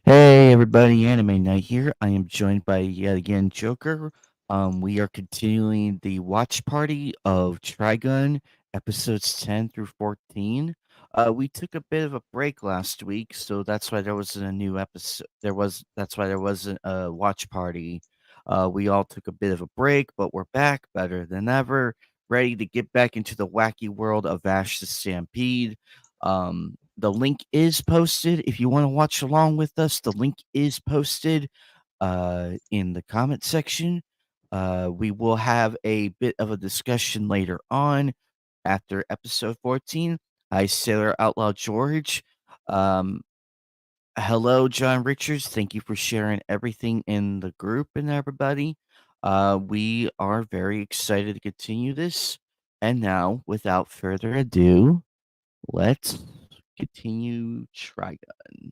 Hey everybody, Anime Night here. I am joined by yet again Joker. We are continuing the watch party of Trigun, episodes 10 through 14. We took a bit of a break last week, so that's why there wasn't a new episode. That's why there wasn't a watch party. We all took a bit of a break, but we're back better than ever, ready to get back into the wacky world of Ash the Stampede. The link is posted if you want to watch along with us. The link is posted in the comment section. We will have a bit of a discussion later on after episode 14. Hi, Sailor Outlaw George. Um, Hello, John Richards. Thank you for sharing everything in the group and everybody. We are very excited to continue this. And now, without further ado, let's continue Trigun.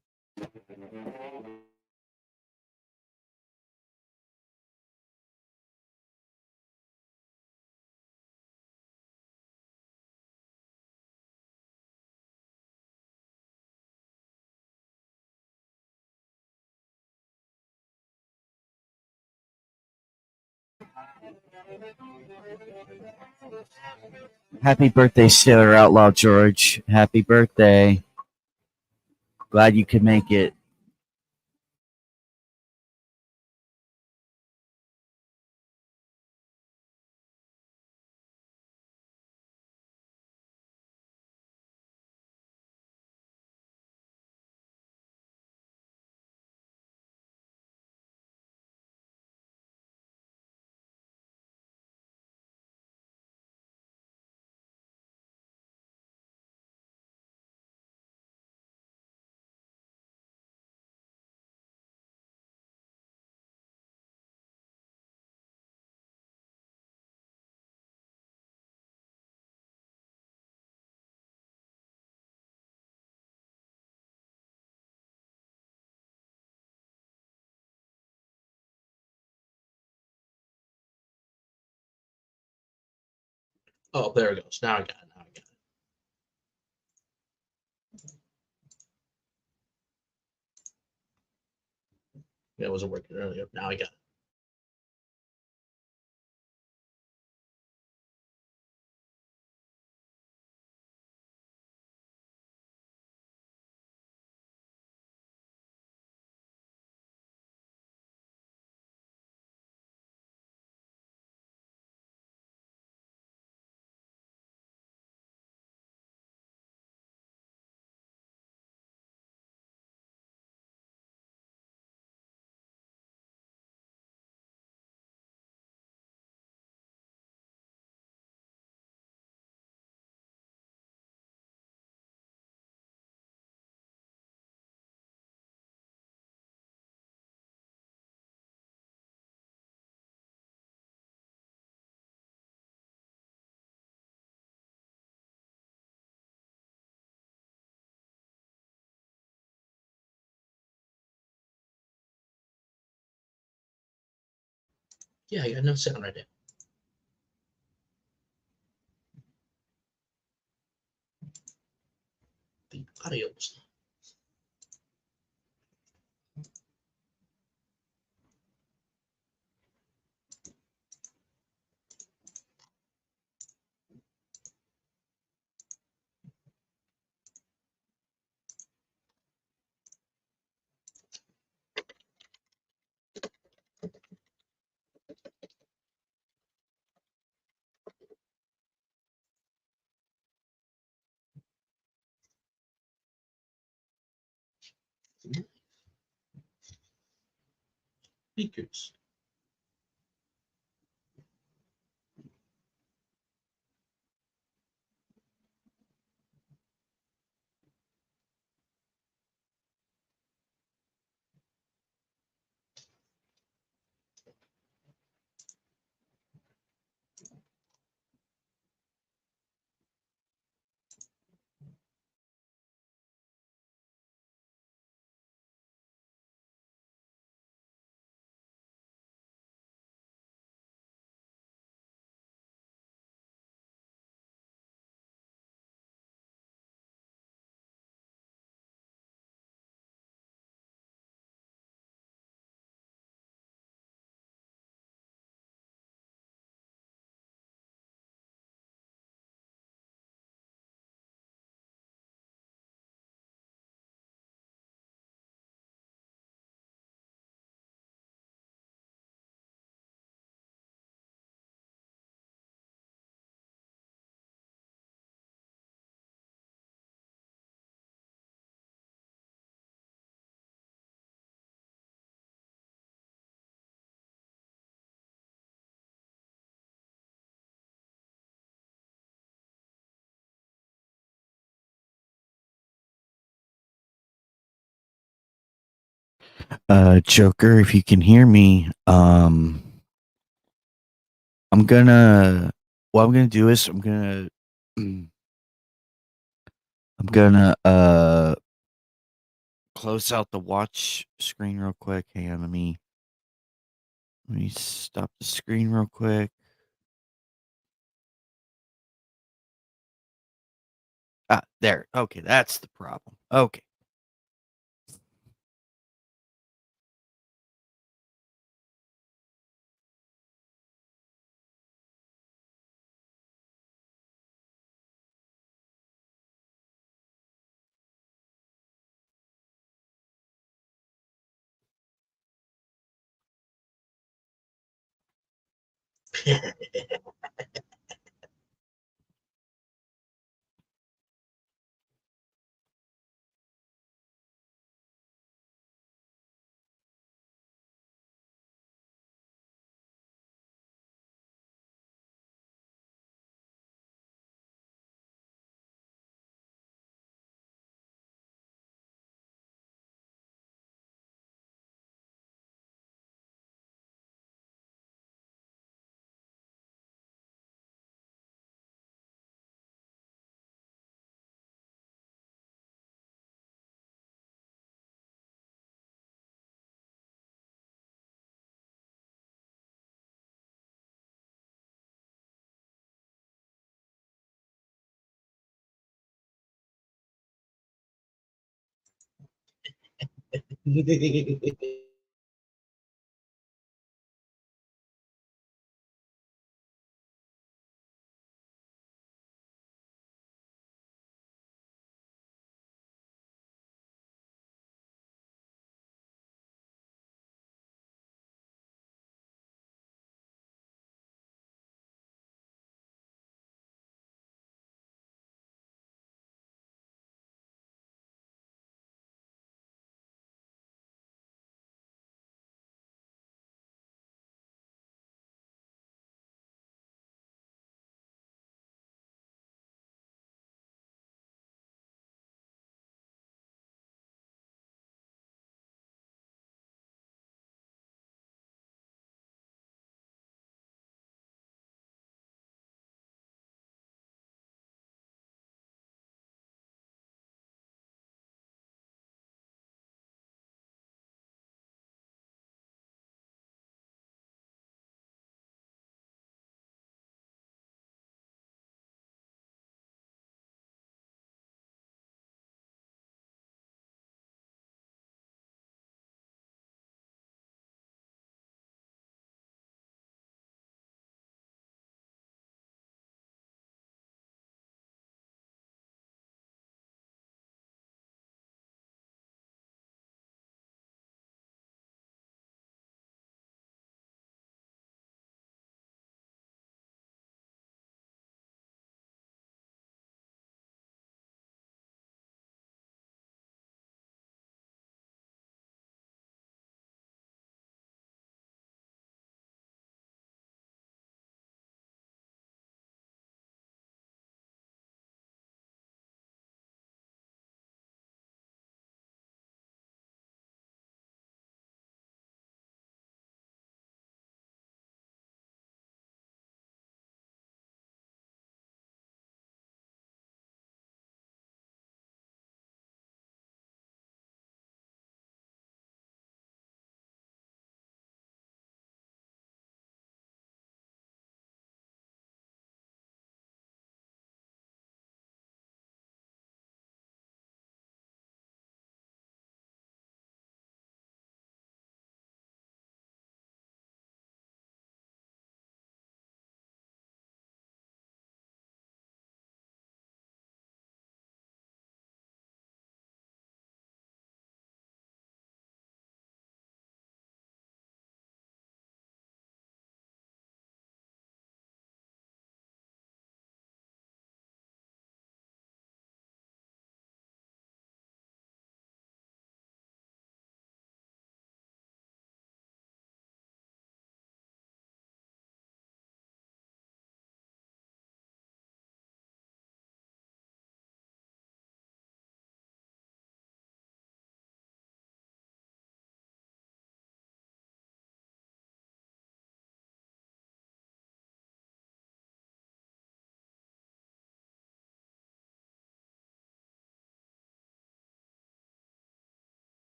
Happy birthday, Sailor Outlaw George. Happy birthday. Glad you could make it. Oh, there it goes. Now I got it. Now I got it. Yeah, it wasn't working earlier. Now I got it. Yeah, I got no sound right now. The audio was speakers. Joker, if you can hear me, I'm gonna what I'm gonna do is I'm gonna close out the watch screen real quick. Hang on, let me stop the screen real quick. Ah, there. Okay, that's the problem. Okay.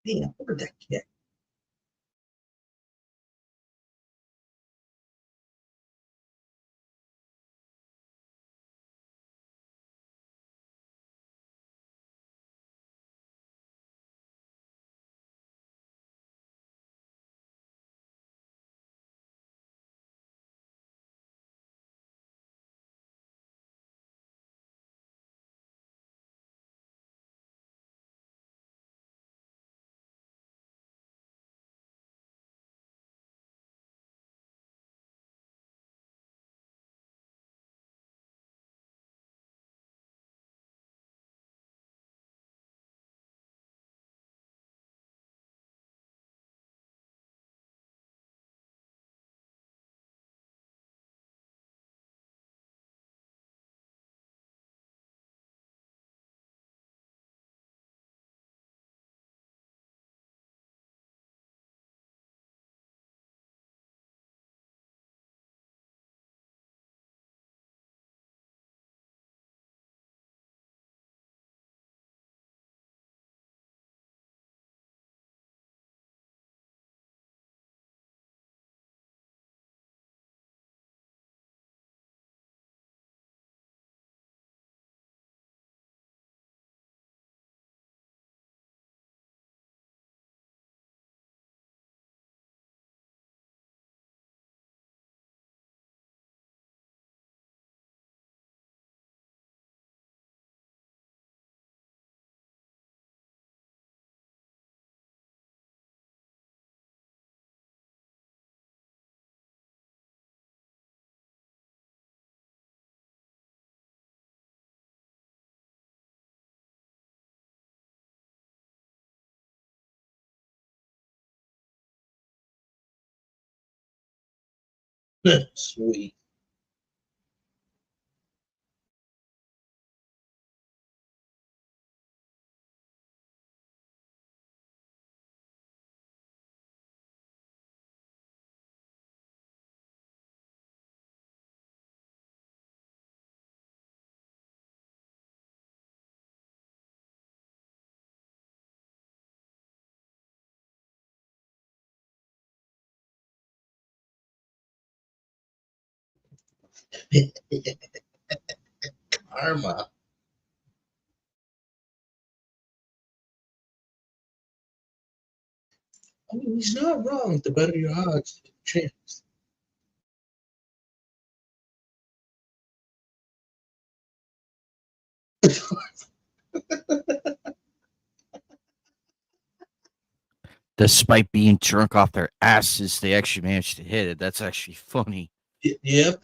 Man, where'd that get? Sweet. Karma. I mean, he's not wrong. The better your odds, the chance. Despite being drunk off their asses, they actually managed to hit it. That's actually funny. Yep.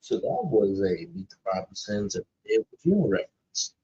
So that was a Meet the Robinsons and Dave Funeral reference.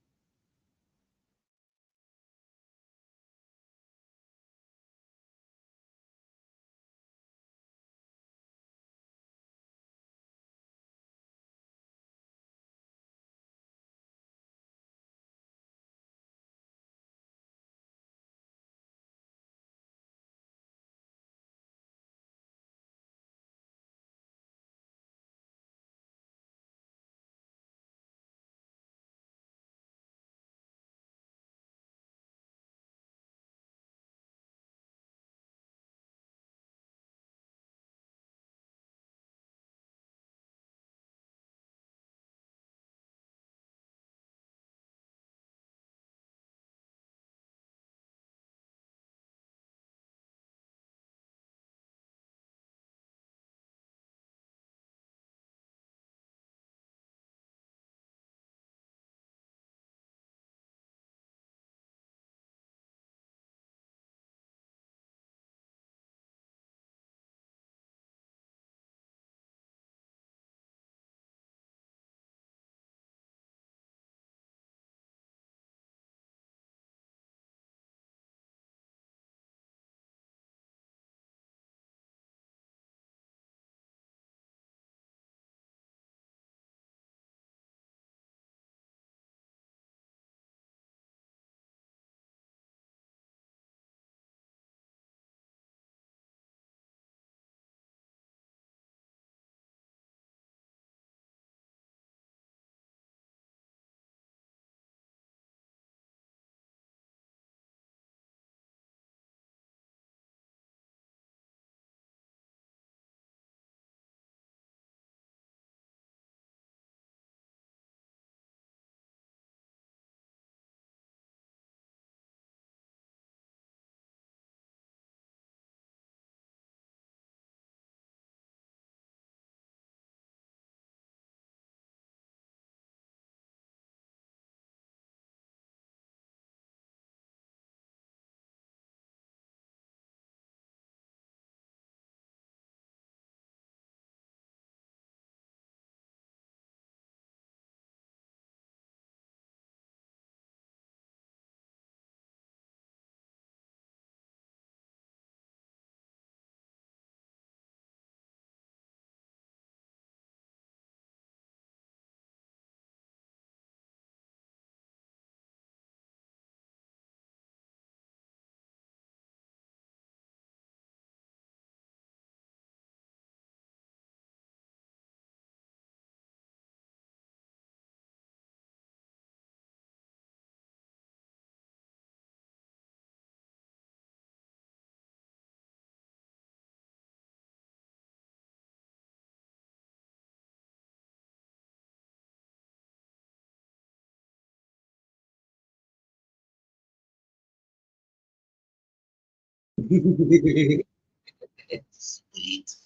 Sweet.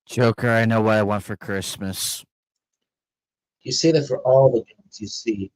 Joker, I know what I want for Christmas. You say that for all the guns you see.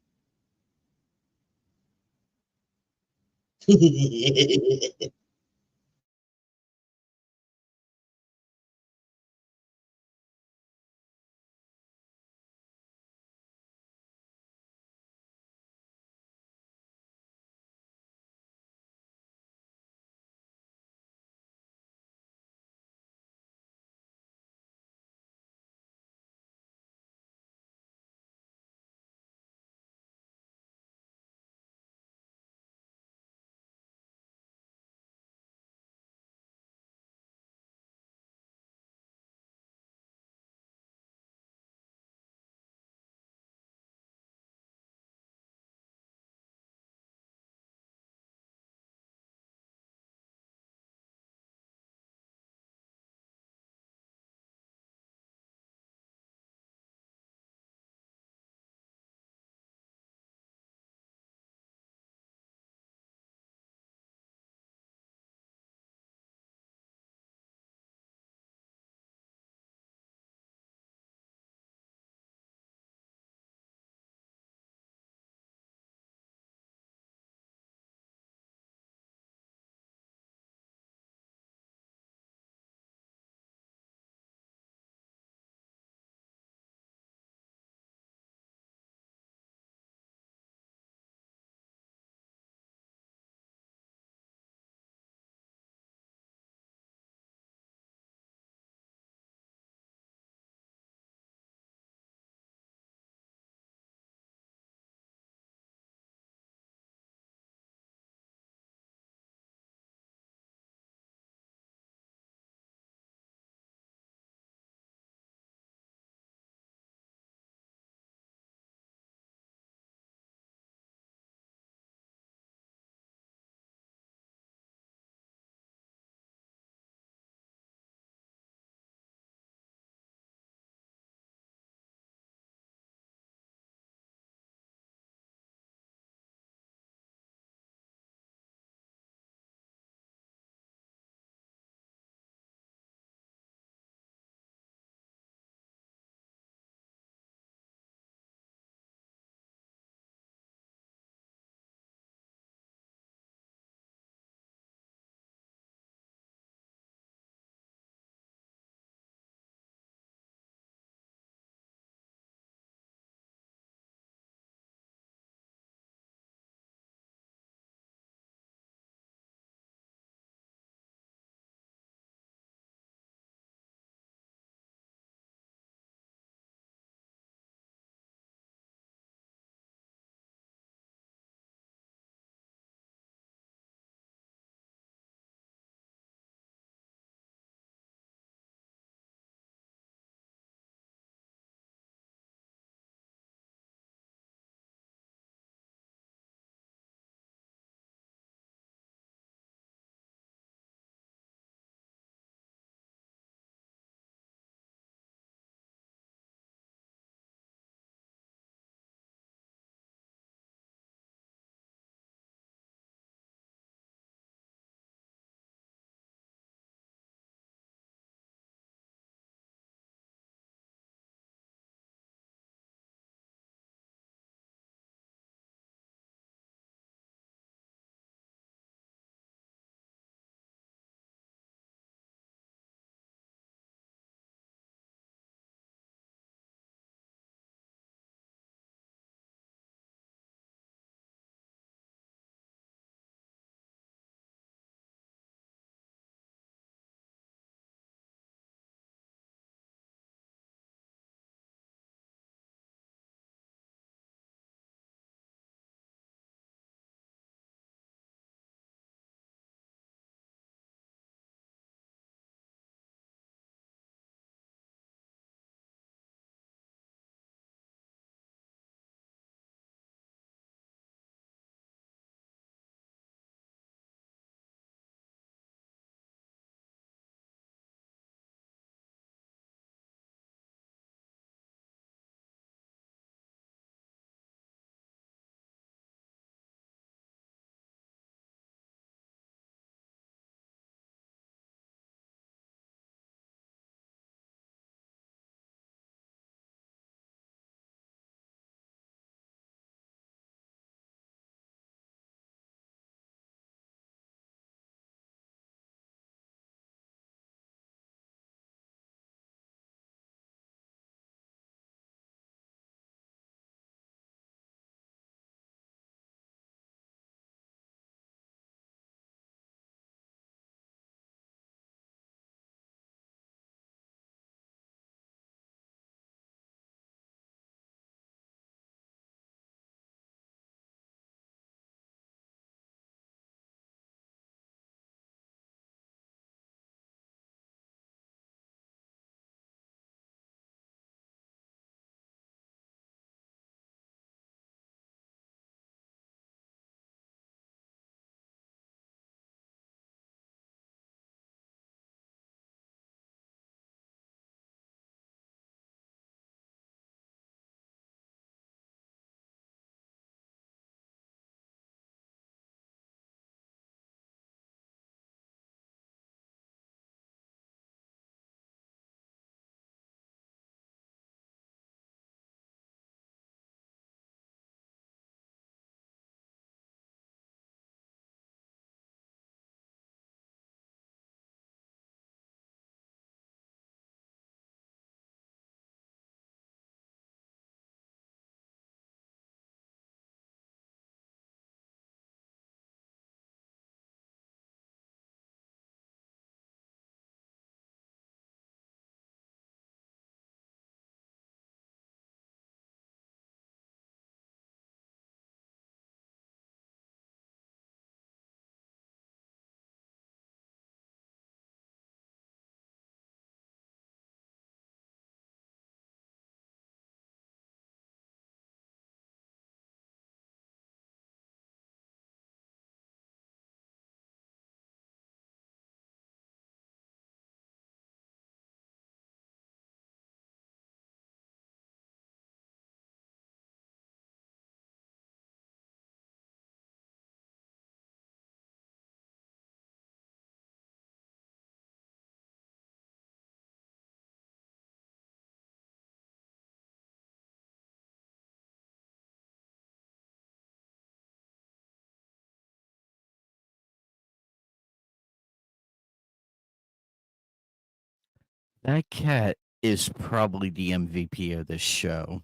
That cat is probably the MVP of this show.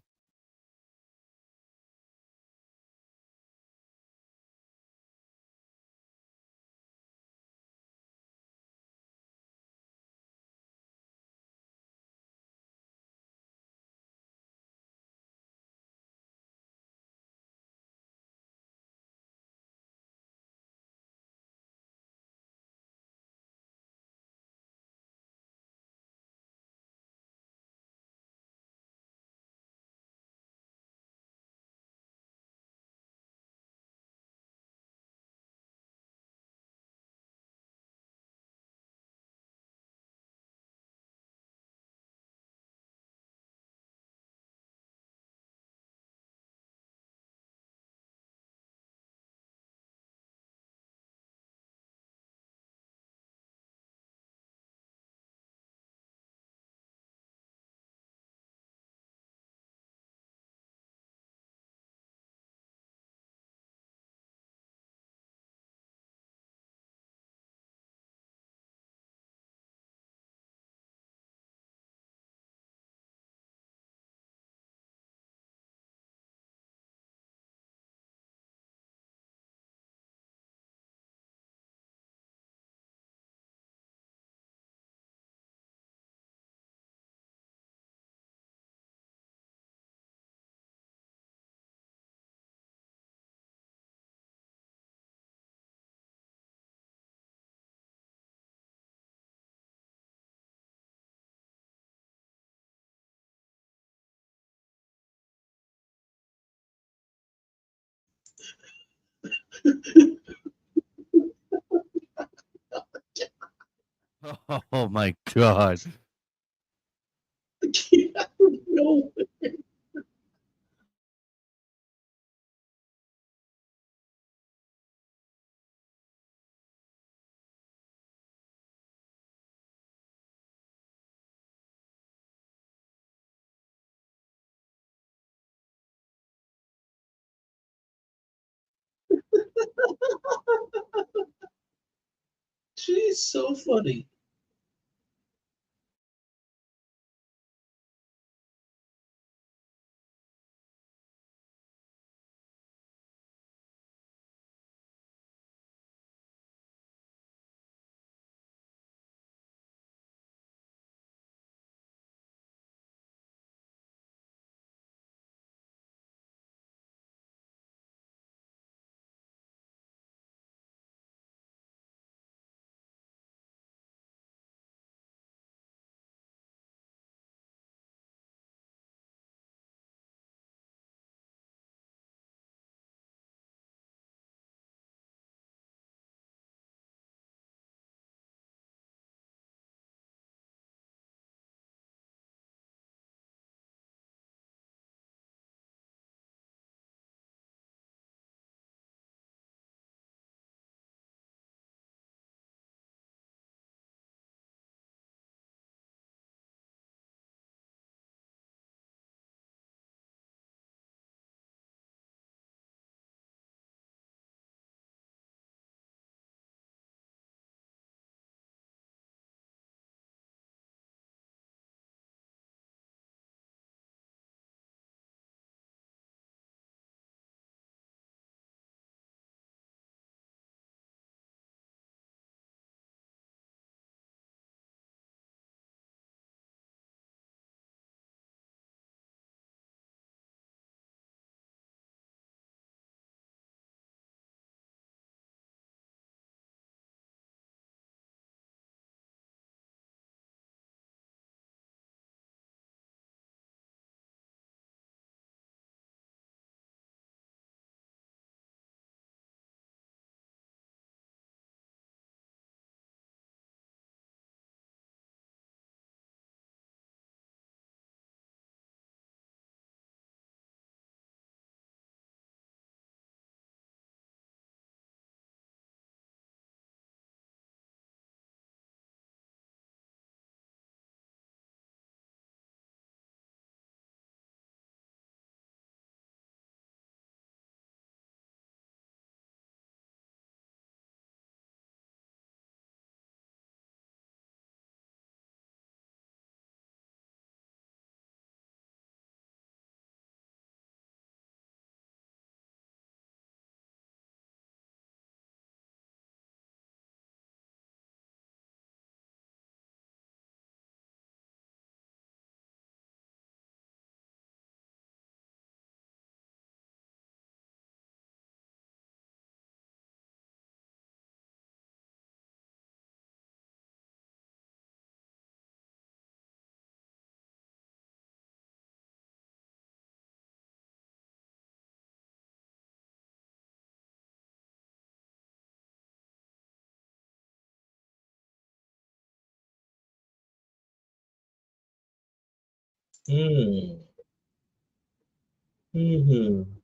Oh my god. I don't know. She's so funny. Mm. Hmm.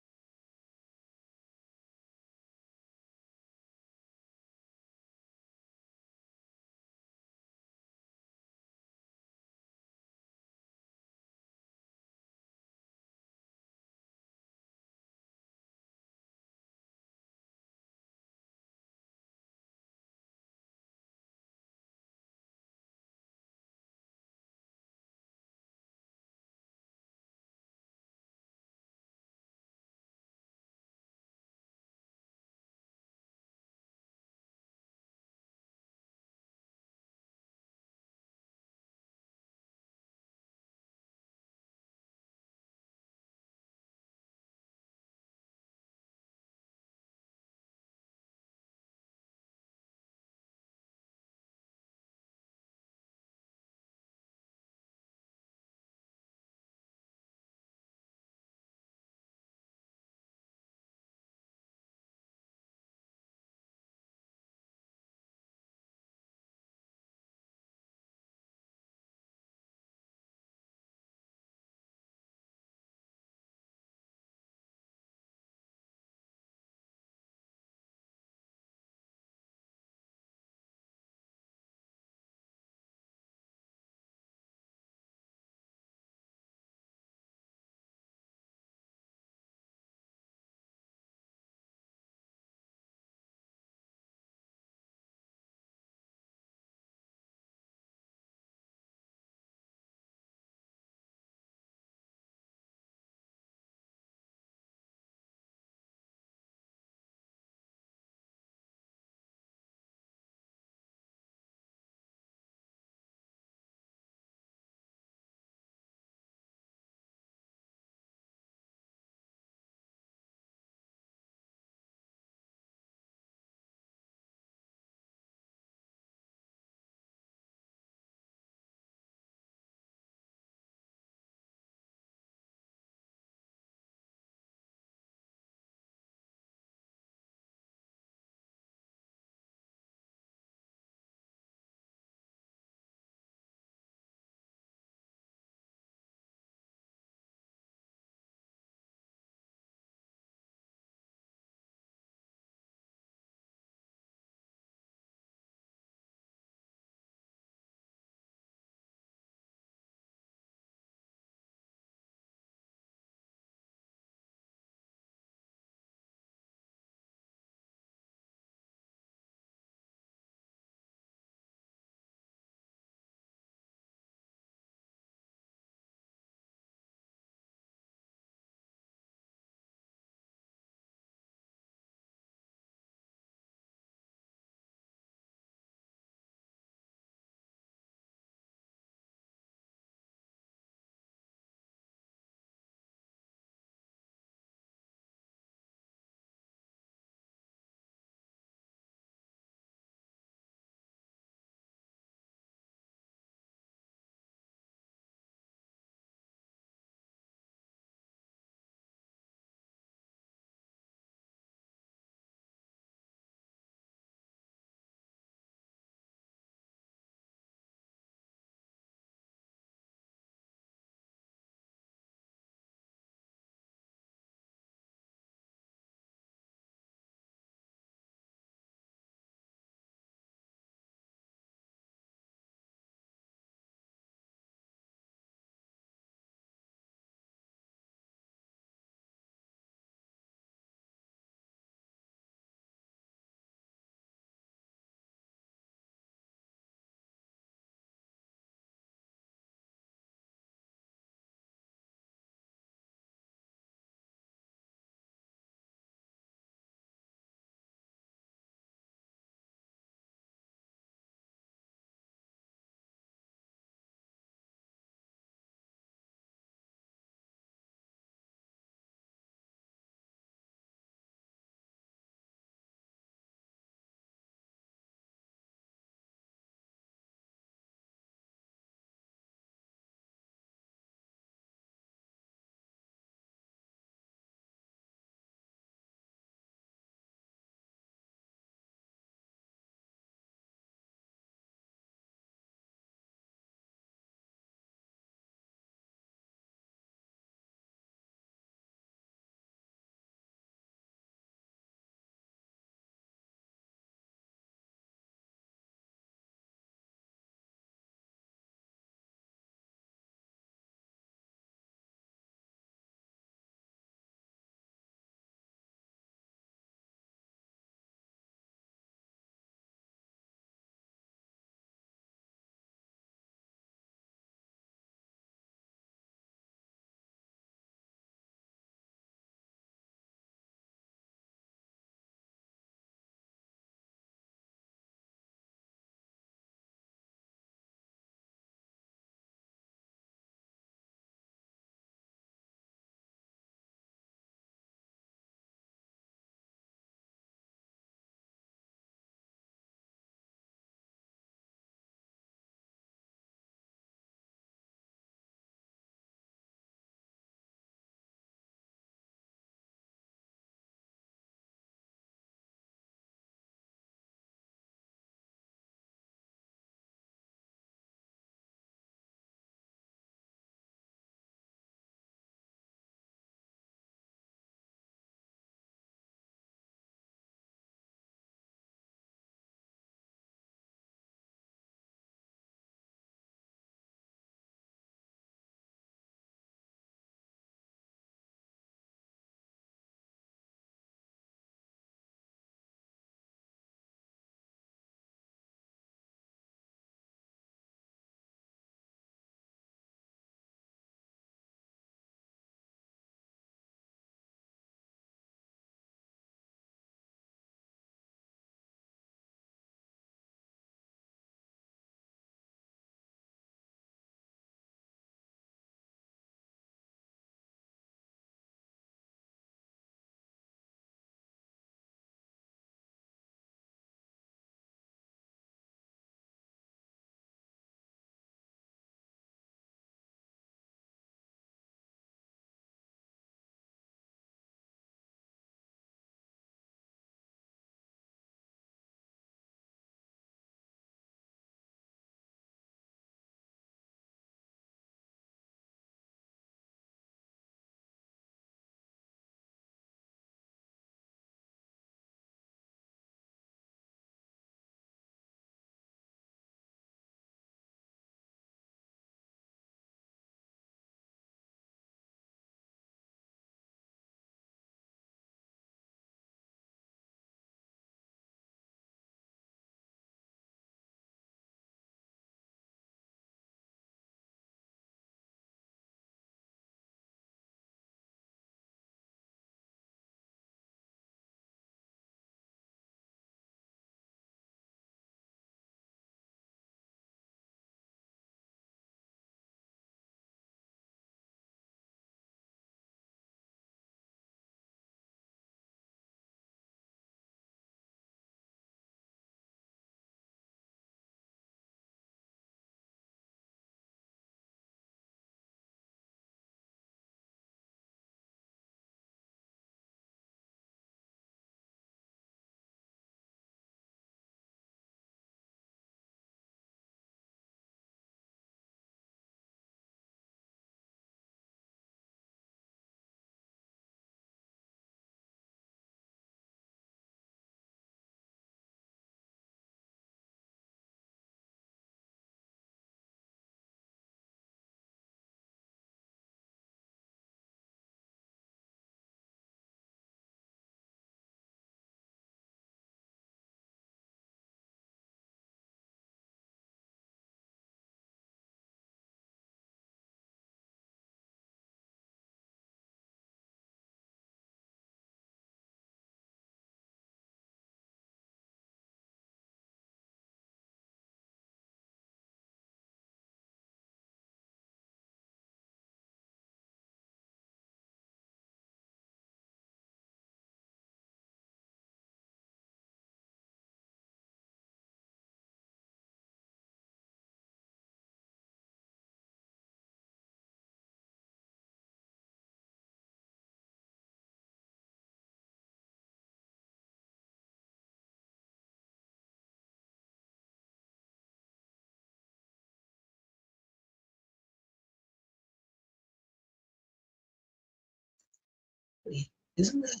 Isn't that?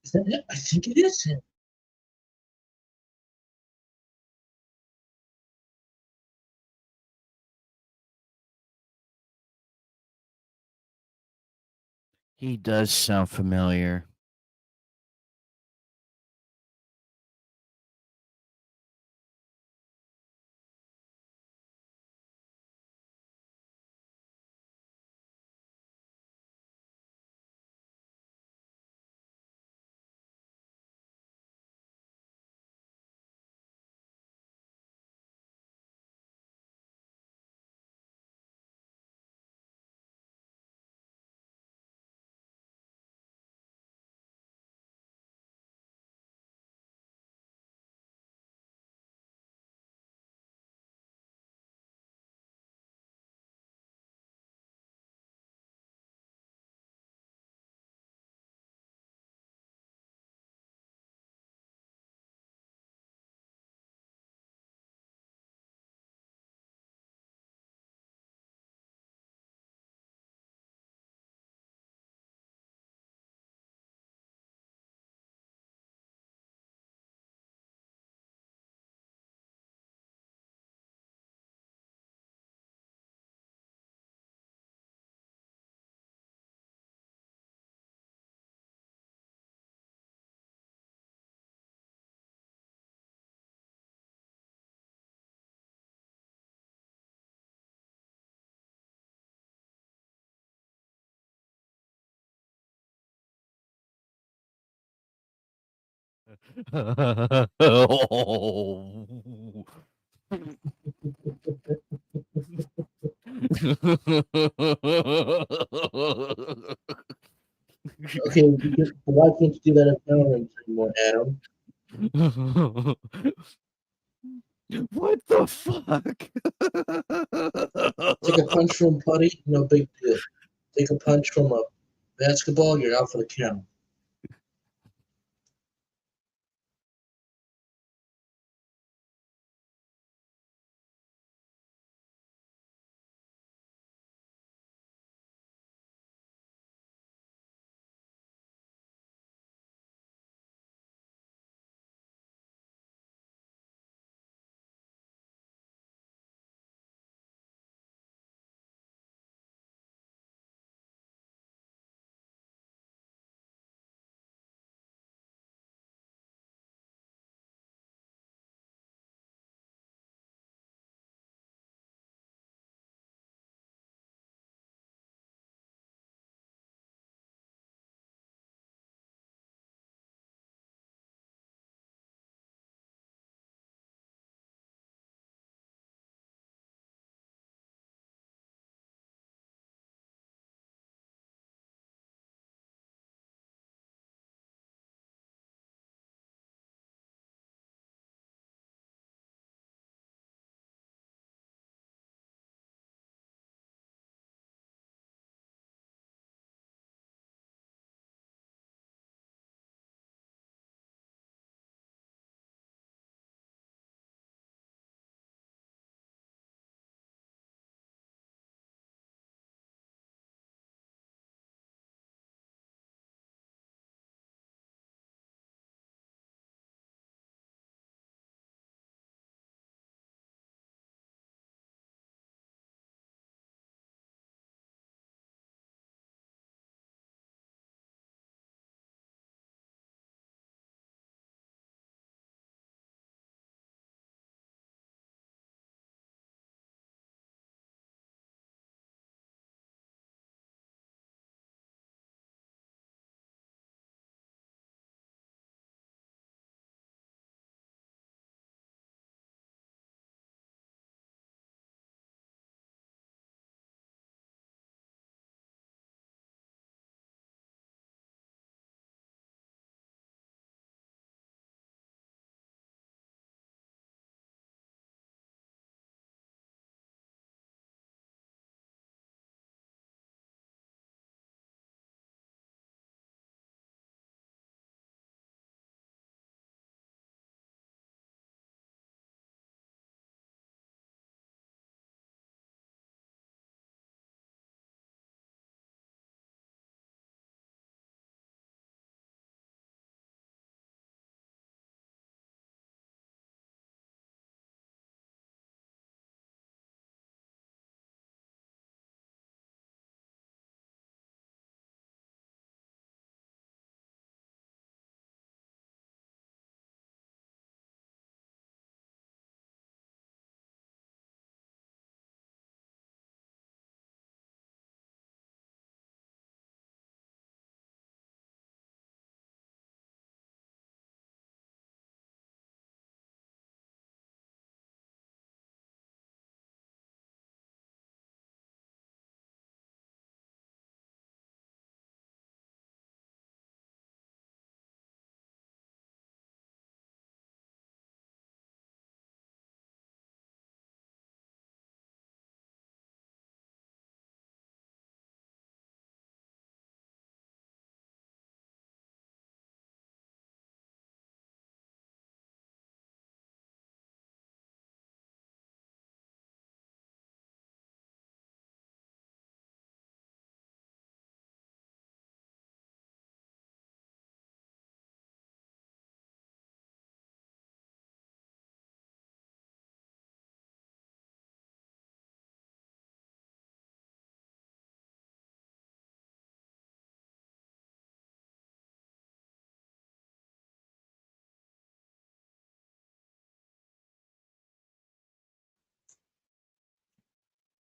Is that it? I think it is him. He does sound familiar. Okay, why can't you do that in Valorant anymore, Adam? What the fuck? Take a punch from Putty, no big deal. Take a punch from a basketball, you're out for the count.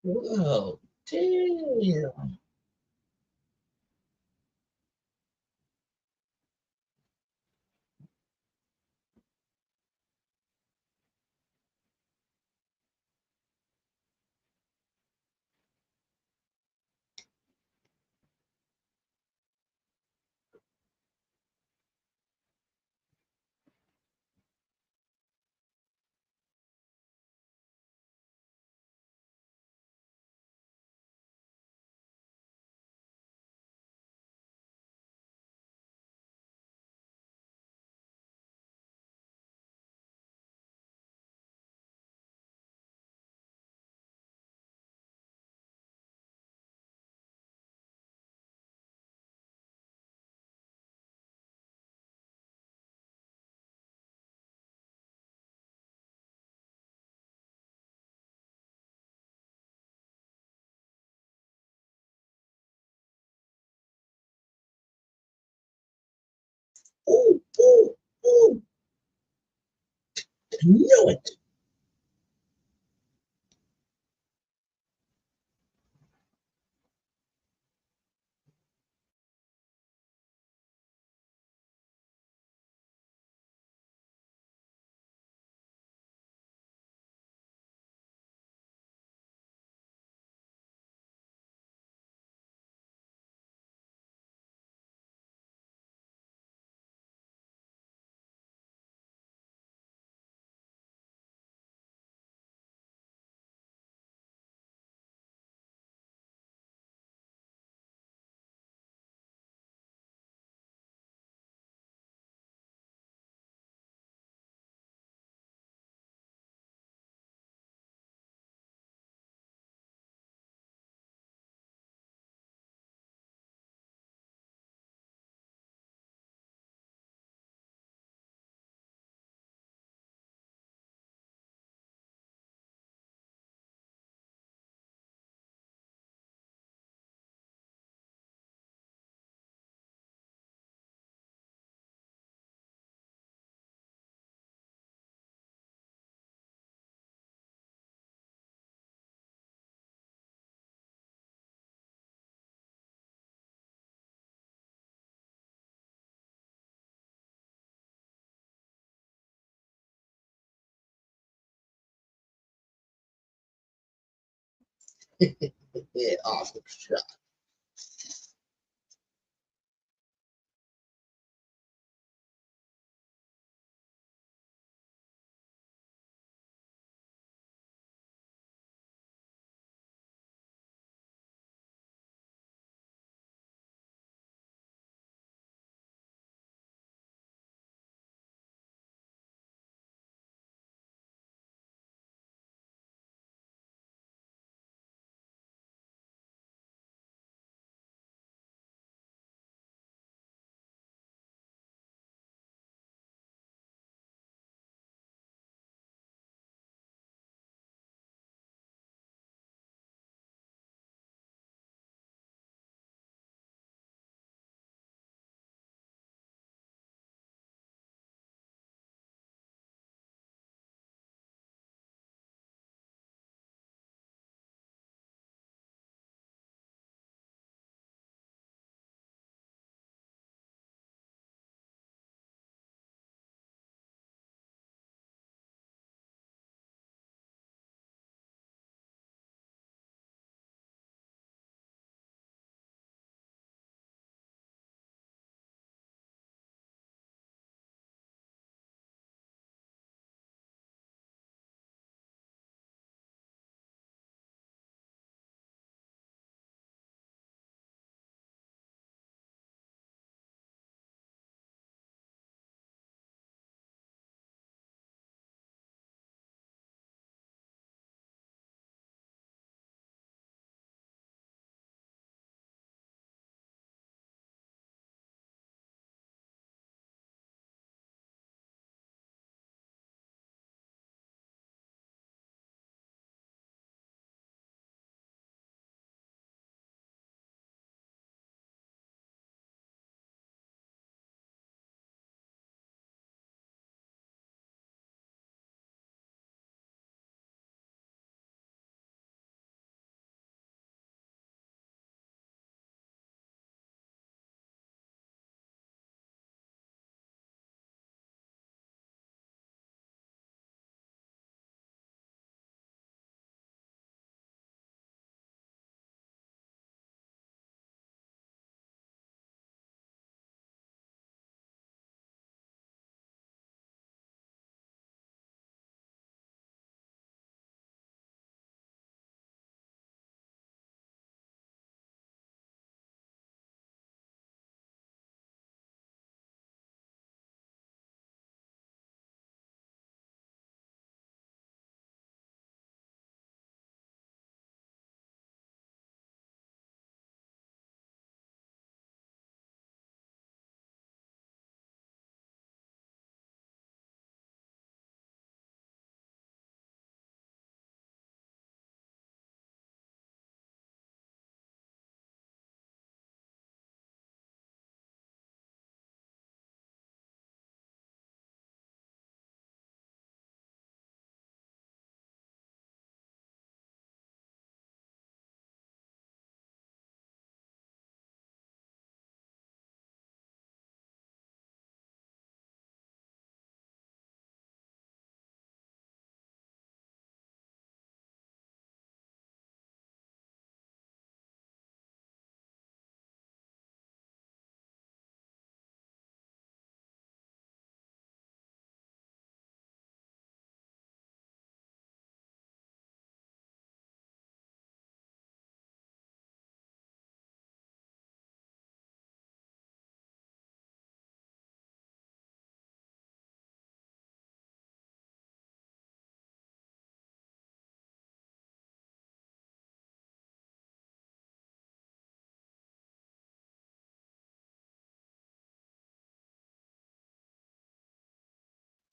Whoa, damn. Oh, oh, oh, I knew it. Yeah, awesome shot.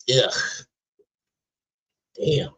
Yeah. Damn.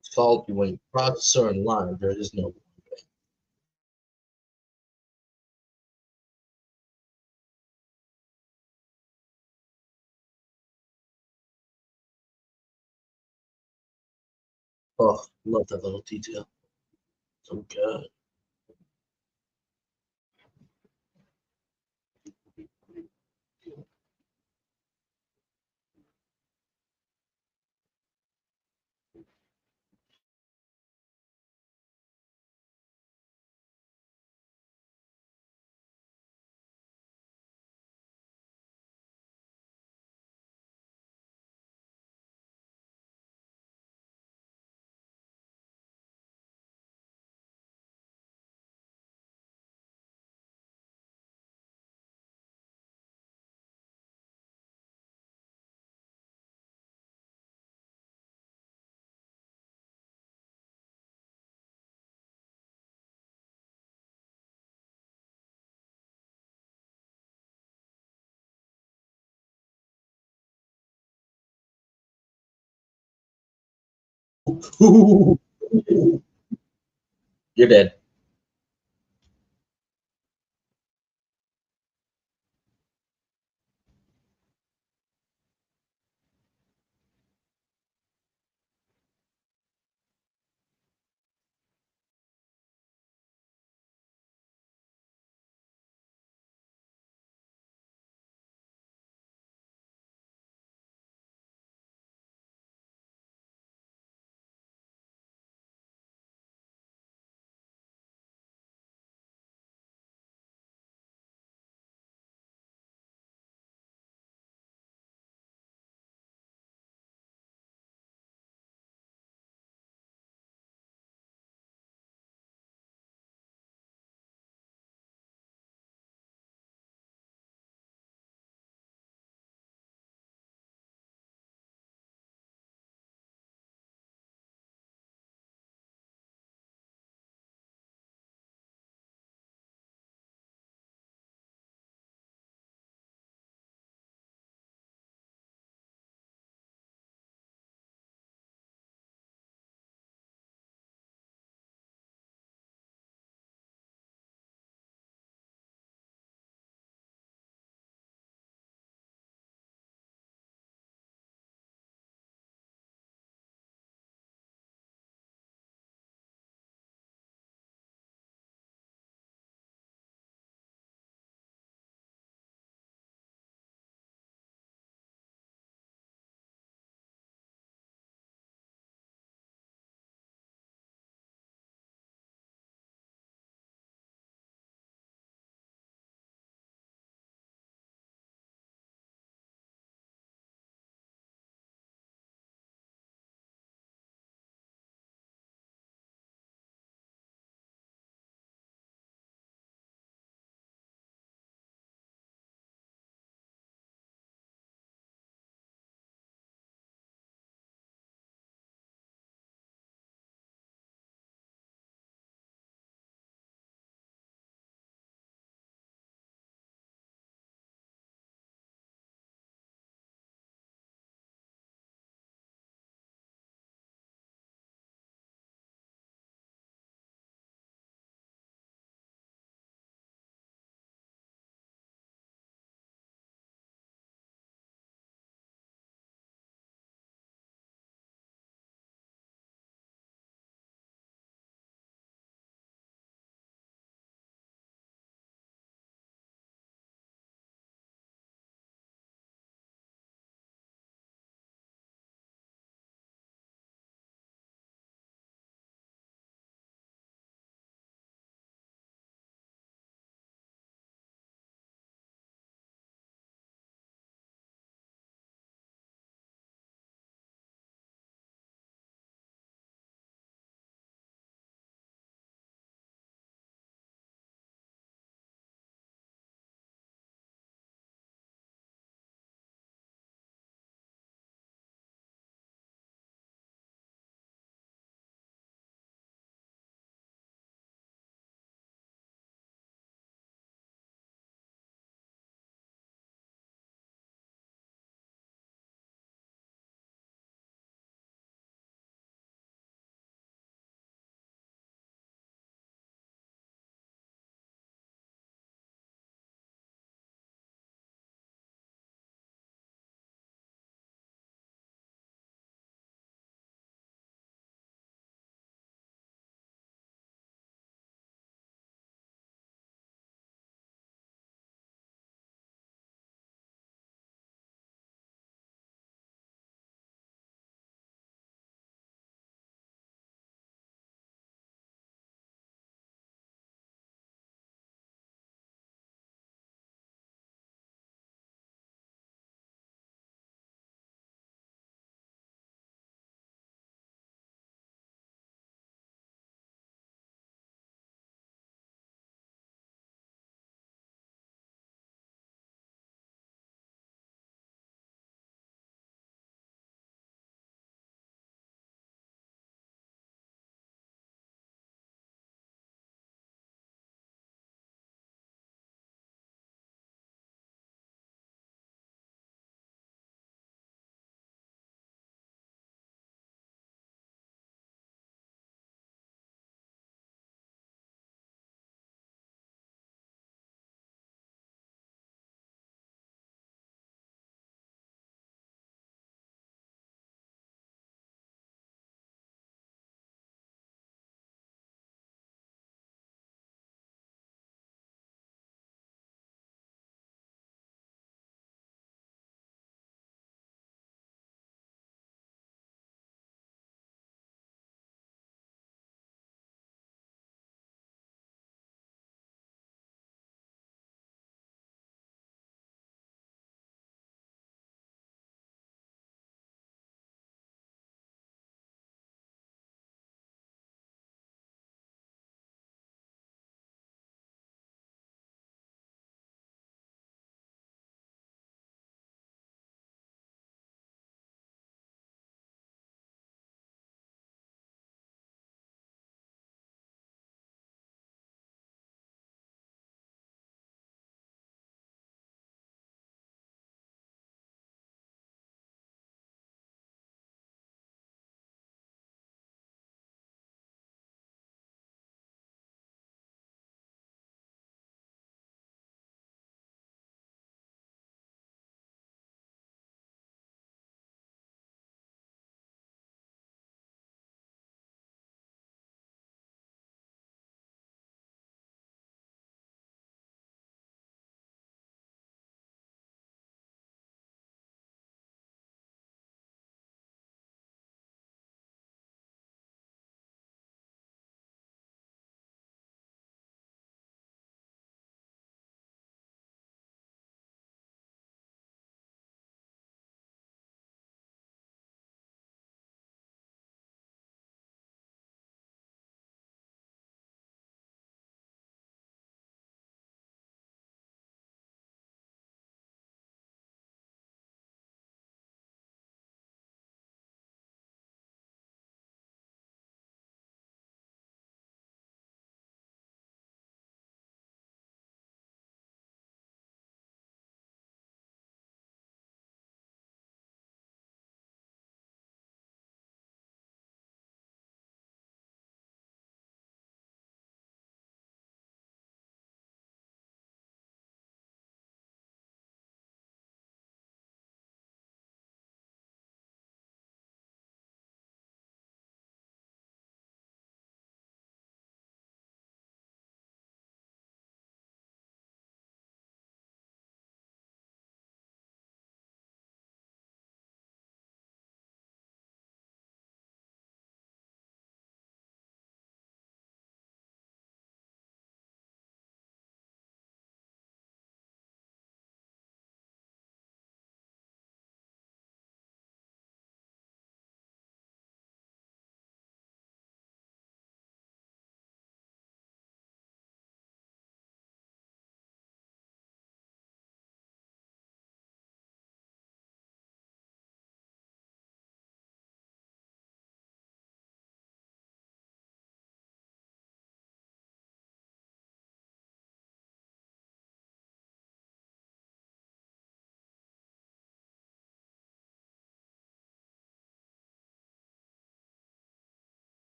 It's faulty when you processor and line. There is no. Oh, love that little detail. So good. You're dead.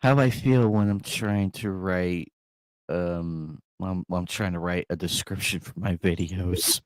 How I feel when I'm trying to write, when I'm trying to write a description for my videos.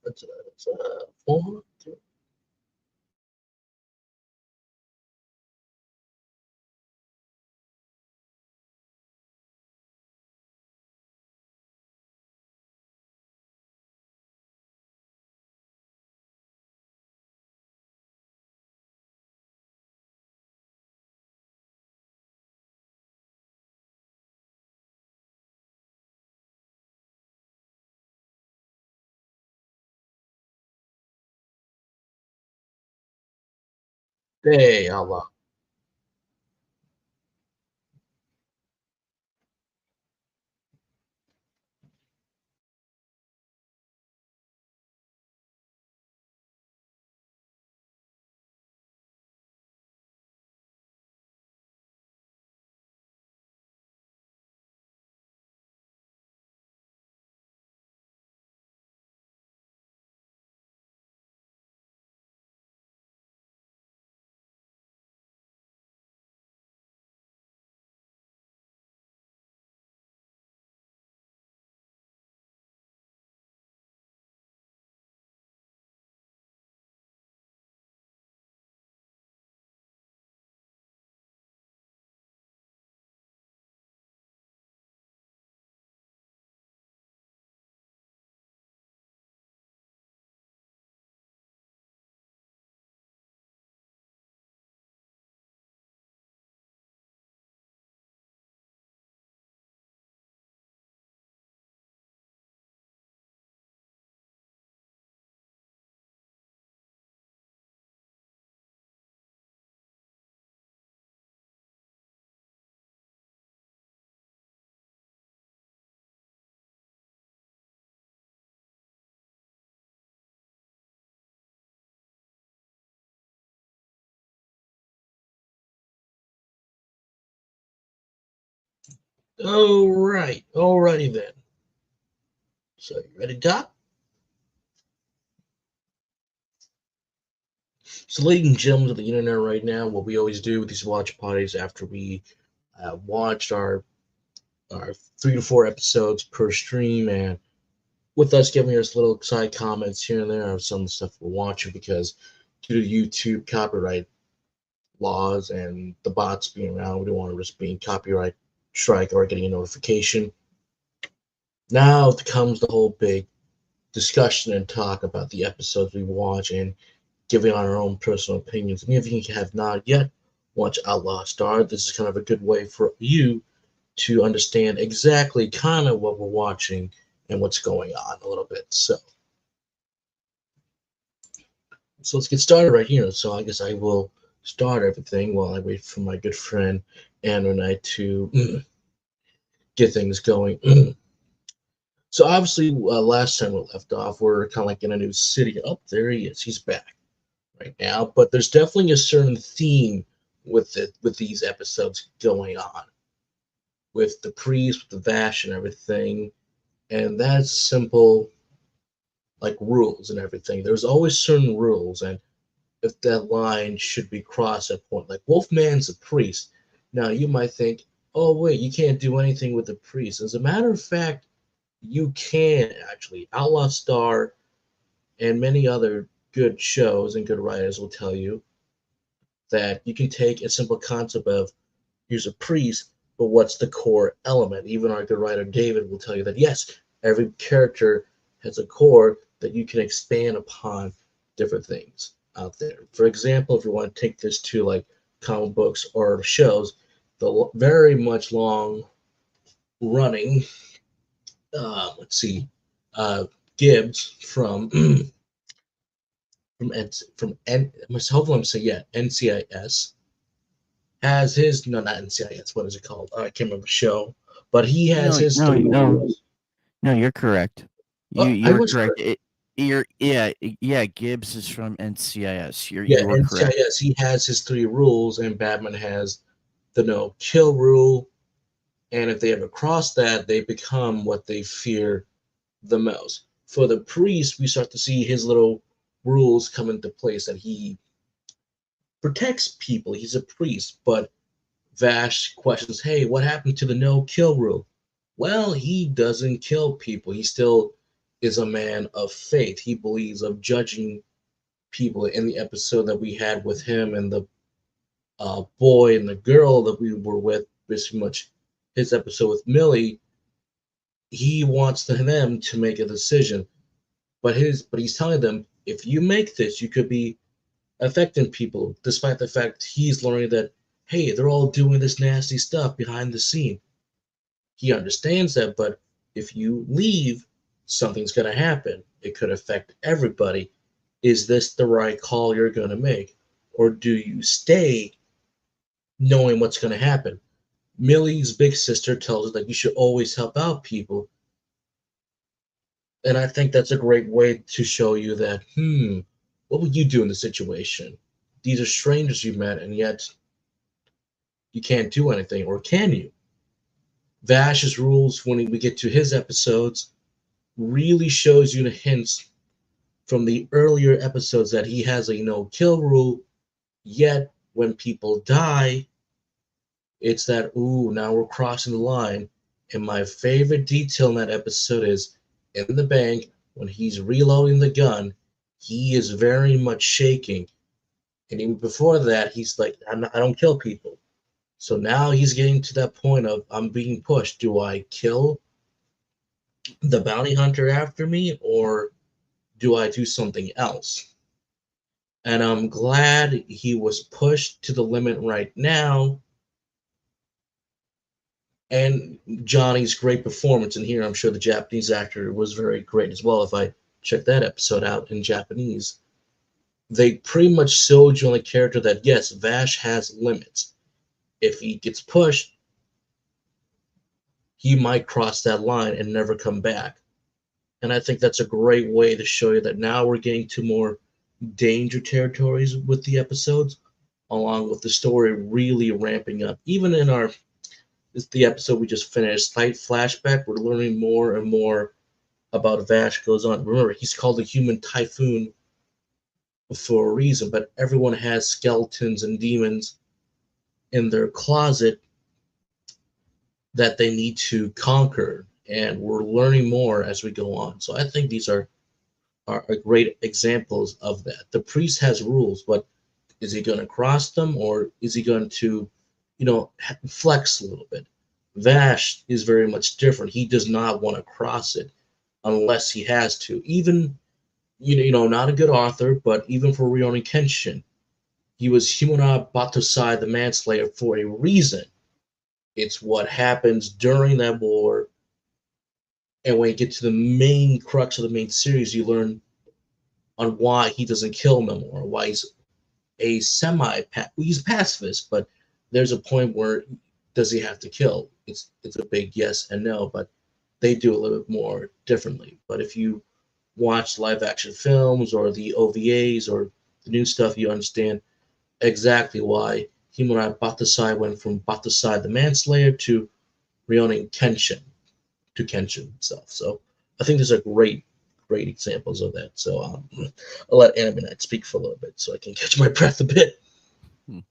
That's 4. Hey, Allah. All right. Alrighty then. So, you ready, Doc? So, ladies and gentlemen of the internet right now, what we always do with these watch parties after we watched our 3 to 4 episodes per stream, and with us giving us little side comments here and there of some of the stuff we're watching, because due to YouTube copyright laws and the bots being around, we don't want to risk being copyright strike or getting a notification. Now comes the whole big discussion and talk about the episodes we watch and giving our own personal opinions. And if you have not yet watched Outlaw Star, this is kind of a good way for you to understand exactly kind of what we're watching and what's going on a little bit. So let's get started right here. So I guess I will start everything while I wait for my good friend Anna and I to get things going. So obviously, last time we left off, we're kind of like in a new city. Oh, there he is. He's back right now. But there's definitely a certain theme with these episodes going on with the priest, with the Vash, and everything. And that's simple, like rules and everything. There's always certain rules, and if that line should be crossed at point. Like Wolfman's a priest. Now you might think, oh wait, you can't do anything with the priest. As a matter of fact, you can actually. Outlaw Star and many other good shows and good writers will tell you that you can take a simple concept of here's a priest, but what's the core element? Even our good writer David will tell you that yes, every character has a core that you can expand upon different things out there. For example, if you want to take this to like comic books or shows, the very much long running, let's see, uh, Gibbs from from N, hopefully I'm saying, yeah, NCIS has his, no, not NCIS, what is it called? I can't remember the show, but he has No, his no, three no, rules. no. You're correct. You Oh, I you're was correct. correct. Yeah. Gibbs is from NCIS. Yeah, You were correct. NCIS, he has his 3 rules, and Batman has the no kill rule. And if they ever cross that, they become what they fear the most. For the priest, we start to see his little rules come into place that he protects people. He's a priest, but Vash questions, "Hey, what happened to the no kill rule?" Well, he doesn't kill people. He still is a man of faith. He believes of judging people. In the episode that we had with him and the boy and the girl that we were with, pretty much his episode with Millie, he wants them to make a decision. But he's telling them, if you make this, you could be affecting people, despite the fact he's learning that, hey, they're all doing this nasty stuff behind the scene. He understands that, but if you leave, something's going to happen. It could affect everybody. Is this the right call you're going to make? Or do you stay knowing what's going to happen? Millie's big sister tells her that you should always help out people. And I think that's a great way to show you that, what would you do in the situation? These are strangers you met, and yet you can't do anything, or can you? Vash's rules, when we get to his episodes, really shows you the hints from the earlier episodes that he has a no kill rule, yet when people die, it's that, ooh, now we're crossing the line. And my favorite detail in that episode is in the bank, when he's reloading the gun, he is very much shaking. And even before that, he's like, I don't kill people. So now he's getting to that point of, I'm being pushed. Do I kill the bounty hunter after me, or do I do something else? And I'm glad he was pushed to the limit right now. And Johnny's great performance in here, I'm sure the Japanese actor was very great as well. If I check that episode out in Japanese, they pretty much sold you on the character that, yes, Vash has limits. If he gets pushed, he might cross that line and never come back. And I think that's a great way to show you that now we're getting to more danger territories with the episodes, along with the story really ramping up. Even in our this the episode we just finished, slight flashback, we're learning more and more about Vash goes on. Remember, he's called the human typhoon for a reason, but everyone has skeletons and demons in their closet that they need to conquer, and we're learning more as we go on. So I think these are great examples of that. The priest has rules, but is he going to cross them, or is he going to, flex a little bit? Vash is very much different. He does not want to cross it unless he has to. Even, not a good author, but even for Rurouni Kenshin, he was Himura Batosai, the manslayer, for a reason. It's what happens during that war, and when you get to the main crux of the main series, you learn on why he doesn't kill no more, why he's a he's pacifist, but there's a point where does he have to kill? It's a big yes and no, but they do a little bit more differently. But if you watch live action films or the OVAs or the new stuff, you understand exactly why Himura Batasai went from Batasai the manslayer to Rurouni Kenshin to Kenshin itself. So I think these are great examples of that. So I'll let Anime Night speak for a little bit so I can catch my breath a bit. Mhm.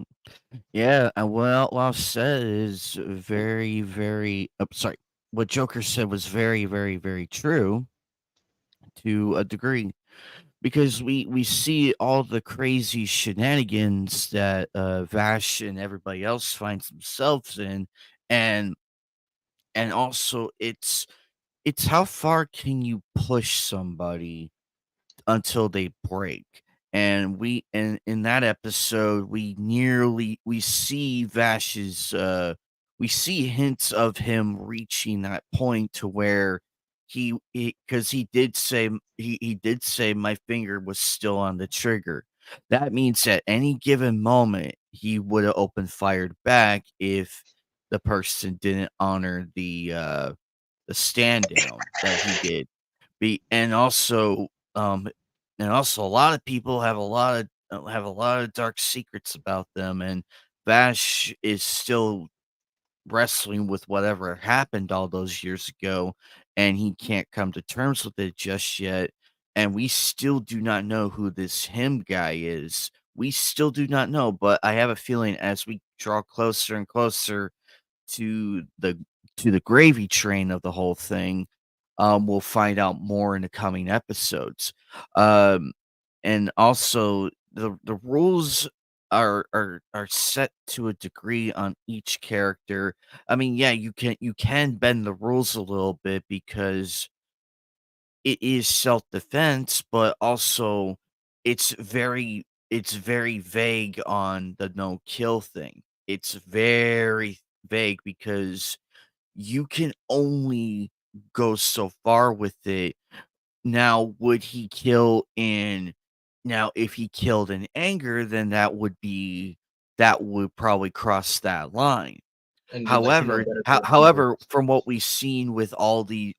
Yeah, well said is very, very. Sorry, what Joker said was very, very, very true to a degree because we see all the crazy shenanigans that Vash and everybody else finds themselves in, and also it's how far can you push somebody until they break. And we and in that episode, we see Vash's we see hints of him reaching that point to where because he did say my finger was still on the trigger. That means at any given moment he would have opened fired back if the person didn't honor the stand down that he did. Be and also a lot of people have a lot of dark secrets about them, and Vash is still wrestling with whatever happened all those years ago, and he can't come to terms with it just yet. And we still do not know who this him guy is. We still do not know, but I have a feeling as we draw closer and closer to the gravy train of the whole thing, we'll find out more in the coming episodes. Um, and also the rules are set to a degree on each character. I mean, yeah, you can bend the rules a little bit because it is self-defense, but also it's very vague on the no kill thing. It's very vague because you can only go so far with it. Now, would he kill in now, if he killed in anger, then that would probably cross that line. And you'd like to know However, better ho people. however, from what we've seen with all these,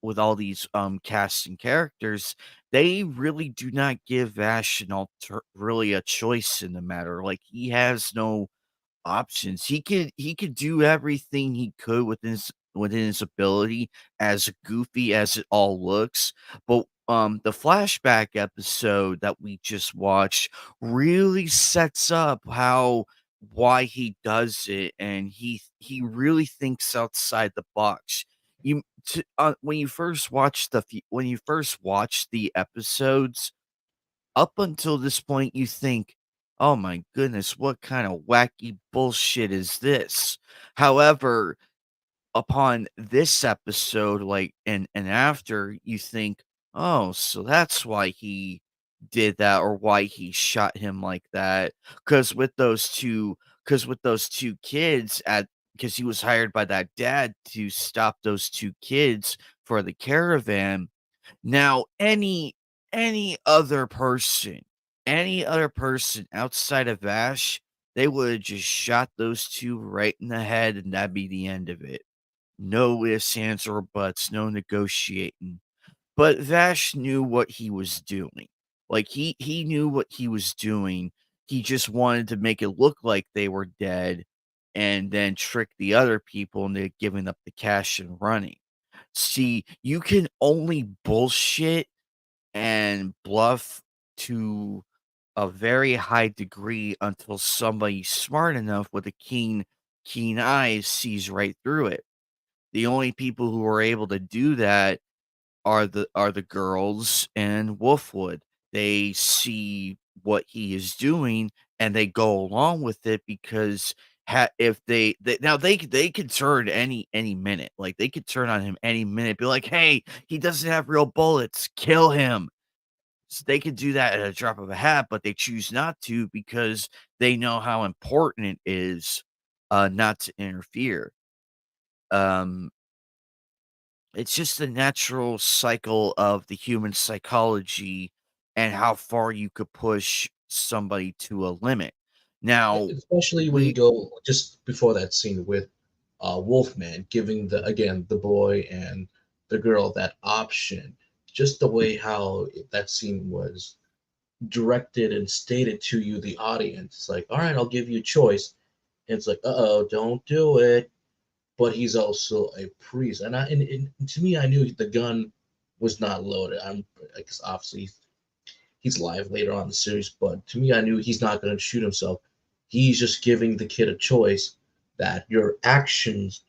casts and characters, they really do not give Vash really a choice in the matter. Like, he has no options. He could do everything he could within his ability, as goofy as it all looks, but, the flashback episode that we just watched really sets up how why he does it, and he really thinks outside the box. When you first watch the episodes, up until this point, you think, "Oh my goodness, what kind of wacky bullshit is this?" However, upon this episode, like, and after, you think, "Oh, so that's why he did that or why he shot him like that." Because with those 2 kids at because he was hired by that dad to stop those 2 kids for the caravan. Now, any other person outside of Vash, they would've just shot those 2 right in the head, and that'd be the end of it. No ifs, ands, or buts, no negotiating. But Vash knew what he was doing. Like, he knew what he was doing. He just wanted to make it look like they were dead and then trick the other people into giving up the cash and running. See, you can only bullshit and bluff to a very high degree until somebody smart enough with a keen eye sees right through it. The only people who are able to do that are the girls and Wolfwood. They see what he is doing and they go along with it because if they now they could turn any minute. Like, they could turn on him any minute, be like, "Hey, he doesn't have real bullets. Kill him." They could do that at a drop of a hat, but they choose not to because they know how important it is, not to interfere. Um, it's just the natural cycle of the human psychology and how far you could push somebody to a limit. Now, Especially when you we go just before that scene with Wolfman giving the boy and the girl that option, just the way how that scene was directed and stated to you, the audience. It's like, all right, I'll give you a choice. And it's like, uh-oh, don't do it. But he's also a priest, and to me, I knew the gun was not loaded. Because obviously he's alive later on in the series, but to me, I knew he's not going to shoot himself. He's just giving the kid a choice that your actions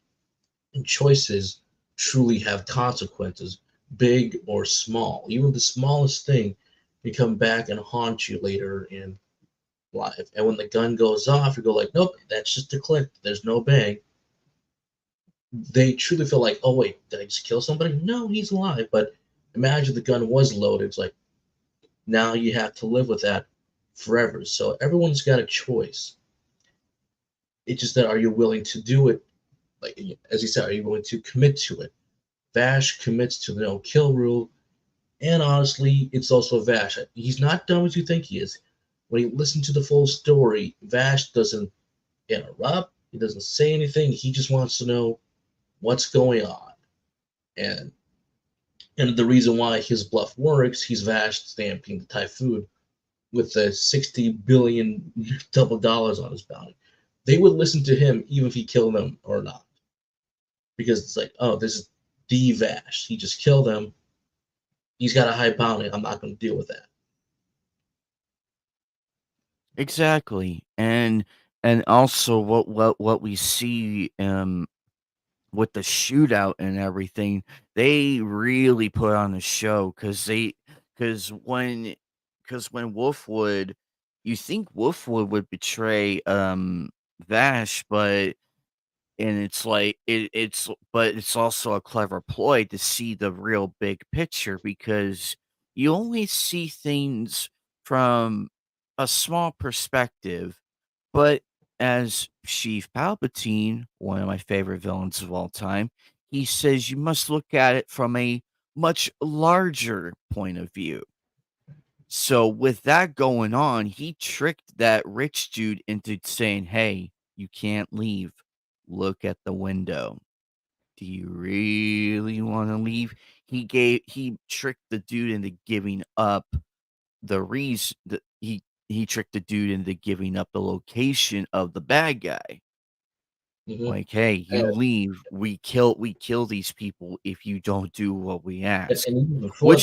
and choices truly have consequences, big or small. Even the smallest thing can come back and haunt you later in life. And when the gun goes off, you go like, nope, that's just a click. There's no bang. They truly feel like, oh wait, did I just kill somebody? No, he's alive. But imagine the gun was loaded. It's like now you have to live with that forever. So everyone's got a choice. It's just that are you willing to do it? Like as you said, are you willing to commit to it? Vash commits to the no kill rule, and honestly, it's also Vash. He's not dumb as you think he is. When you listen to the full story, Vash doesn't interrupt. He doesn't say anything. He just wants to know what's going on. And and the reason why his bluff works, he's Vash stamping the typhoon with the 60 billion double dollars on his bounty. They would listen to him even if he killed them or not. Because it's like, oh, this is the Vash. He just killed them. He's got a high bounty. I'm not going to deal with that. Exactly, and also what we see, with the shootout and everything, they really put on a show because 'cause when 'cause when Wolfwood you think Wolfwood would betray, Vash, but and it's like it's but it's also a clever ploy to see the real big picture because you only see things from a small perspective, but as Sheev Palpatine, one of my favorite villains of all time, he says you must look at it from a much larger point of view. So with that going on, he tricked that rich dude into saying, "Hey, you can't leave. Look at the window. Do you really want to leave?" He tricked the dude into giving up the reason that he tricked the dude into giving up the location of the bad guy. Hmm. Like, "Hey, you And, leave, we kill these people if you don't do what we ask." and even before that,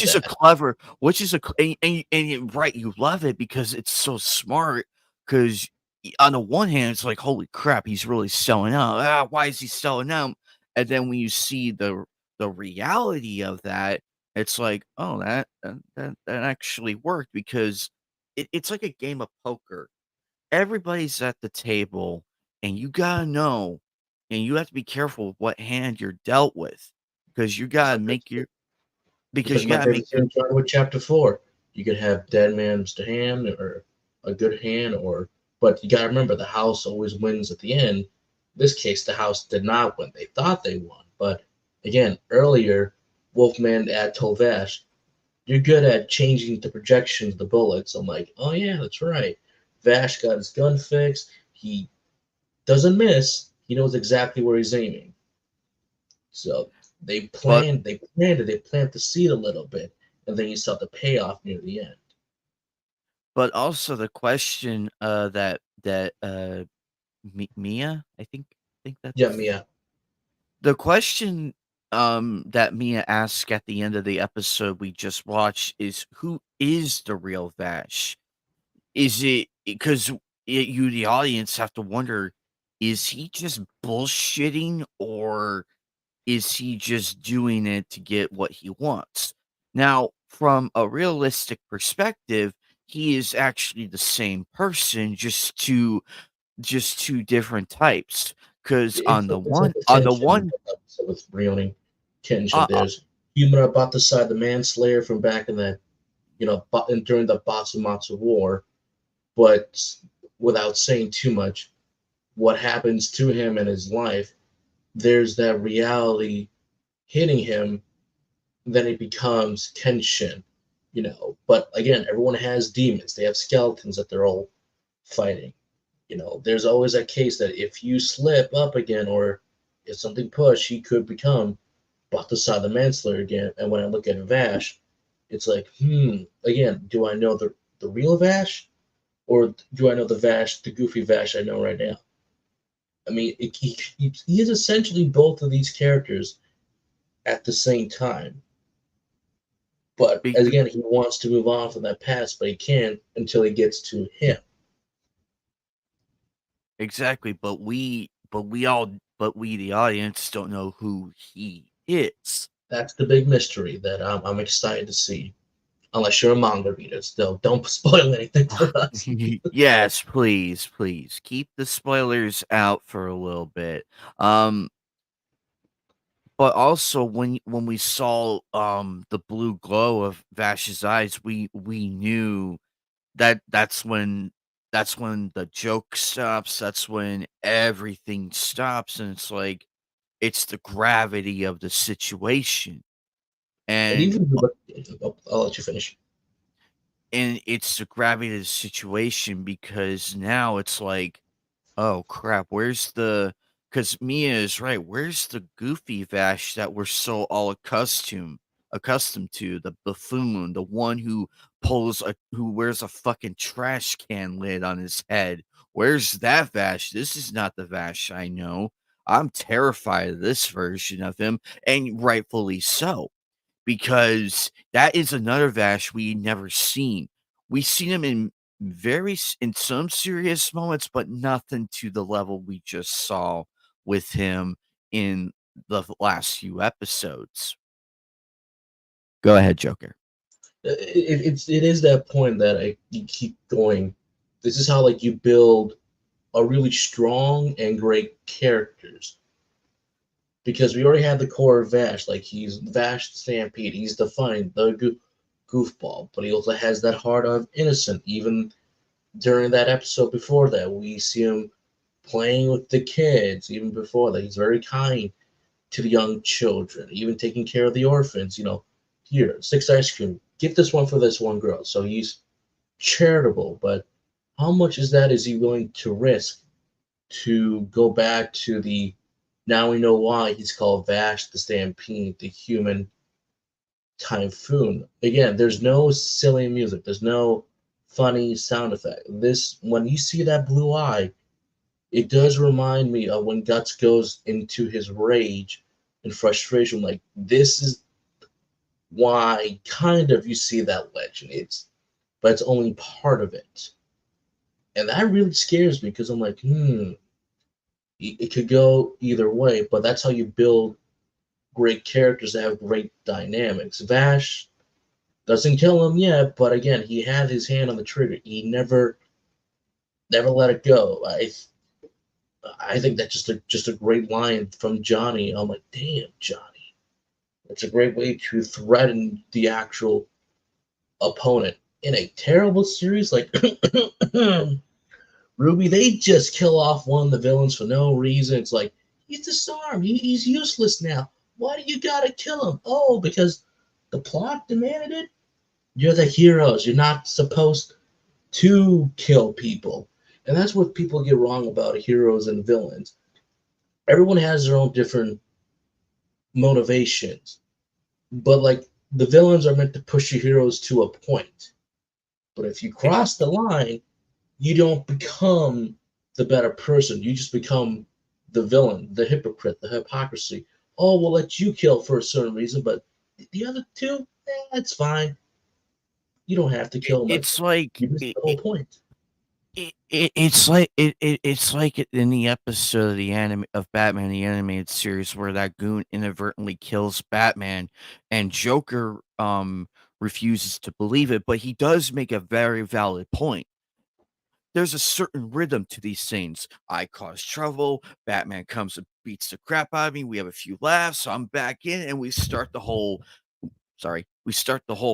Which is a cl and you right, you love it because it's so smart. Because on the one hand, it's like, "Holy crap, he's really selling out. Ah, why is he selling out?" And then when you see the reality of that, it's like, "Oh, that actually worked," because it's like a game of poker. Everybody's at the table, and you gotta know, and you have to be careful with what hand you're dealt with, because you gotta make your just because like you my gotta make favorite your scene starting with chapter four. You could have dead man's hand or a good hand, or but you gotta remember the house always wins at the end. In this case, the house did not win. They thought they won, but again, earlier, Wolfman had told Vash, "You're good at changing the projections of the bullets." I'm like, "Oh yeah, that's right." Vash got his gun fixed. He doesn't miss. He knows exactly where he's aiming. So but they planted the seed a little bit, and then you saw the payoff near the end. also the question, Mia, I think Yeah, that's Mia. the question, that Mia asked at the end of the episode we just watched is, "Who is the real Vash?" Is it because you, the audience, have to wonder, is he just bullshitting or is he just doing it to get what he wants? Now, from a realistic perspective, he is actually the same person, just two different types. Because It's like the on the Kenshin one, episode with Ryoni Kenshin. uh, uh, There's human about the side the manslayer from back in the during the Batsumatsu War, but without saying too much, what happens to him in his life, there's that reality hitting him, then it becomes Kenshin, But again, everyone has demons. They have skeletons that they're all fighting. There's always that case that if you slip up again or if something push, he could become Balthasar the Manslayer again. And when I look at Vash, it's like, again, do I know the real Vash or do I know the Vash, the goofy Vash I know right now? I mean, he is essentially both of these characters at the same time. But as because again, he wants to move on from that past, but he can't until he gets to him. exactly, but we, the audience, don't know who he is. That's the big mystery that I'm excited to see. Unless you're a manga reader, still don't spoil anything for us. Yes, please, please keep the spoilers out for a little bit. Um, but also when we saw the blue glow of Vash's eyes, we knew that that's when the joke stops. That's when everything stops, and it's like it's the gravity of the situation, And and even I'll let you finish. it's the gravity of the situation because now it's like, oh crap, where's the because Mia is right, where's the goofy Vash that we're so all accustomed to, the buffoon, the one who wears a fucking trash can lid on his head. Where's that Vash? This is not the Vash I know. I'm terrified of this version of him, and rightfully so, because that is another Vash we never seen. We seen him in in some serious moments, but nothing to the level we just saw with him in the last few episodes. Go ahead, Joker. It is that point that you keep going. This is how like you build a really strong and great characters, because we already have the core of Vash. Like he's Vash the Stampede. He's the fun, the goofball, but he also has that heart of innocent. Even during that episode before that, we see him playing with the kids. Even before that, he's very kind to the young children, even taking care of the orphans. Here, six ice cream. Get this one for this one girl. So he's charitable, but how much is he willing to risk to go back to the now we know why he's called Vash the Stampede, the human typhoon. Again, there's no silly music, there's no funny sound effect. This when you see that blue eye, it does remind me of when Guts goes into his rage and frustration. Like this is why kind of you see that legend. But it's only part of it. And that really scares me because I'm like, it could go either way, but that's how you build great characters that have great dynamics. Vash doesn't kill him yet, but again, he had his hand on the trigger. He never let it go. I think that's just a great line from Johnny. I'm like, damn, Johnny. It's a great way to threaten the actual opponent in a terrible series like Ruby. They just kill off one of the villains for no reason. It's like he's disarmed. He's useless now. Why do you gotta kill him? Oh, because the plot demanded it. You're the heroes. You're not supposed to kill people. And that's what people get wrong about heroes and villains. Everyone has their own different motivations. But like the villains are meant to push your heroes to a point. But if you E cross the line, you don't become the better person. You just become the villain, the hypocrite, the hypocrisy. Oh, we'll let you kill for a certain reason, but the other two, that's fine. You don't have to kill them. Like it's like you missed the whole point. it's like in the episode of the anime of Batman the animated series where that goon inadvertently kills Batman and Joker refuses to believe it, but he does make a very valid point. There's a certain rhythm to these things. I cause trouble, Batman comes and beats the crap out of me, we have a few laughs, I'm back in, and we start the whole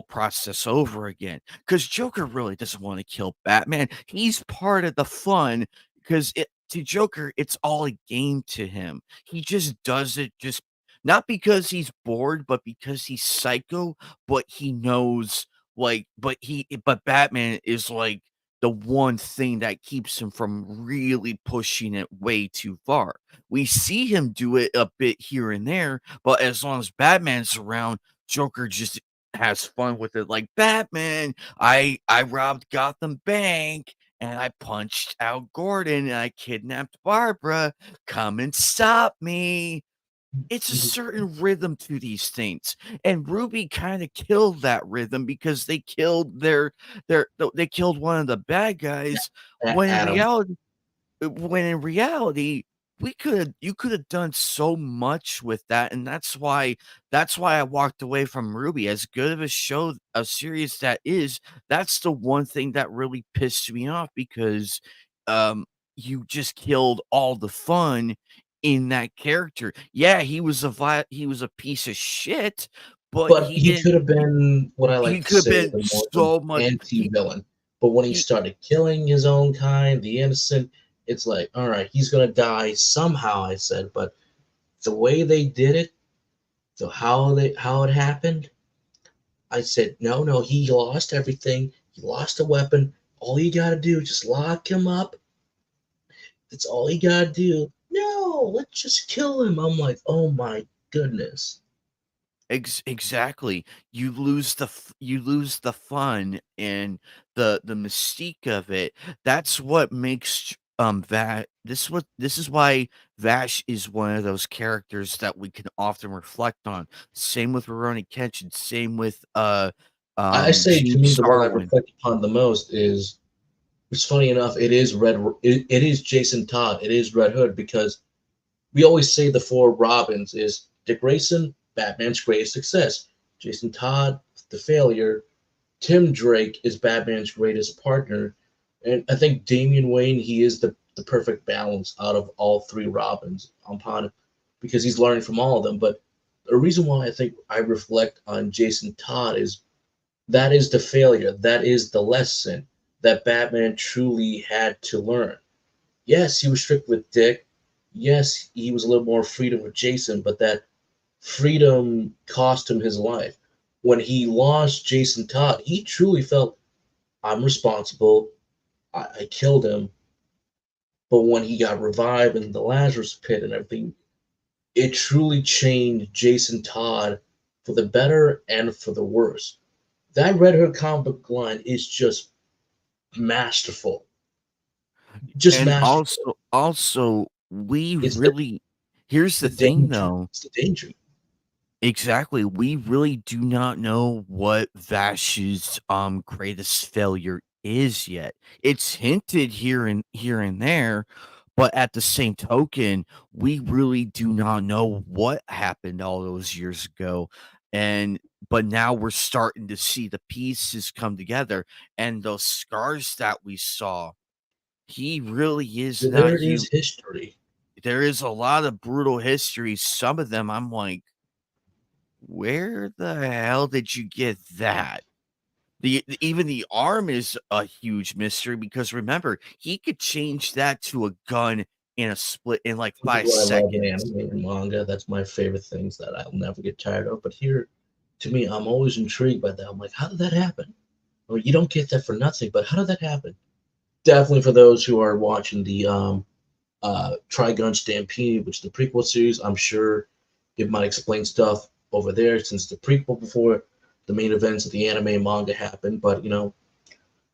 process over again. Because Joker really doesn't want to kill Batman. He's part of the fun because to Joker, it's all a game to him. He just does it just not because he's bored, but because he's psycho, but he knows but Batman is like the one thing that keeps him from really pushing it way too far. We see him do it a bit here and there, but as long as Batman's around, Joker just has fun with it like, "Batman, I robbed Gotham Bank, and I punched out Gordon, and I kidnapped Barbara. Come and stop me." It's a certain rhythm to these things, and Ruby kinda killed that rhythm because they killed they killed one of the bad guys when in Adam. reality, we could you could have done so much with that, and that's why I walked away from Ruby. As good of a series that is, that's the one thing that really pissed me off because, um, you just killed all the fun in that character. Yeah, he was a piece of shit, but But he could have been what I like he to could have say been the more the so much anti-villain. But when he he started killing his own kind, the innocent, it's like, all right, he's gonna die somehow. I said, but the way they did it, so how it happened, I said, no, no, he lost everything. He lost a weapon. All you gotta do is just lock him up. That's all you gotta do. No, let's just kill him. I'm like, oh my goodness. Exactly. You lose the fun and the mystique of it. That's what makes this is why Vash is one of those characters that we can often reflect on. Same with Rurouni Kenshin, same with I say to Gene me the one I Starlin. reflect upon the most is It's funny enough, it is Jason Todd, it is Red Hood, because we always say the four Robins is Dick Grayson, Batman's greatest success, Jason Todd, the failure, Tim Drake is Batman's greatest partner, and I think Damian Wayne, he is the perfect balance out of all three Robins upon, because he's learning from all of them. But the reason why I think I reflect on Jason Todd is that is the failure, that is the lesson that Batman truly had to learn. Yes, he was strict with Dick. Yes, he was a little more freedom with Jason, but that freedom cost him his life. When he lost Jason Todd, he truly felt, I'm responsible. I killed him. But when he got revived in the Lazarus pit and everything, it truly changed Jason Todd for the better and for the worse. That Red Hood comic book line is just masterful. Just And masterful. also, we It's really here's the the thing danger. though. It's the danger. Exactly. We really do not know what Vash's greatest failure is yet. It's hinted here and there, but at the same token, we really do not know what happened all those years ago. And but now we're starting to see the pieces come together, and those scars that we saw, he really is not There is human. history. There is a lot of brutal histories. Some of them I'm like, where the hell did you get that? Even the arm is a huge mystery because remember, he could change that to a gun in a split in like Which is 5 what I love in seconds. anime and manga. That's my favorite things that I'll never get tired of. But here, to me, I'm always intrigued by that. I'm like, how did that happen? Well, you don't get that for nothing, but how did that happen? Definitely for those who are watching the Trigun Stampede, which is the prequel series, I'm sure it might explain stuff over there since the prequel before the main events of the anime and manga happened. But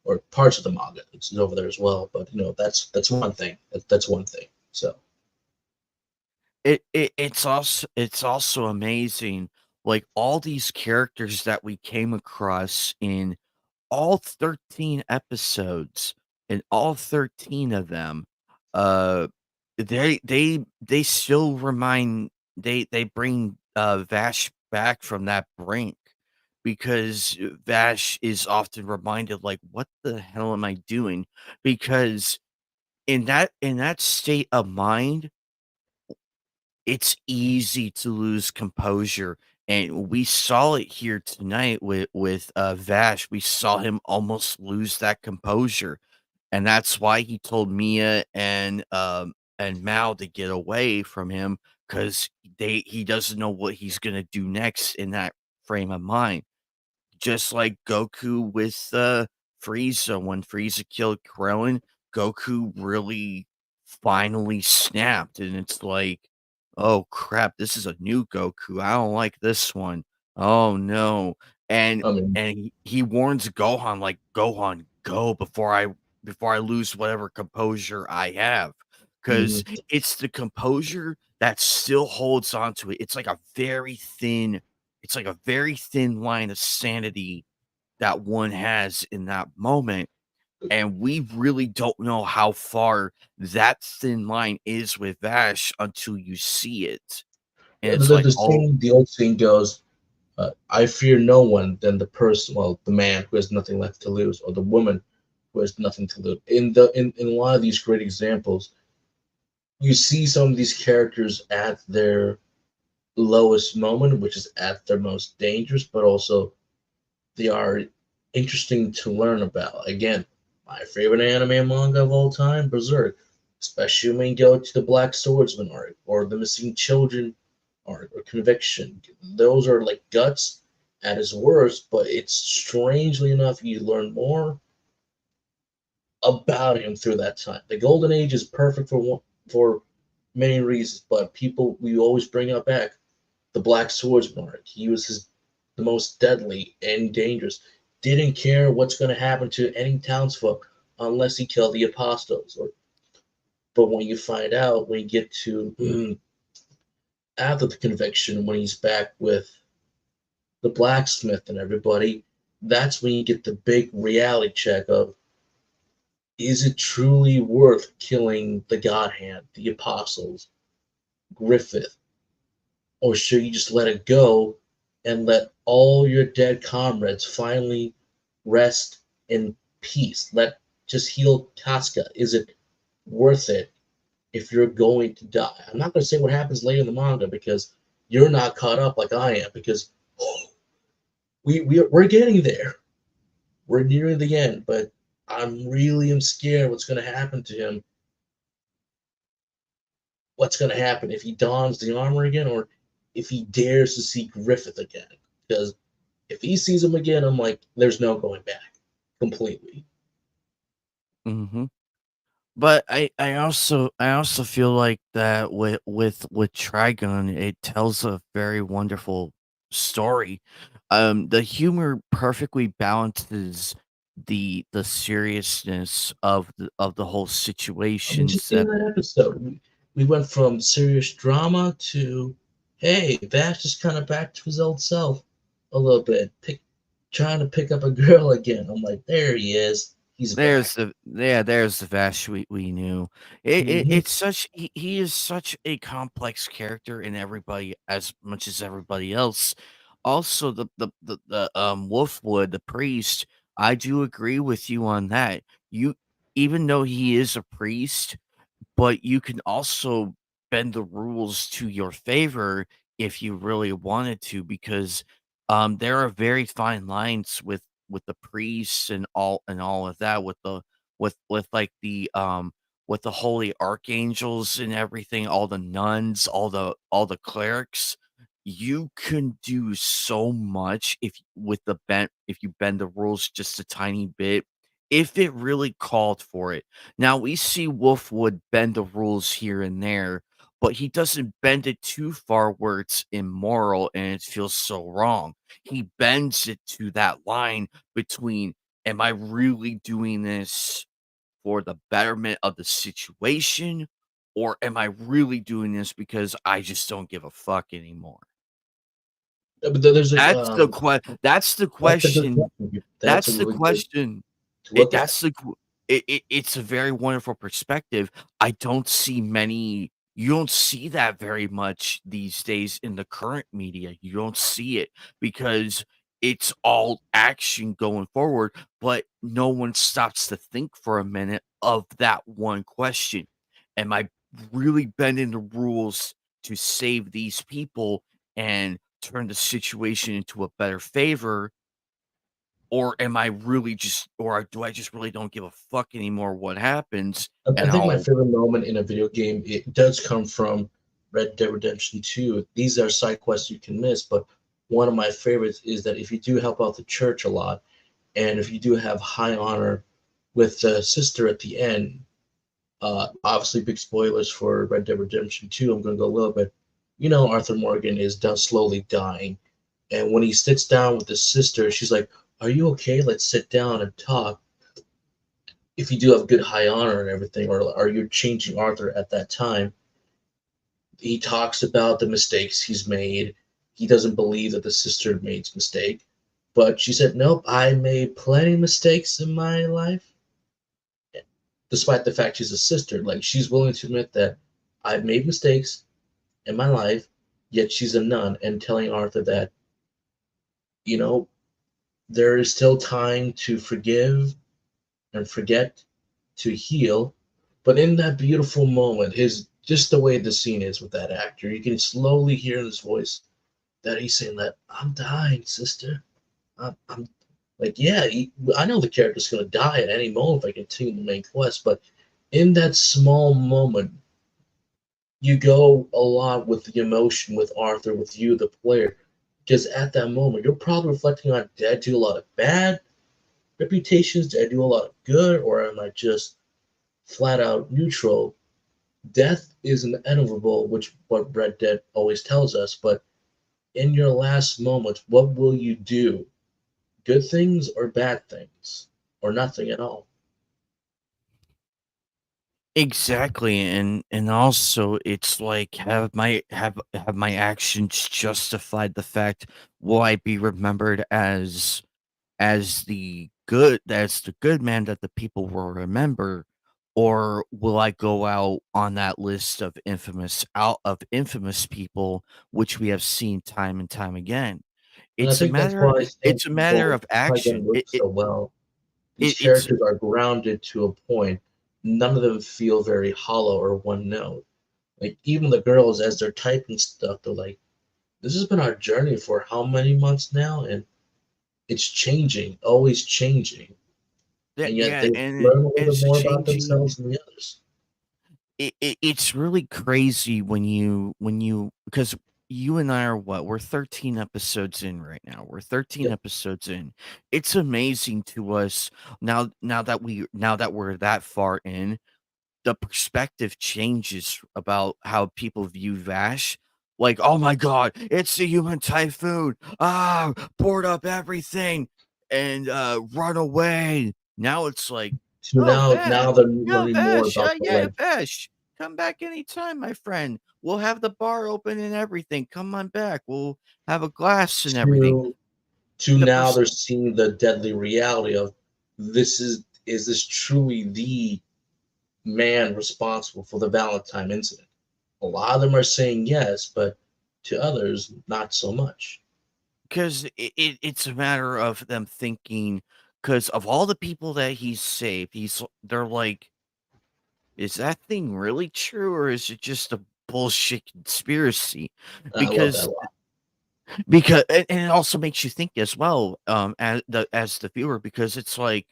or parts of the manga, it's over there as well. But that's one thing. That's one thing. So It's also amazing, like, all these characters that we came across in all 13 episodes, and all 13 of them, uh, they still remind they bring, Vash back from that brink because, Vash is often reminded, like, "What the hell am I doing?" Because in that state of mind, it's easy to lose composure, and we saw it here tonight with Vash. We saw him almost lose that composure, and that's why he told Mia and Mal to get away from him because he doesn't know what he's gonna do next in that frame of mind. Just like Goku with, Frieza, when Frieza killed Krillin, Goku really finally snapped, and it's like, "Oh, crap, this is a new Goku, I don't like this one. Oh, no." And I mean, he warns Gohan, like, "Gohan, go before I lose whatever composure I have, because mhm. it's the composure that still holds on to it. It's like a very thin line of sanity that one has in that moment, and we really don't know how far that thin line is with Vash until you see it, and it's like, "Oh." The old saying goes, "I fear no one than the person, well, the man who has nothing left to lose, or the woman who has nothing to lose." In a lot of these great examples, you see some of these characters at their lowest moment, which is at their most dangerous, but also they are interesting to learn about. Again, my favorite anime and manga of all time, Berserk. Especially when you go to the Black Swordsman arc or the Missing Children arc or Conviction. Those are like guts at his worst, but it's strangely enough you learn more about him through that time. The Golden Age is perfect for many reasons, but people we always bring up back the Black Swordsman arc. He was the most deadly and dangerous. Didn't care what's going to happen to any townsfolk unless he killed the apostles. But when you find out, when you get to after the conviction, when he's back with the blacksmith and everybody, that's when you get the big reality check of Is it truly worth killing the God Hand, the apostles, Griffith, or should you just let it go and let all your dead comrades finally rest in peace? Let just heal Casca. Is it worth it if you're going to die? I'm not going to say what happens later in the manga because you're not caught up like I am because we're getting there. We're nearing the end, but I'm really am scared what's going to happen to him. What's going to happen if he dons the armor again, or if he dares to see Griffith again? Because if he sees him again, I'm like, there's no going back completely. Mhm. But I also feel like that with Trigun, it tells a very wonderful story. The humor perfectly balances the seriousness of the whole I mean, situations just in that that episode, we went from serious drama to, hey, Vash is kind of back to his old self a little bit, trying to pick up a girl again. I'm like, there he is. He's back. there's the Vash we knew. Hmm. It's such he is such a complex character in everybody as much as everybody else. Also, the Wolfwood, the priest, I do agree with you on that. You even though he is a priest, but you can also bend the rules to your favor if you really wanted to, because there are very fine lines with the priests and all of that, with the with like the with the holy archangels and everything, all the nuns, all the clerics. You can do so much if you bend the rules just a tiny bit, if it really called for it. Now we see Wolfwood bend the rules here and there, but he doesn't bend it too far where it's immoral and it feels so wrong. He bends it to that line between, am I really doing this for the betterment of the situation, or am I really doing this because I just don't give a fuck anymore? But there's a That's the that's a good question. question. That's a That's the really good question. to look at. That's the q it's a very wonderful perspective. I don't see many you don't see that very much these days in the current media. You don't see it because it's all action going forward, but no one stops to think for a minute of that one question. Am I really bending the rules to save these people and turn the situation into a better favor, or am I really just or do I just really don't give a fuck anymore what happens, I and think my I'll favorite moment in a video game it does come from Red Dead Redemption 2. These are side quests you can miss, but one of my favorites is that if you do help out the church a lot, and if you do have high honor with the sister at the end, obviously big spoilers for Red Dead Redemption 2. I'm going to go a little bit. You know, Arthur Morgan is done slowly dying, and when he sits down with his sister, she's like, "Are you okay? Let's sit down and talk." If you do have good high honor and everything, or are you changing Arthur at that time? He talks about the mistakes he's made. He doesn't believe that the sister made a mistake, but she said, "Nope, I made plenty of mistakes in my life." Despite the fact she's a sister, like she's willing to admit that I've made mistakes in my life, yet she's a nun and telling Arthur that, you know, there is still time to forgive and forget, to heal. But in that beautiful moment, his just the way the scene is with that actor, you can slowly hear in his voice that he's saying that I'm dying, sister. I'm like, yeah, I know the character's gonna die at any moment if I continue the main quest, but in that small moment, you go a lot with the emotion with Arthur, with you, the player, because at that moment you're probably reflecting on, did I do a lot of bad reputations? Did I do a lot of good, or am I just flat out neutral? Death is inevitable, which what Red Dead always tells us. But in your last moments, what will you do? Good things or bad things, or nothing at all? exactly, and also it's like, have my actions justified the fact, will I be remembered as the the good man that the people will remember, or will I go out on that list of infamous people, which we have seen time and time again? And I think that's why Sand It's a matter People of Trigun action. works so well. These It's characters are grounded to a point. None of them feel very hollow or one note. Like even the girls, as they're typing stuff, they're like, "This has been our journey for how many months now?" And it's changing, always changing, that and yet yeah, they and learn a little bit it's more about changing. themselves than the others. It's really crazy when you because you and I are what? We're 13 episodes in right now. We're 13 Yep. episodes in. It's amazing to us now that we're that far in, the perspective changes about how people view Vash. Like, "Oh my god, it's the human typhoon. Ah, board up everything and run away." Now it's like, So "Oh, now they're learning more Vash, about the yeah, legend. Vash, come back anytime, my friend. We'll have the bar open and everything. Come on back. We'll have a glass and everything." To to The now pers they're seeing the deadly reality of is this truly the man responsible for the Valentine incident? A lot of them are saying yes, but to others, not so much. 'Cause it's a matter of them thinking, because of all the people that he's saved, they're like, "Is that thing really true, or is it just a bullshit conspiracy?" I love that a Because lot. and it also makes you think as well, as the viewer, because it's like,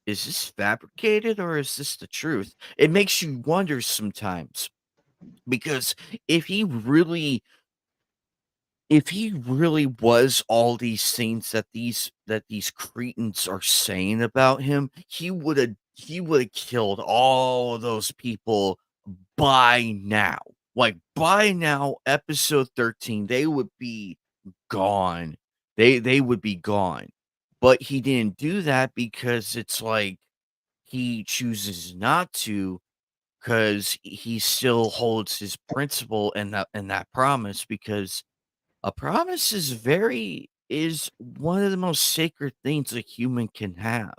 "Is this fabricated, or is this the truth?" It makes you wonder sometimes, because if he really if he really was all these things that these cretins are saying about him, he woulda killed all of those people by now. Like, by now, episode 13, they would be gone. They would be gone. But he didn't do that because it's like he chooses not to, because he still holds his principle and that promise, because a promise is one of the most sacred things a human can have.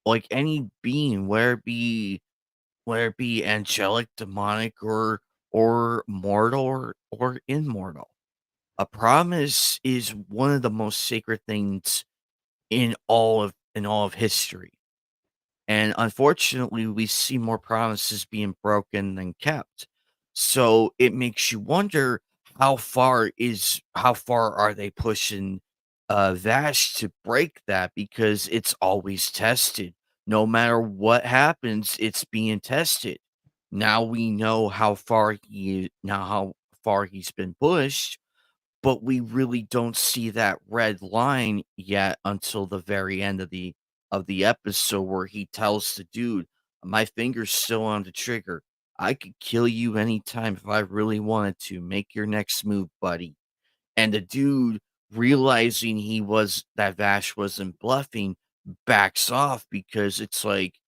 Like any being, whether it be angelic, demonic, or mortal or immortal. A promise is one of the most sacred things in all of history. And unfortunately, we see more promises being broken than kept. So it makes you wonder, how far are they pushing Vash to break that, because it's always tested. No matter what happens, it's being tested. Now we know how far he's been pushed, but we really don't see that red line yet until the very end of the episode, where he tells the dude, "My finger's still on the trigger. I could kill you anytime if I really wanted to. Make your next move, buddy." And the dude, realizing he was that Vash wasn't bluffing, backs off, because it's like,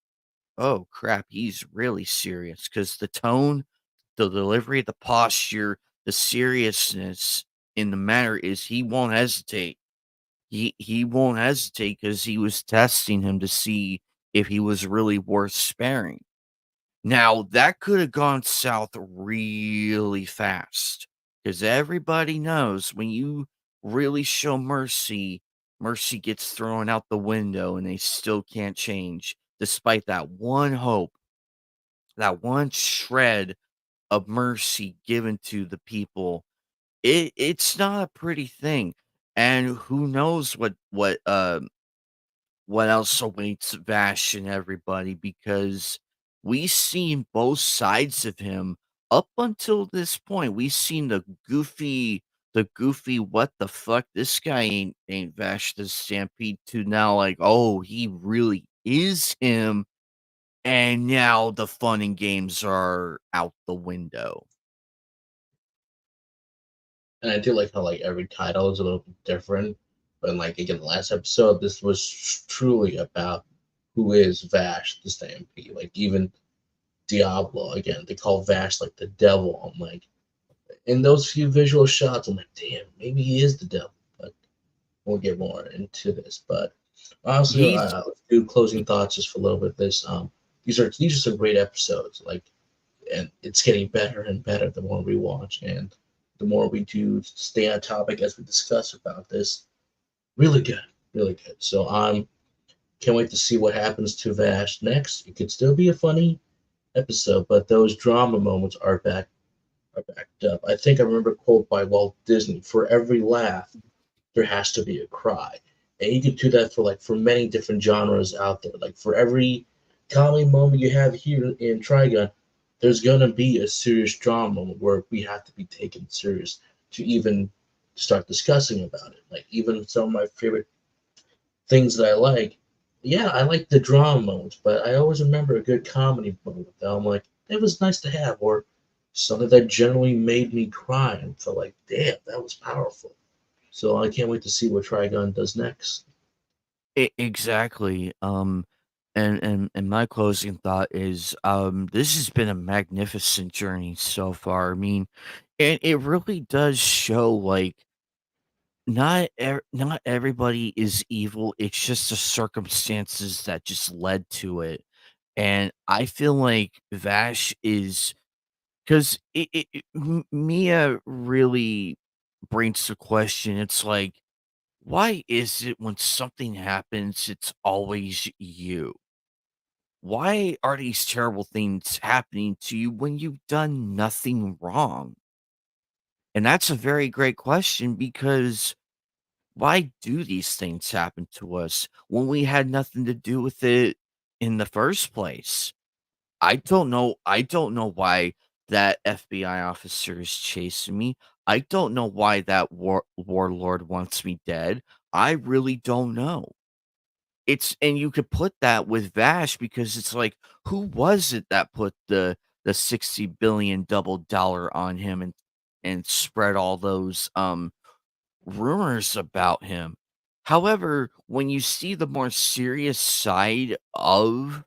"Oh crap, he's really serious." Because the tone, the delivery, the posture, the seriousness in the matter is, he won't hesitate. He won't hesitate, because he was testing him to see if he was really worth sparing. Now, that could have gone south really fast, because everybody knows when you really show mercy, mercy gets thrown out the window and they still can't change, despite that one hope, that one shred of mercy given to the people. It's not a pretty thing, and who knows what else awaits Vash and everybody, because we've seen both sides of him up until this point. We've seen the goofy "what the fuck, this guy ain't Vash the Stampede," to now, like, "Oh, he really is him," and now the fun and games are out the window. And I do like how like every title is a little bit different. But like again, the last episode, this was truly about who is Vash the Stampede. Like even Diablo again, they call Vash like the devil. I'm like, in those few visual shots, I'm like, damn, maybe he is the devil. But we'll get more into this. But Honestly, He's let's do closing thoughts just for a little bit. This these are some great episodes. Like, and it's getting better and better the more we watch and the more we do stay on topic as we discuss about this. Really good, really good. So can't wait to see what happens to Vash next. It could still be a funny episode, but those drama moments are backed up. I think I remember a quote by Walt Disney: "For every laugh, there has to be a cry." And you can do that for for many different genres out there. Like for every comedy moment you have here in Trigun, there's gonna be a serious drama moment where we have to be taken serious to even start discussing about it. Like even some of my favorite things that I like, yeah, I like the drama moments, but I always remember a good comedy moment that I'm like, it was nice to have, or something that generally made me cry and felt like, damn, that was powerful. So I can't wait to see what Trigun does next. exactly. And my closing thought is, this has been a magnificent journey so far. I mean, and it really does show like not everybody is evil. It's just the circumstances that just led to it. And I feel like Vash is 'cause Mia really brings the question, it's like, why is it when something happens, it's always you? Why are these terrible things happening to you when you've done nothing wrong? And that's a very great question because why do these things happen to us when we had nothing to do with it in the first place? I don't know why that FBI officer is chasing me. I don't know why that warlord wants me dead. I really don't know. It's and you could put that with Vash because it's like, who was it that put the 60 billion double dollar on him and spread all those rumors about him? However, when you see the more serious side of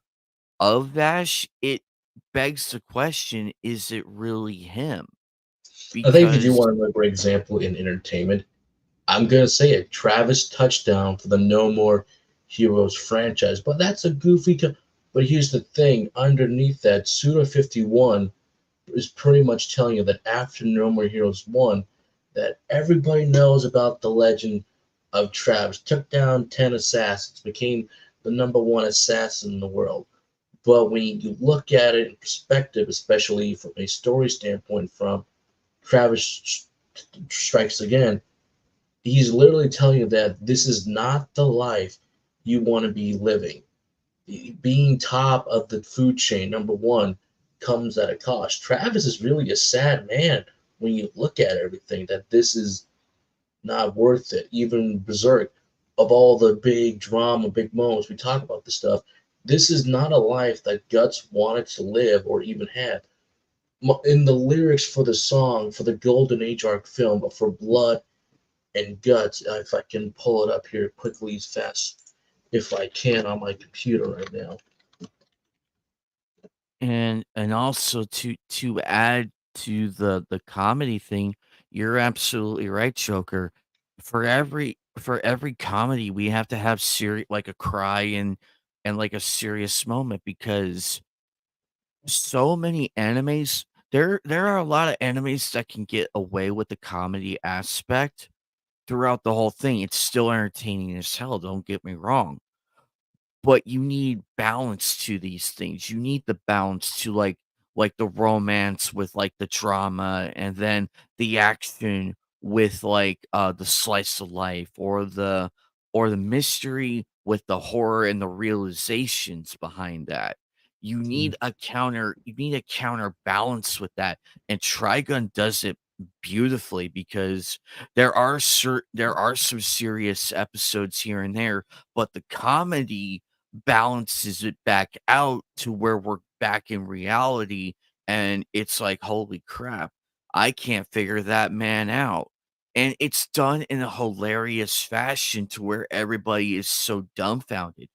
Vash, it begs the question, is it really him? I think if you Because want another example in entertainment, I'm gonna say it. Travis touchdown for the No More Heroes franchise, but that's a goofy. But here's the thing: underneath that, Suda 51 is pretty much telling you that after No More Heroes 1, that everybody knows about the legend of Travis. Took down 10 assassins, became the number one assassin in the world. But when you look at it in perspective, especially from a story standpoint, from Travis Strikes Again, he's literally telling you that this is not the life you want to be living. Being top of the food chain, number one, comes at a cost. Travis is really a sad man when you look at everything, that this is not worth it. Even Berserk, of all the big drama, big moments, we talk about this stuff. This is not a life that Guts wanted to live or even had. In the lyrics for the song, for the Golden Age arc film, but for Blood and Guts, if I can pull it up here quickly, as fast if I can on my computer right now. and also to add to the comedy thing, you're absolutely right, Joker. For every comedy, we have to have like a cry and like a serious moment because so many animes there are a lot of animes that can get away with the comedy aspect throughout the whole thing. It's still entertaining as hell, don't get me wrong. But you need balance to these things. You need the balance to like the romance with like the drama and then the action with like the slice of life or the mystery with the horror and the realizations behind that. You need a counterbalance with that. And Trigun does it beautifully because there are some serious episodes here and there, but the comedy balances it back out to where we're back in reality, and it's like, "Holy crap, I can't figure that man out." And it's done in a hilarious fashion to where everybody is so dumbfounded.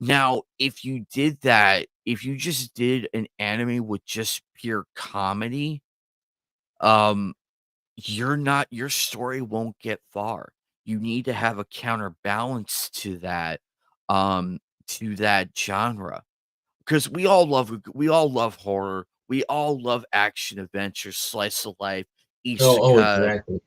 Now, if you just did an anime with just pure comedy, um, your story won't get far. You need to have a counterbalance to that, um, to that genre. 'Cause we all love horror, we all love action adventure, slice of life, Oh, isekai. exactly,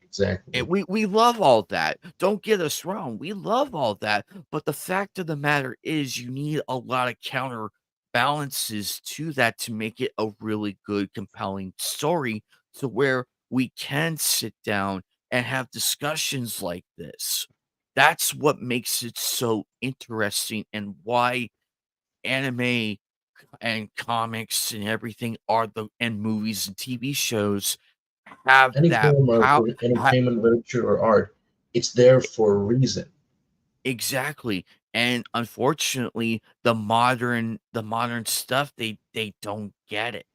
And exactly. we love all that. Don't get us wrong, we love all that, but the fact of the matter is you need a lot of counterbalances to that to make it a really good, compelling story to where we can sit down and have discussions like this. That's what makes it so interesting and why anime and comics and everything are the and movies and TV shows have Any that form of power. entertainment, literature, or art, it's there for a reason. Exactly, and unfortunately, the modern stuff, they don't get it.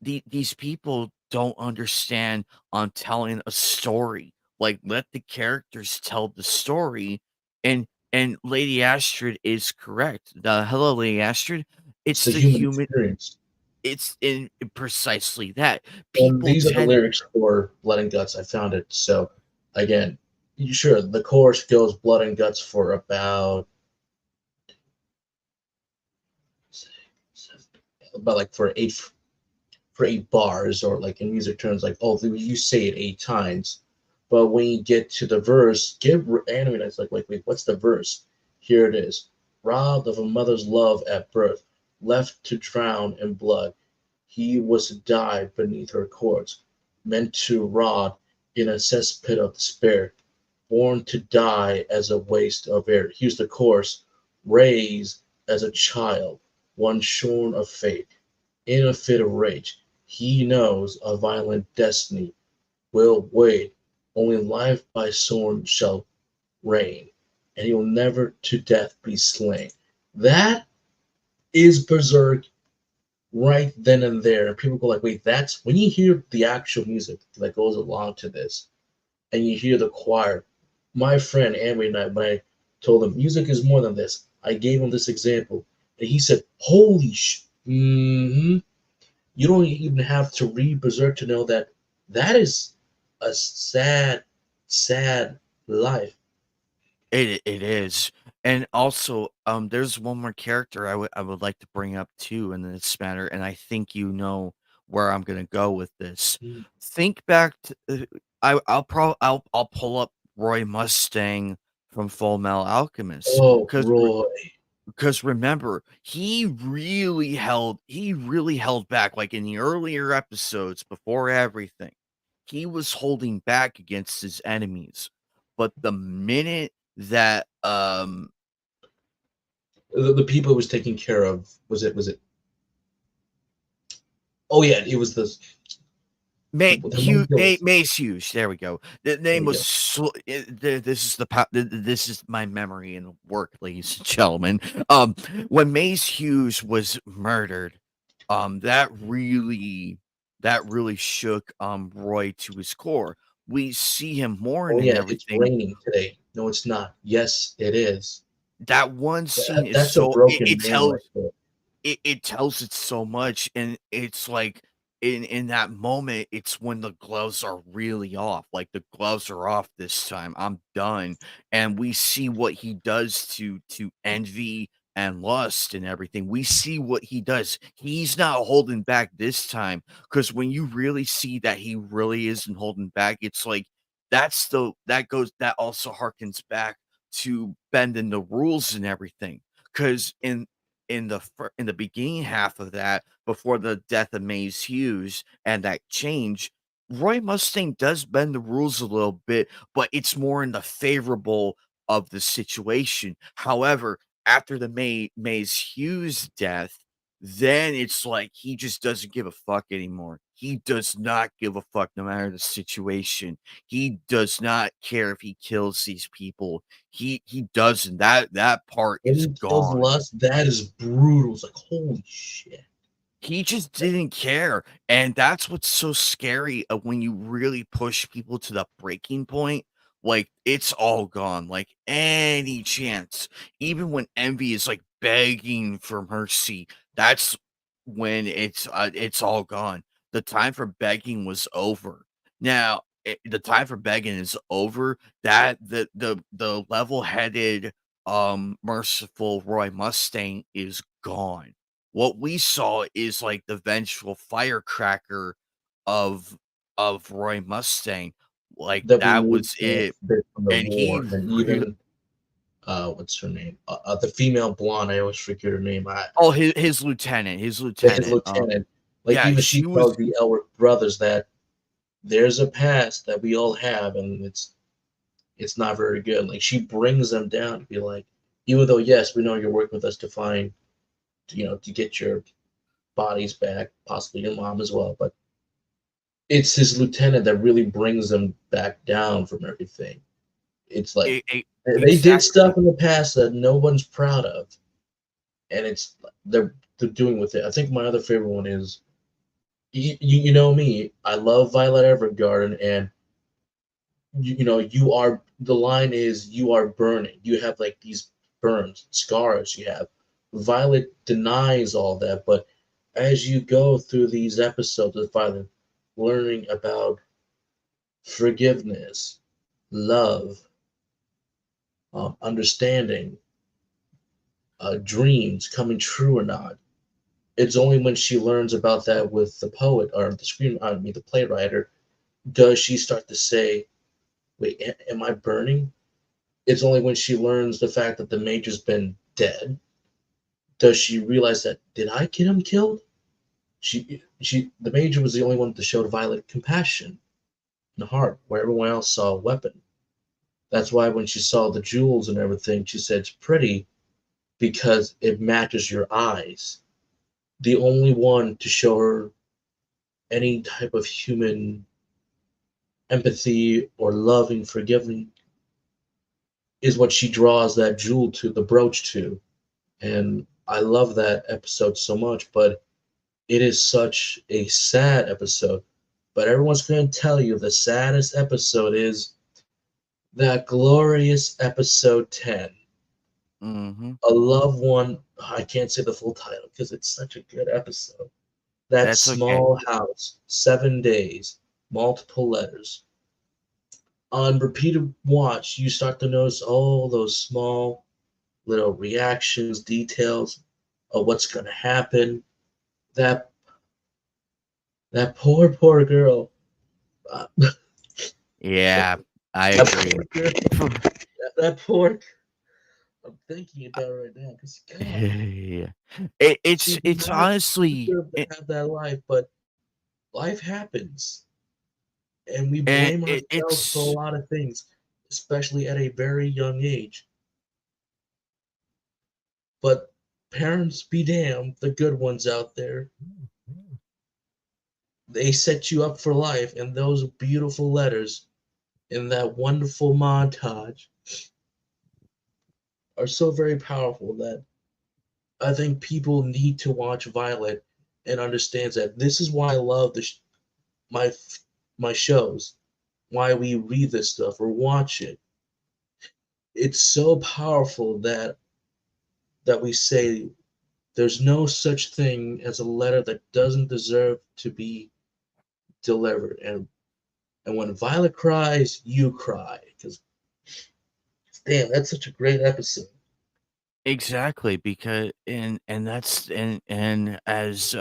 These people don't understand on telling a story. Like, let the characters tell the story, and Lady Astrid is correct. The Hello, Lady Astrid, It's it's the the human human experience. it's in precisely that. And People these are the tend lyrics for Blood and Guts. I found it. So, again, sure, the chorus goes Blood and Guts for about like for 8 bars, or like in music terms, like, oh, you say it 8 times. But when you get to the verse, get animated. It's like, wait, what's the verse? Here it is. Robbed of a mother's love at birth, left to drown in blood. He was to die beneath her cords, meant to rot in a cesspit of despair, born to die as a waste of air. Here's the chorus: raised as a child, one shorn of fate, in a fit of rage. He knows a violent destiny will wait. Only life by sword shall reign, and he will never to death be slain. That is Berserk right then and there. And people go like, wait, that's when you hear the actual music that goes along to this, and you hear the choir. My friend Amber and I, when I told him music is more than this, I gave him this example, and he said, "Holy sh!" You don't even have to read Berserk to know that that is a sad, sad life. it is, and also, there's one more character I would like to bring up too in this matter, and I think you know where I'm gonna go with this. Think back to, I'll pull up Roy Mustang from Full Metal Alchemist Oh, because. Roy. Because remember, he really held back, like, in the earlier episodes before everything, he was holding back against his enemies, but the minute that, The people it was taking care of, was it? Oh yeah, it was the one village. Mace Hughes, there we go. The There name we was go. this is this is my memory and work, ladies and gentlemen. When Mace Hughes was murdered, that really shook, Roy to his core. We see him mourn Oh and yeah, it's everything. raining today. No, it's not. Yes, it is. That one scene is That's a so broken man right there. it tells it so much, and it's like in that moment, it's when the gloves are really off, like, the gloves are off this time, I'm done, and we see what he does to envy and lust and everything, we see what he does, he's not holding back this time. Because when you really see that he really isn't holding back, it's like, that also harkens back to bending the rules and everything. Because in the beginning half of that, before the death of Maze Hughes and that change, Roy Mustang does bend the rules a little bit, but it's more in the favorable of the situation. However, after the Maze Hughes death, then it's like he just doesn't give a fuck anymore. He does not give a fuck no matter the situation. He does not care if he kills these people. He doesn't. That part When is he kills gone. Lust, that is brutal. It's like, holy shit. He just didn't care, and that's what's so scary, when you really push people to the breaking point, like, it's all gone, like, any chance, even when envy is, like, begging for mercy, that's when it's all gone. The time for begging was over. Now, the time for begging is over, that the level-headed, merciful Roy Mustang is gone. What we saw is, like, the vengeful firecracker of Roy Mustang, like, that we that moved was off it, a bit from the and he war, and real even what's her name? The female blonde. I always forget her name. oh, his His lieutenant, lieutenant. Like yeah, even she she was tells the Elric brothers that there's a past that we all have, and it's not very good. Like she brings them down to be like, even though yes, we know you're working with us to find, to get your bodies back, possibly your mom as well, but it's his lieutenant that really brings them back down from everything. It's like e they did exactly. stuff in the past that no one's proud of, and they're doing with it. I think my other favorite one is you know me. I love Violet Evergarden, and you are the line is you are burning. You have like these burns, scars. You have Violet denies all that, but as you go through these episodes of Violet, learning about forgiveness, love, understanding, dreams coming true or not. It's only when she learns about that with the poet or the playwright, does she start to say, "Wait, am I burning?" It's only when she learns the fact that the major's been dead does she realize that did I get him killed? The major was the only one to show Violet compassion and heart, where everyone else saw a weapon. That's why when she saw the jewels and everything, she said it's pretty because it matches your eyes. The only one to show her any type of human empathy or loving, forgiving is what she draws that jewel to, the brooch to. And I love that episode so much, but it is such a sad episode. But everyone's going to tell you the saddest episode is that glorious episode 10. Mhm. A loved one, I can't say the full title because it's such a good episode. That That's okay. small house, 7 days, multiple letters. On repeated watch, you start to notice all those small little reactions, details of what's going to happen. That that poor girl. Uh, Yeah, I that agree. poor girl. That poor. I'm thinking about it right now because God, Yeah. she did It's not honestly deserve to have that life, but life happens, and we and blame ourselves for a it's lot of things, especially at a very young age. But parents be damned, the good ones out there, they set you up for life, and those beautiful letters in that wonderful montage are so very powerful that I think people need to watch Violet and understands that this is why I love my my shows, why we read this stuff or watch it. It's so powerful that we say there's no such thing as a letter that doesn't deserve to be delivered. And when Violet cries, you cry because damn, that's such a great episode. exactly because and that's and as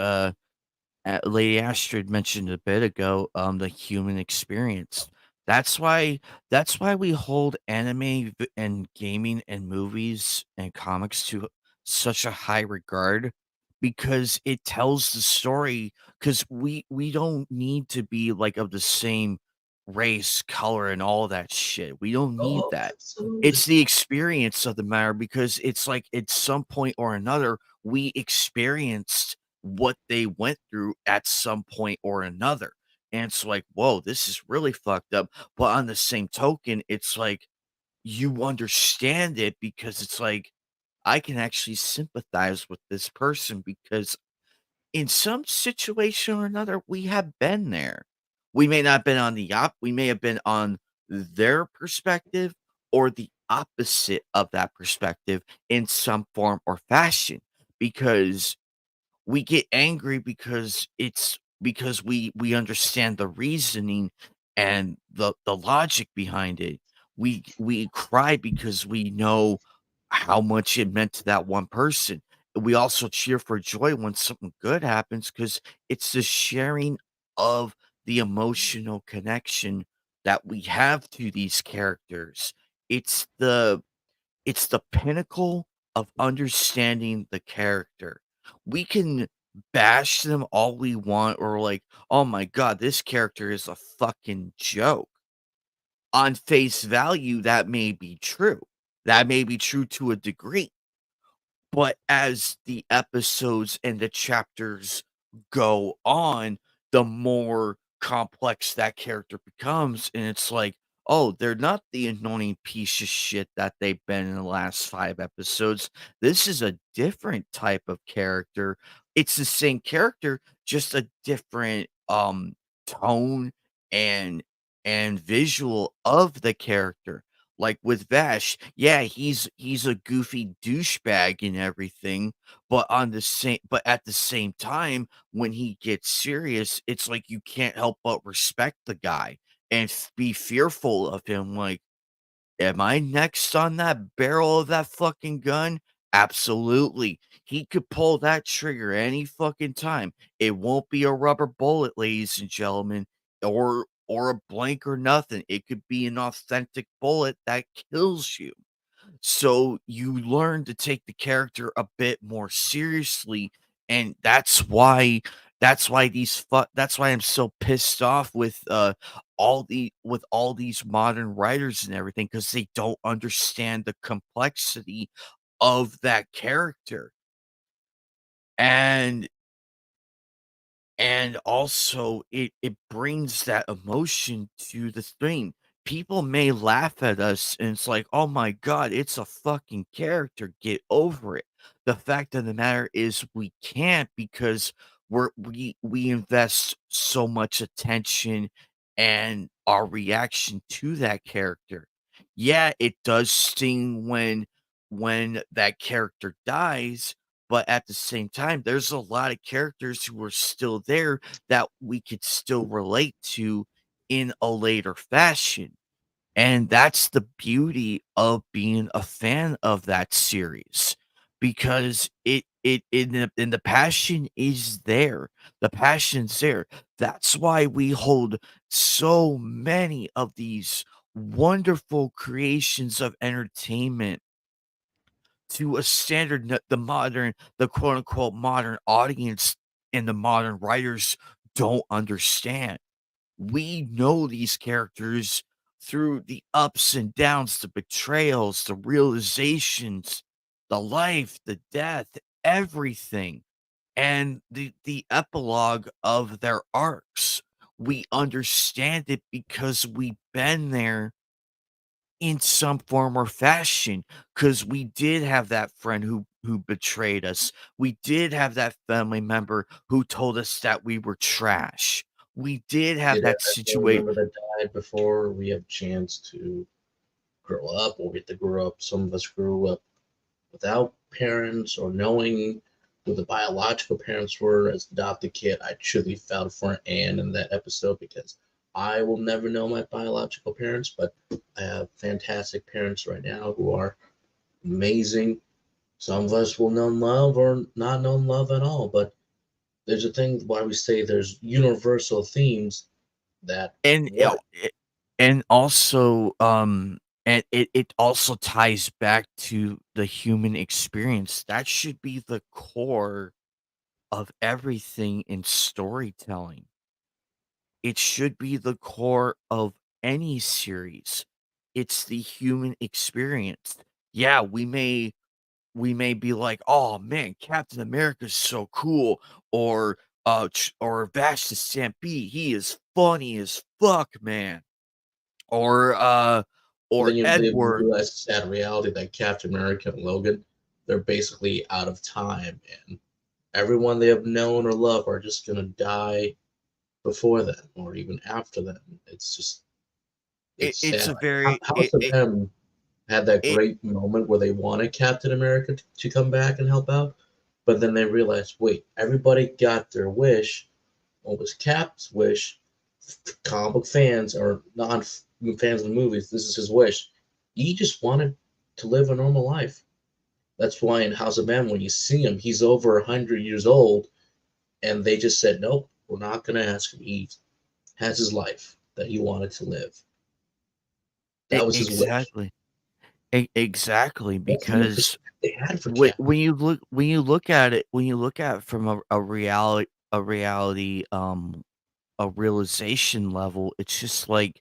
Lady Astrid mentioned a bit ago, the human experience. That's why we hold anime and gaming and movies and comics to such a high regard because it tells the story. Because we don't need to be like of the same race, color, and all that shit. We don't need Oh, that. absolutely. It's the experience of the matter because it's like at some point or another we experienced what they went through at some point or another. And it's like, whoa, this is really fucked up. But on the same token, it's like you understand it because it's like I can actually sympathize with this person because in some situation or another, we have been there. We may not have been on we may have been on their perspective or the opposite of that perspective in some form or fashion because we get angry because it's because we understand the reasoning and the logic behind it. We cry because we know how much it meant to that one person. We also cheer for joy when something good happens because it's the sharing of the emotional connection that we have to these characters. It's the it's the pinnacle of understanding the character. We can bash them all we want or like, "Oh my god, this character is a fucking joke." On face value, that may be true. That may be true to a degree. But as the episodes and the chapters go on, the more complex that character becomes, and it's like, "Oh, they're not the annoying piece of shit that they've been in the last 5 episodes. This is a different type of character." It's the same character, just a different, tone and visual of the character. Like with Vash, yeah, he's a goofy douchebag and everything, but at the same time, when he gets serious, it's like you can't help but respect the guy and be fearful of him. Like, am I next on that barrel of that fucking gun? Absolutely. He could pull that trigger any fucking time. It won't be a rubber bullet, ladies and gentlemen, or a blank or nothing. It could be an authentic bullet that kills you. So you learn to take the character a bit more seriously, and that's why I'm so pissed off with all these modern writers and everything because they don't understand the complexity of that character. And also, it brings that emotion to the thing. People may laugh at us, and it's like, "Oh my god, it's a fucking character, get over it." The fact of the matter is we can't because we invest so much attention and our reaction to that character. Yeah, it does sting when that character dies, but at the same time, there's a lot of characters who are still there that we could still relate to in a later fashion. And that's the beauty of being a fan of that series because in the passion is there. The passion's there. That's why we hold so many of these wonderful creations of entertainment to a standard that the quote unquote modern audience and the modern writers don't understand. We know these characters through the ups and downs, the betrayals, the realizations, the life, the death, everything, and the epilogue of their arcs. We understand it because we've been there in some form or fashion, because we did have that friend who betrayed us. We did have that family member who told us that we were trash. We did have Did have that that family situation. member that died before we have a chance to grow up, or we get to grow up. Some of us grew up without parents or knowing who the biological parents were. As an adopted kid, I truly felt for Anne in that episode because I will never know my biological parents, but I have fantastic parents right now who are amazing. Some of us will know love or not know love at all, but there's a thing why we say there's universal themes that And what and also, and it also ties back to the human experience. That should be the core of everything in storytelling. It should be the core of any series. It's the human experience. Yeah, we may be like, "Oh man, Captain America's so cool," or Vash the Stampede, he is funny as fuck, man. Or but or then you Edward. realize the sad reality that Captain America and Logan, they're basically out of time, and everyone they have known or loved are just gonna die before them or even after them. It's just it's It's sad. a Like very House of M had that it great moment where they wanted Captain America to come back and help out, but then they realized, wait, everybody got their wish. What was Cap's wish? Comic book fans or non fans of the movies, this is his wish. He just wanted to live a normal life. That's why in House of M, when you see him, he's over 100 years old, and they just said, "Nope, we're not going to ask him." He has his life that he wanted to live. That was his wish. Exactly. Exactly, That's the only because respect they had for Cap. when you look at it when you look at it from a realization level, it's just like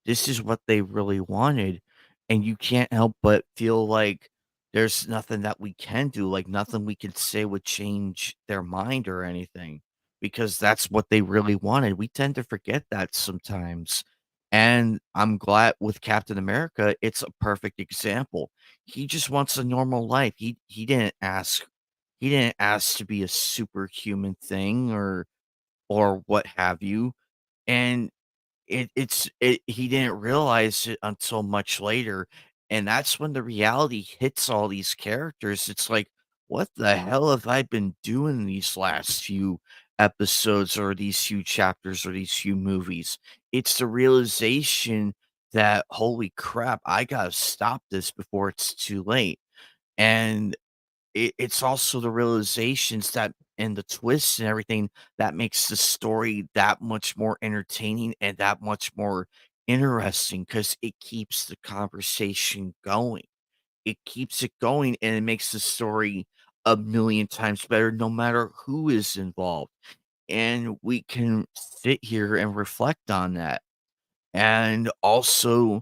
this is what they really wanted, and you can't help but feel like there's nothing that we can do, like, nothing we could say would change their mind or anything, because that's what they really wanted. We tend to forget that sometimes, and I'm glad with Captain America, it's a perfect example. He just wants a normal life. He didn't ask to be a superhuman thing or what have you, and he didn't realize it until much later, and that's when the reality hits all these characters. It's like, "What the hell have I been doing these last few episodes or these few chapters or these few movies?" It's the realization that, "Holy crap, I gotta stop this before it's too late," and it's also the realizations that and the twists and everything that makes the story that much more entertaining and that much more interesting because it keeps the conversation going. It keeps it going, and it makes the story a million times better no matter who is involved, and we can sit here and reflect on that, and also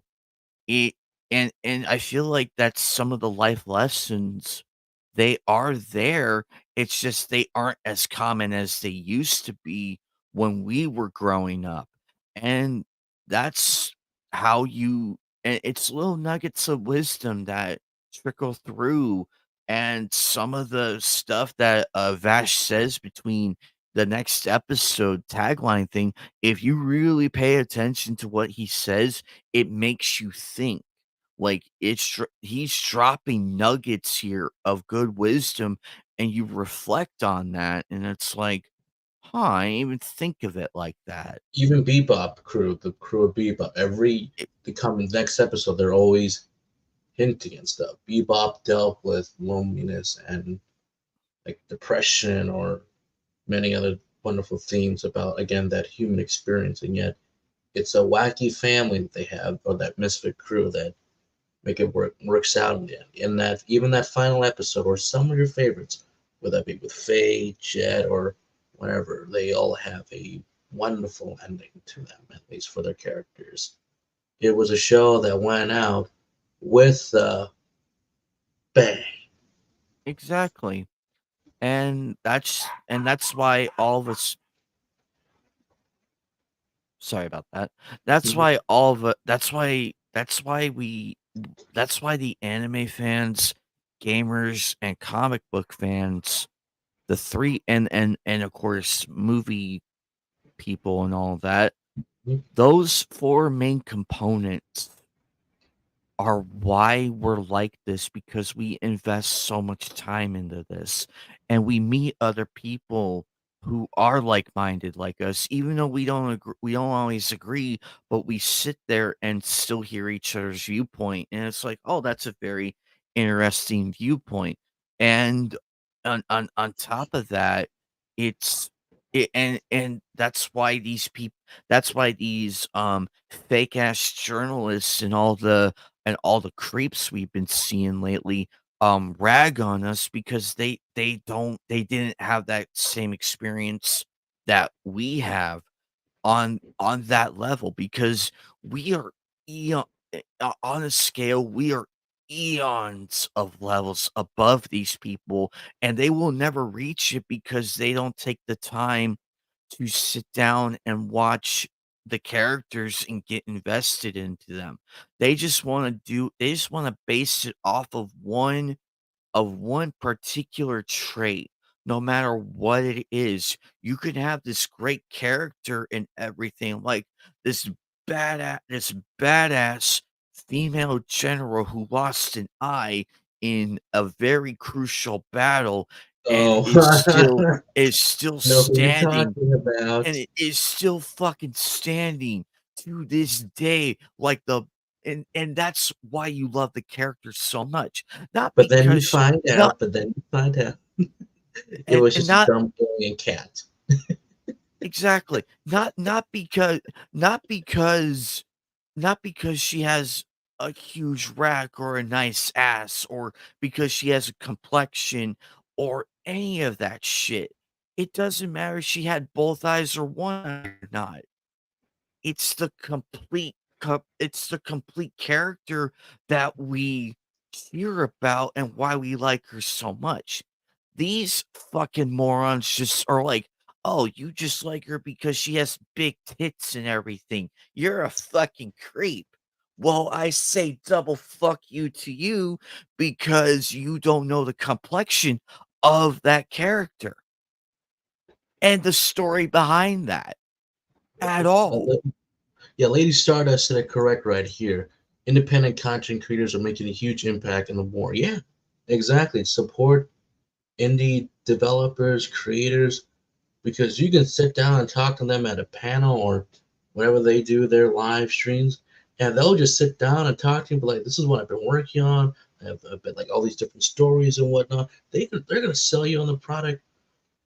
it and I feel like that's some of the life lessons, they are there, it's just they aren't as common as they used to be when we were growing up, and that's how you and it's little nuggets of wisdom that trickle through, and some of the stuff that, Vash says between the next episode tagline thing, if you really pay attention to what he says, it makes you think. Like, he's dropping nuggets here of good wisdom, and you reflect on that, and it's like, "Huh, I didn't even think of it like that." Even Bebop crew, the crew of Bebop, every It the coming next episode, they're always hinting and stuff. Bebop dealt with loneliness and like depression or many other wonderful themes about again that human experience, and yet it's a wacky family that they have, or that misfit crew that make it works out in the end. In that even that final episode, or some of your favorites, whether that be with Faye, Jet, or whatever, they all have a wonderful ending to them, at least for their characters. It was a show that went out with a bang. exactly, and that's why all of us sorry about that. That's why all of it that's why the anime fans, gamers, and comic book fans, the 3 and of course, movie people and all of that, those 4 main components are why we're like this because we invest so much time into this, and we meet other people who are like-minded like us, even though we don't always agree, but we sit there and still hear each other's viewpoint, and it's like, "Oh, that's a very interesting viewpoint," and on top of that, it's and that's why these, fake ass journalists and all the creeps we've been seeing lately, rag on us because they didn't have that same experience that we have on that level because we are eon on a scale, we are eons of levels above these people, and they will never reach it because they don't take the time to sit down and watch the characters and get invested into them. They just wanna base it off of one particular trait, no matter what it is. You could have this great character and everything, like this this badass female general who lost an eye in a very crucial battle and Oh, is still know who you're standing talking about. and it is still fucking standing to this day, like and that's why you love the character so much. Not But then you because find not out, but then you find out it and was and just a not dumb alien cat. exactly. Not because not because she has a huge rack or a nice ass or because she has a complexion or any of that shit. It doesn't matter if she had both eyes or one eye or not. It's the complete character that we hear about and why we like her so much. These fucking morons just are like, "Oh, you just like her because she has big tits and everything. You're a fucking creep." Well, I say double fuck you to you because you don't know the complexion of that character and the story behind that at all. Uh, Yeah, Lady Stardust said it correct right here. Independent content creators are making a huge impact in the war. Yeah, exactly. Support indie developers, creators, because you can sit down and talk to them at a panel or whenever they do their live streams, and they'll just sit down and talk to you, be like, "This is what I've been working on. I have a bit like all these different stories and whatnot." They're gonna sell you on the product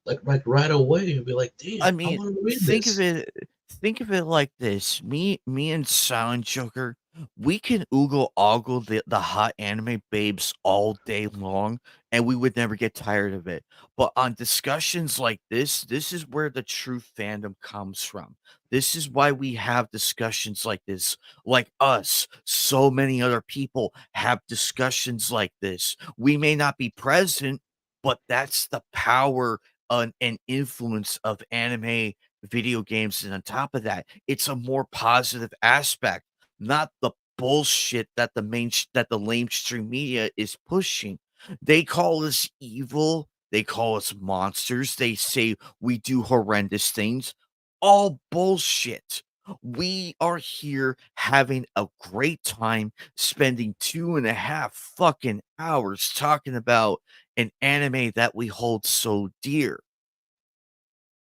like right away and be like, "Damn, I I mean, want to read think of this." it think of it like this. Me and Silent Joker, we can oogle ogle the hot anime babes all day long, and we would never get tired of it. But on discussions like this is where the true fandom comes from. This is why we have discussions like this. Like us, so many other people have discussions like this. We may not be present, but that's the power an influence of anime, video games, and on top of that, it's a more positive aspect, not the bullshit that that the mainstream media is pushing. They call us evil, they call us monsters, they say we do horrendous things. All bullshit. We are here having a great time spending 2.5 fucking hours talking about an anime that we hold so dear.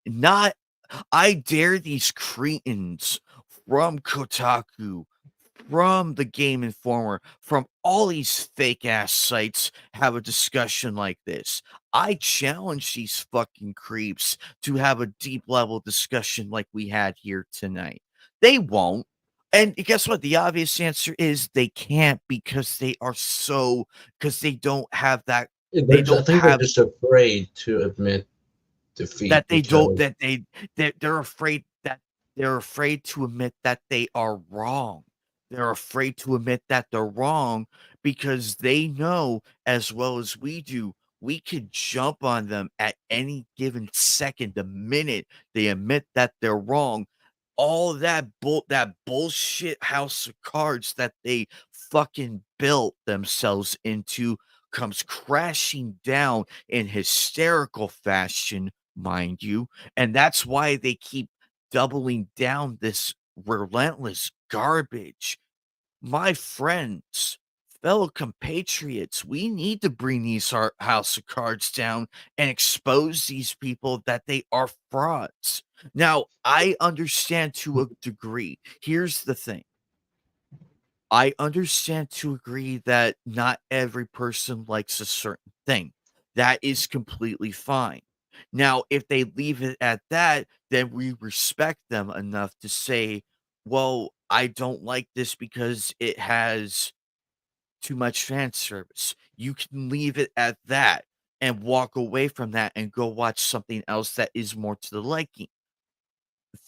Not I dare these cretins from Kotaku, from the Game Informer, from all these fake ass sites have a discussion like this. I challenge these fucking creeps to have a deep level discussion like we had here tonight. They won't. And guess what? The obvious answer is they can't because they don't have that they I don't think they're have just afraid to admit defeat that they don't because that they're afraid to admit that they are wrong. They're afraid to admit that they're wrong because they know as well as we do, we could jump on them at any given second, the minute they admit that they're wrong. All that bullshit house of cards that they fucking built themselves into comes crashing down in hysterical fashion, mind you, and that's why they keep doubling down this relentless garbage. My friends, fellow compatriots, we need to bring these house of cards down and expose these people that they are frauds. Now, I understand to a degree. Here's the thing. I understand to agree that not every person likes a certain thing. That is completely fine. Now, if they leave it at that, then we respect them enough to say, well, I don't like this because it has too much fan service. You can leave it at that and walk away from that and go watch something else that is more to the liking.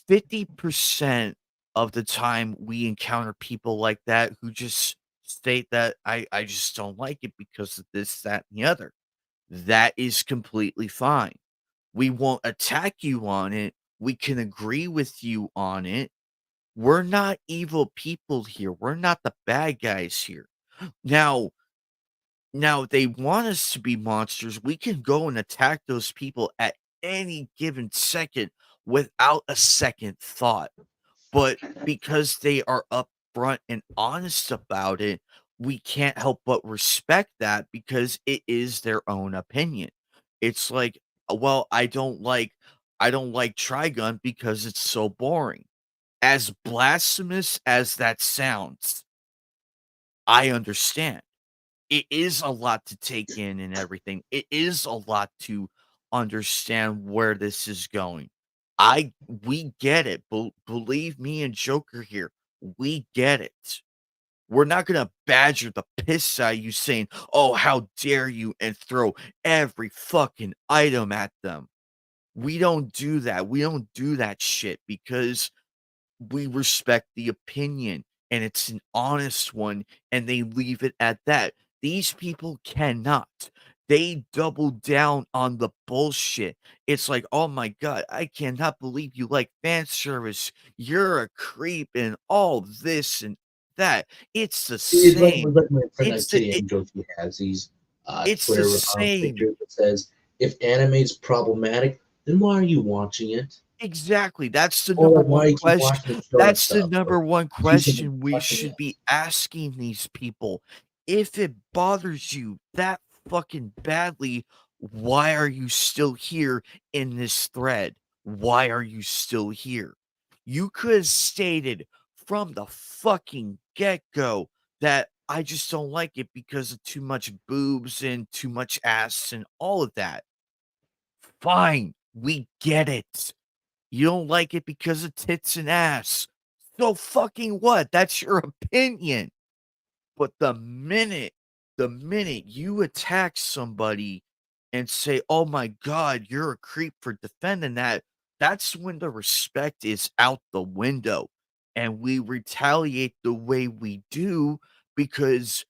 50% of the time we encounter people like that who just state that I just don't like it because of this, that, and the other. That is completely fine. We won't attack you on it. We can agree with you on it. We're not evil people here. We're not the bad guys here. Now, now, if they want us to be monsters, we can go and attack those people at any given second without a second thought. But because they are upfront and honest about it, we can't help but respect that because it is their own opinion. It's like, well, I don't like Trigun because it's so boring. As blasphemous as that sounds, I understand. It is a lot to take in and everything. It is a lot to understand where this is going. We get it. Believe me and Joker here. We get it. We're not gonna badger the piss out of you saying, "Oh, how dare you," and throw every fucking item at them. We don't do that. We don't do that shit because we respect the opinion and it's an honest one and they leave it at that. These people cannot. They double down on the bullshit. It's like, "Oh my god, I cannot believe you like fan service. You're a creep and all this and that." It's the It's same. like my friend It's the Kitty it, Angel. He has these it's the Twitter same. pictures that says, "If anime is problematic, then why are you watching it?" Exactly, that's the Or number like, why 1 do you keep question watching the show and that's the stuff? Or number 1 accusing them question of we watching should it. be asking these people. If it bothers you that fucking badly, why are you still here in this thread? Why are you still here? You could have stated from the fucking get-go that, "I just don't like it because of too much boobs and too much ass and all of that." Fine, we get it. You don't like it because of tits and ass. So fucking what? That's your opinion. But the minute you attack somebody and say, "Oh my god, you're a creep for defending that," that's when the respect is out the window. And we retaliate the way we do because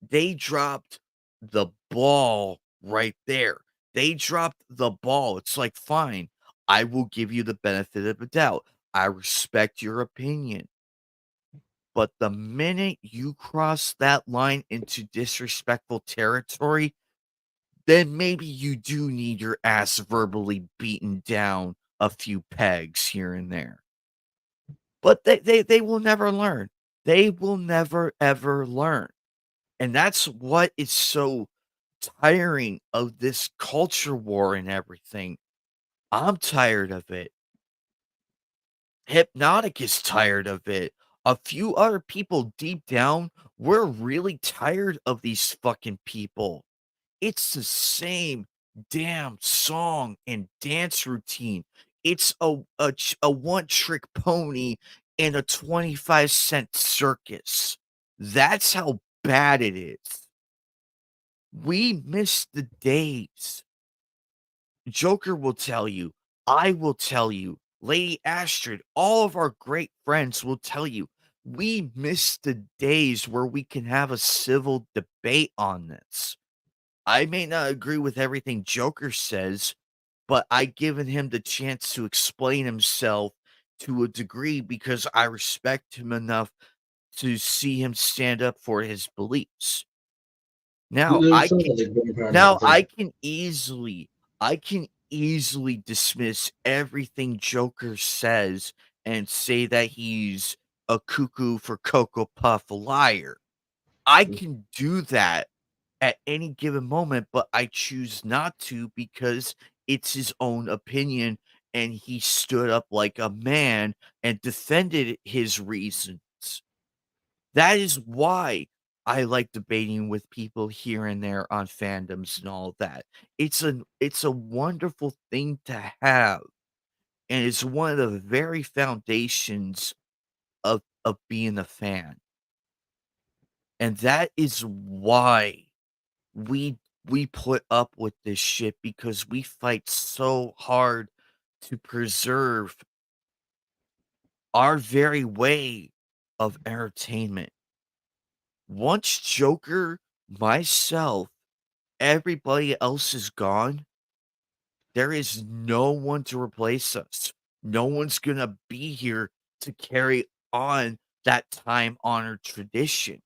they dropped the ball right there. They dropped the ball. It's like, "Fine, I will give you the benefit of the doubt. I respect your opinion." But the minute you cross that line into disrespectful territory, then maybe you do need your ass verbally beaten down a few pegs here and there. But they will never learn. They will never, ever learn. And that's what is so tiring of this culture war and everything. I'm tired of it. Hypnotic is tired of it. A few other people deep down, we're really tired of these fucking people. It's the same damn song and dance routine. It's a one trick pony in a 25-cent circus. That's how bad it is. We miss the days. Joker will tell you, I will tell you, Lady Astrid, all of our great friends will tell you, we miss the days where we can have a civil debate on this. I may not agree with everything Joker says, but I've given him the chance to explain himself to a degree because I respect him enough to see him stand up for his beliefs. Now There's I some can of the good part now about things. I can easily dismiss everything Joker says and say that he's a cuckoo for Cocoa Puff liar. I can do that at any given moment, but I choose not to because it's his own opinion and he stood up like a man and defended his reasons. That is why I like debating with people here and there on fandoms and all that. It's a wonderful thing to have, and it's one of the very foundations of being a fan. And that is why we put up with this shit because we fight so hard to preserve our very way of entertainment. Once Joker, myself, everybody else is gone, there is no one to replace us. No one's gonna be here to carry on that time-honored tradition.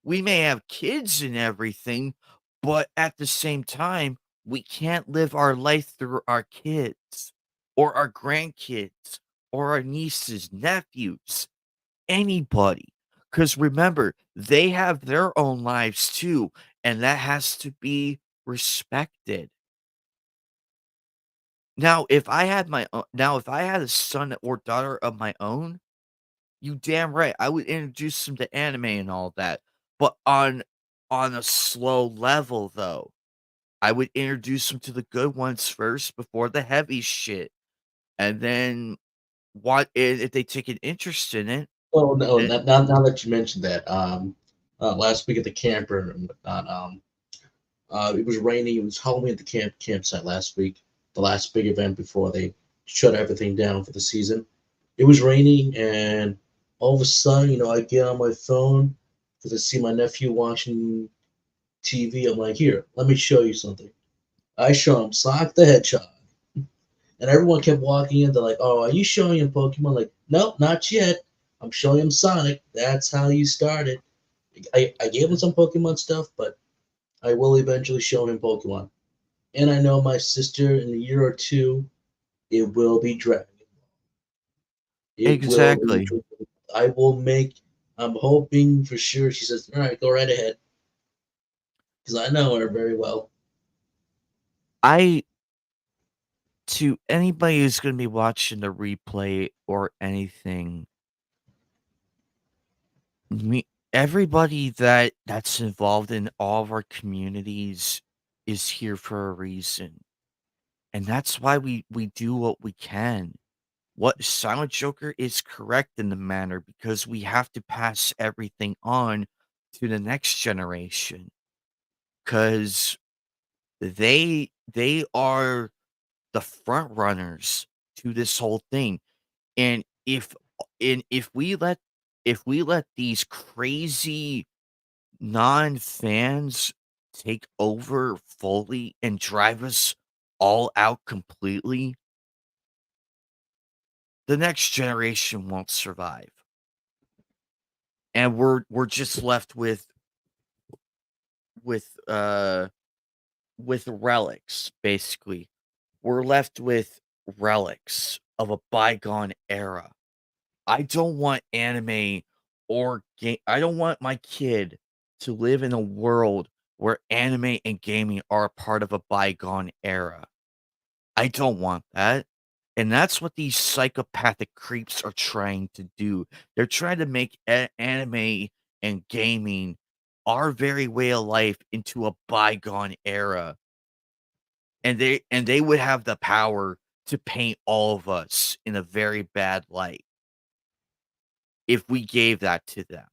We may have kids and everything, but at the same time, we can't live our life through our kids or our grandkids or our nieces, nephews, anybody. Because remember, they have their own lives too, and that has to be respected. Now, if I had a son or daughter of my own, You damn right. I would introduce them to anime and all that, but on a slow level, though. I would introduce them to the good ones first before the heavy shit, and then what if they take an interest in it, Oh no! eh Now that you mentioned that, last week at the camper, it was raining. It was Halloween at the campsite last week, the last big event before they shut everything down for the season. It was raining, and all of a sudden, I get on my phone because I see my nephew watching TV. I'm like, here, let me show you something. I show him Sonic the Hedgehog, and everyone kept walking in. They're like, oh, are you showing him Pokemon? Like, nope, not yet. I'm showing him Sonic. That's how you start it. I gave him some Pokemon stuff, but I will eventually show him Pokemon. And I know my sister in a year or two, it will be Dragon. It will be. Exactly. I will make. I'm hoping for sure. She says, "All right, go right ahead," because I know her very well. I To anybody who's gonna be watching the replay or anything, me everybody that's involved in all of our communities is here for a reason, and that's why we do what we can. What Silent Joker is correct in the manner because we have to pass everything on to the next generation, because they are the front runners to this whole thing. And if we let these crazy non-fans take over fully and drive us all out completely, the next generation won't survive. And we're just left with uh with relics, basically. We're left with relics of a bygone era. I don't want anime or game I don't want my kid to live in a world where anime and gaming are a part of a bygone era. I don't want that. And that's what these psychopathic creeps are trying to do. They're trying to make anime and gaming our very way of life into a bygone era. And they would have the power to paint all of us in a very bad light if we gave that to them.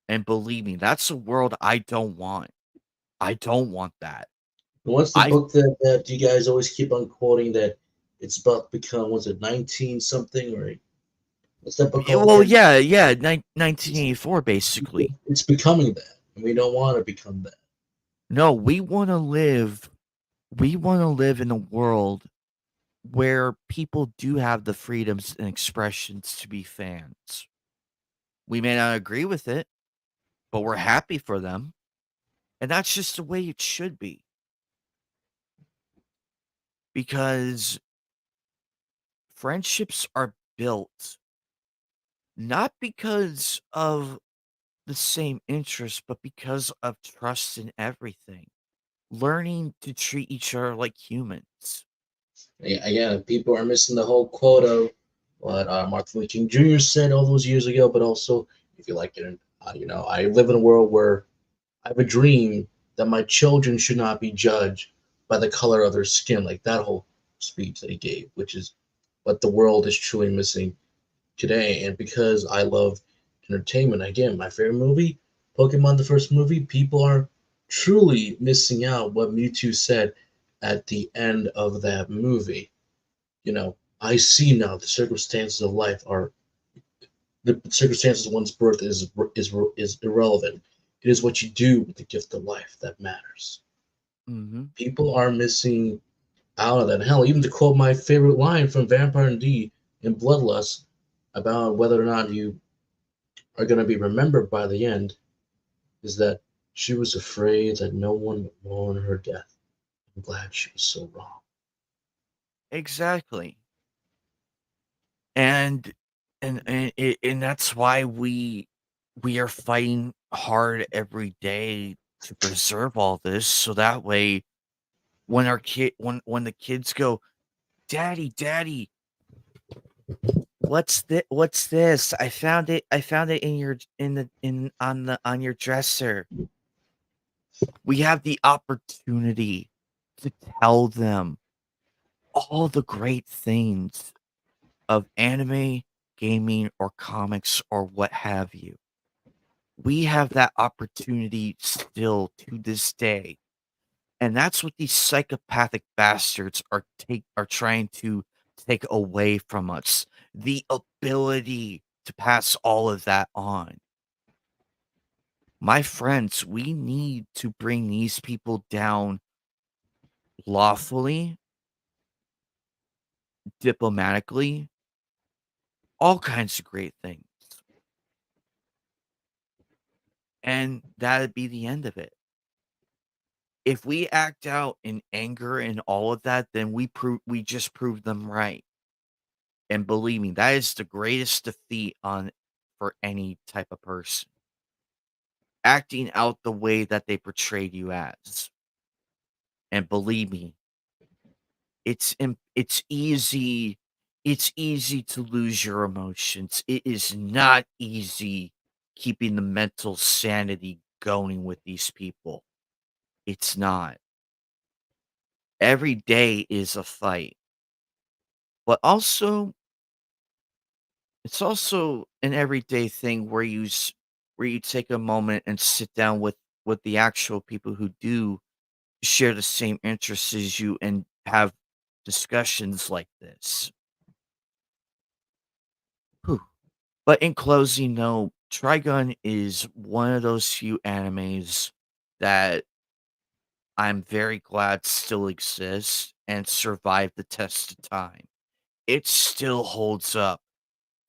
And believe me, that's a world I don't want. I don't want that. What's the I book that you guys always keep on quoting that it's about to become? Was it 19 something or what's that book called well, again? yeah, yeah, 1984 It's, basically. it's becoming that, and we don't want to become that. No, we wanna live in a world where people do have the freedoms and expressions to be fans. We may not agree with it, but we're happy for them, and that's just the way it should be, because friendships are built not because of the same interest, but because of trust in everything. Learning to treat each other like humans. Again, people are missing the whole quote of what Martin Luther King Jr. said all those years ago, but also, if you like it, I live in a world where I have a dream that my children should not be judged by the color of their skin, like that whole speech that he gave, which is what the world is truly missing today. And because I love entertainment, again, my favorite movie, Pokemon, the first movie, people are truly missing out what Mewtwo said at the end of that movie. I see now the circumstances of life are the circumstances of one's birth is irrelevant. It is what you do with the gift of life that matters. Mhm. People are missing out of that. Hell, even to quote my favorite line from Vampire and D in Bloodlust about whether or not you are going to be remembered by the end is that she was afraid that no one would mourn her death. I'm glad she was so wrong. Exactly. And and that's why we are fighting hard every day to preserve all this, so that way when our kid when the kids go, "Daddy, daddy, What's this? I found it in your in the in on your dresser. We have the opportunity to tell them all the great things of anime, gaming, or comics, or what have you. We have that opportunity still to this day. And that's what these psychopathic bastards are trying to take away from us. The ability to pass all of that on. My friends, we need to bring these people down lawfully, diplomatically, all kinds of great things. And that'd be the end of it. If we act out in anger and all of that, then we just proved them right. And believe me, that is the greatest defeat on for any type of person. Acting out the way that they portrayed you as. And believe me, it's easy to lose your emotions. It is not easy keeping the mental sanity going with these people. It's not. Every day is a fight. But also, it's also an everyday thing where where you take a moment and sit down with the actual people who do share the same interests as you and have discussions like this. Whew. But in closing, no, Trigun is one of those few animes that I'm very glad still exists and survived the test of time. It still holds up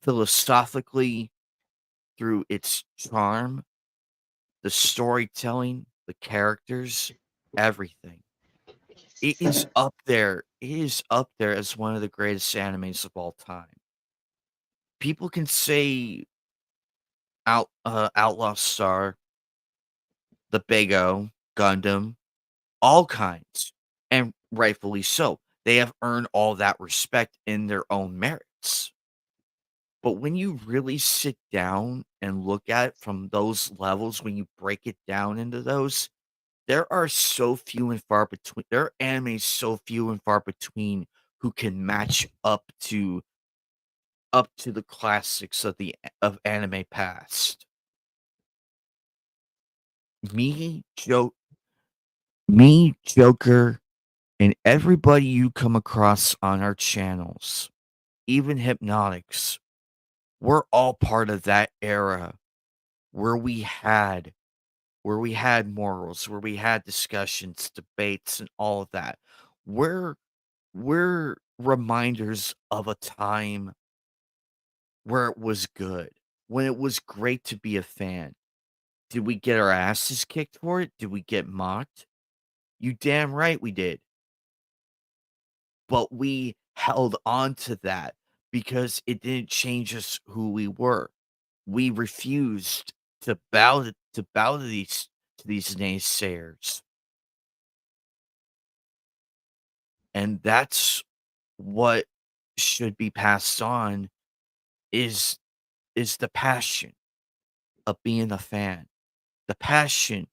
philosophically through its charm, the storytelling, the characters, everything. It is up there. It is up there as one of the greatest animes of all time. People can say Outlaw Star, the Bago, Gundam, all kinds, and rightfully so. They have earned all that respect in their own merits. But when you really sit down and look at it from those levels, when you break it down into those, there are so few and far between. There are animes so few and far between who can match up to the classics of the of anime past. Me, Joe, me, Joker, and everybody you come across on our channels, even Hypnotics, we're all part of that era where we had morals, where we had discussions, debates, and all of that. We're we're reminders of a time where it was good, when it was great to be a fan. Did we get our asses kicked for it? Did we get mocked? You damn right we did. But we held on to that because it didn't change us who we were. We refused to bow to these naysayers. And that's what should be passed on is the passion of being a fan, the passion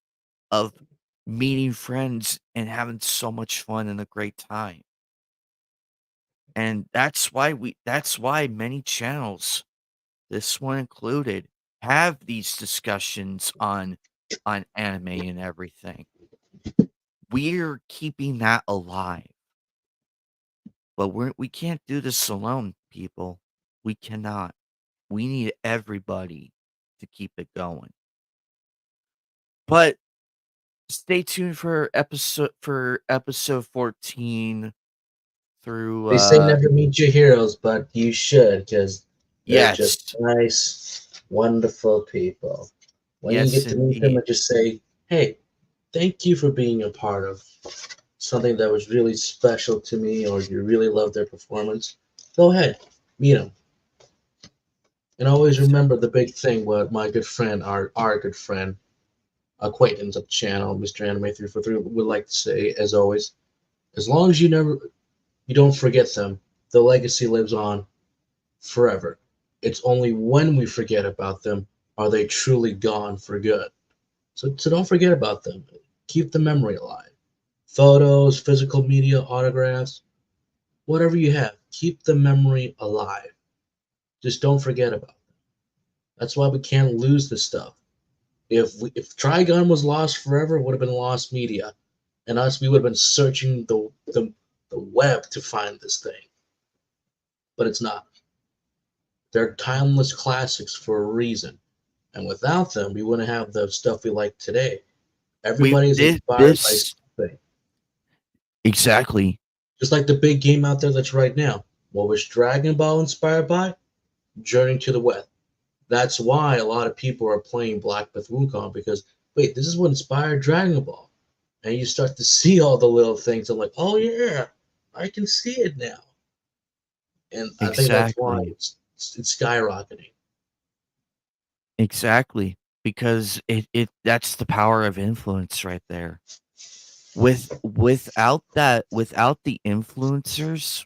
of meeting friends and having so much fun and a great time. And that's why many channels, this one included, have these discussions on anime and everything. We're keeping that alive. But we can't do this alone, people. We cannot. We need everybody to keep it going. But stay tuned for episode 14 through They say never meet your heroes, but you should, because they're just yes. nice, wonderful people. When you Yes, get to meet them indeed. and just say, hey, thank you for being a part of something that was really special to me, or you really love their performance, go ahead, meet them. And always Ex remember the big thing what my good friend, our good friend, acquaintance of the channel, Mr. Anime 343, would like to say, as always, as long as you don't forget them, the legacy lives on forever. It's only when we forget about them are they truly gone for good. So don't forget about them. Keep the memory alive. Photos, physical media, autographs, whatever you have, keep the memory alive. Just don't forget about them. That's why we can't lose this stuff. If Trigun was lost forever, it would have been lost media, and us we would have been searching the web to find this thing. But it's not. They're timeless classics for a reason, and without them, we wouldn't have the stuff we like today. We Everybody is this inspired by this something. exactly. Just like the big game out there that's right now. What was Dragon Ball inspired by? Journey to the West. That's why a lot of people are playing Black Myth Wukong because wait, this is what inspired Dragon Ball. And you start to see all the little things. I'm like, oh yeah, I can see it now. And I think that's why Exactly. it's skyrocketing. Exactly. Because it that's the power of influence right there. Without the influencers,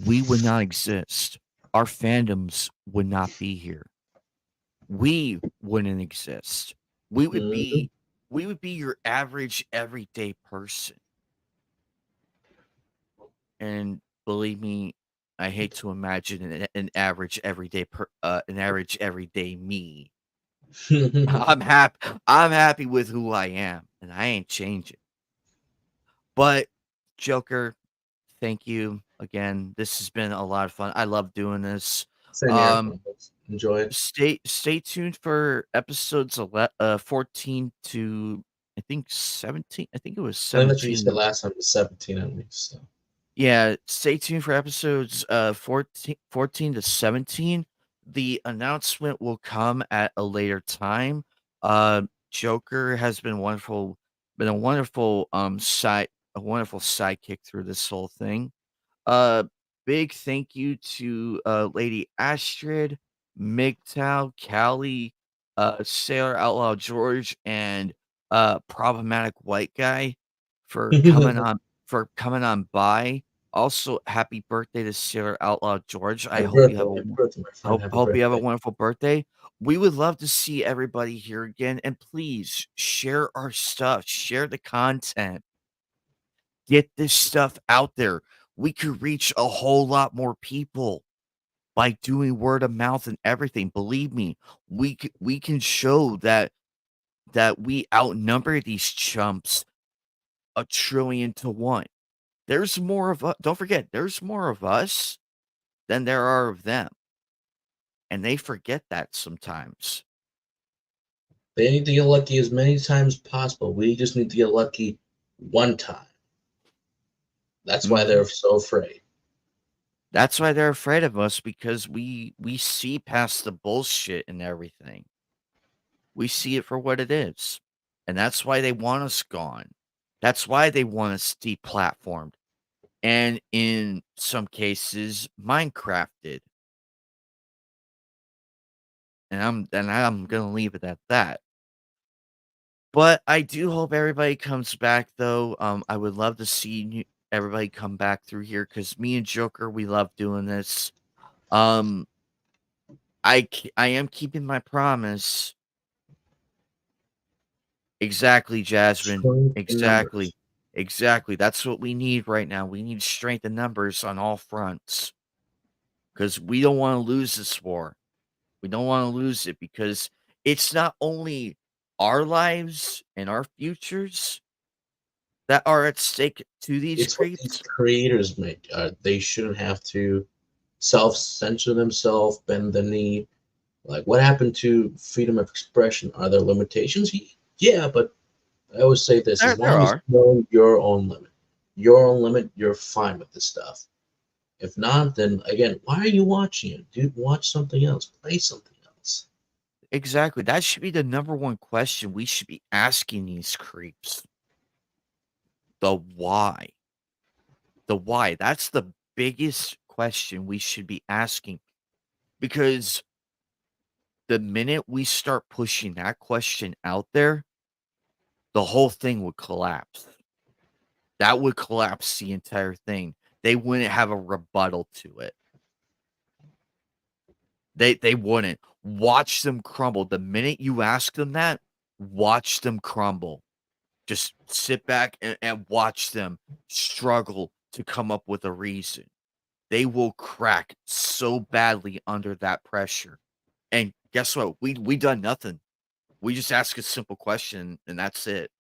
we would not exist. Our fandoms would not be here. We wouldn't exist. We would Hmm. be we would be your average everyday person. And believe me, I hate to imagine an average everyday me. I'm happy with who I am, and I ain't changing. But Joker, thank you again. This has been a lot of fun. I love doing this. Same here. Um, Enjoy it. stay tuned for episodes 14 to I think 17. I think it was I think that's what you said 17. last time. Was 17 at least. So. Yeah, stay tuned for episodes 14 to 17. The announcement will come at a later time. Joker has been a wonderful sidekick through this whole thing. Uh, Big thank you to Lady Astrid, MGTOW, Callie, Sailor Outlaw George, and Problematic White Guy for coming Happy on by. Also, happy birthday to Sailor Outlaw George. birthday. Happy birthday, my friend. Happy Hope you have a birthday. wonderful birthday. We would love to see everybody here again, and please share our stuff, share the content. Get this stuff out there. We could reach a whole lot more people by doing word of mouth and everything. Believe me, we can show that we outnumber these chumps 1,000,000,000 to 1. There's more of us. Don't forget, there's more of us than there are of them, and they forget that sometimes. They need to get lucky as many times as possible. We just need to get lucky one time. That's why Mhm. they're so afraid. That's why they're afraid of us because we see past the bullshit and everything. We see it for what it is, and that's why they want us gone. That's why they want us deplatformed, and in some cases, Minecrafted, and I'm gonna leave it at that. But I do hope everybody comes back, though. I would love to see everybody come back through here because me and Joker, we love doing this. Um, I am keeping my promise. Exactly, Jasmine. Strength in Exactly. numbers. Exactly. That's what we need right now. We need strength in numbers on all fronts because we don't want to lose this war. We don't want to lose it because it's not only our lives and our futures that are at stake to these It's what these creeps. creators make. They shouldn't have to self-censor themselves, bend the knee. Like, what happened to freedom of expression? Are there limitations? Yeah, but I always say this: as There long as are. you know your own limit, you're fine with this stuff. If not, then again, why are you watching it? Dude, watch something else. Play something else. Exactly. That should be the number one question we should be asking these creeps. The why. The why. That's the biggest question we should be asking because the minute we start pushing that question out there, the whole thing would collapse. That would collapse the entire thing. They wouldn't have a rebuttal to it. They wouldn't. Watch them crumble. The minute you ask them that, watch them crumble. Just sit back and watch them struggle to come up with a reason. They will crack so badly under that pressure. And guess what? We done nothing. We just ask a simple question and that's it.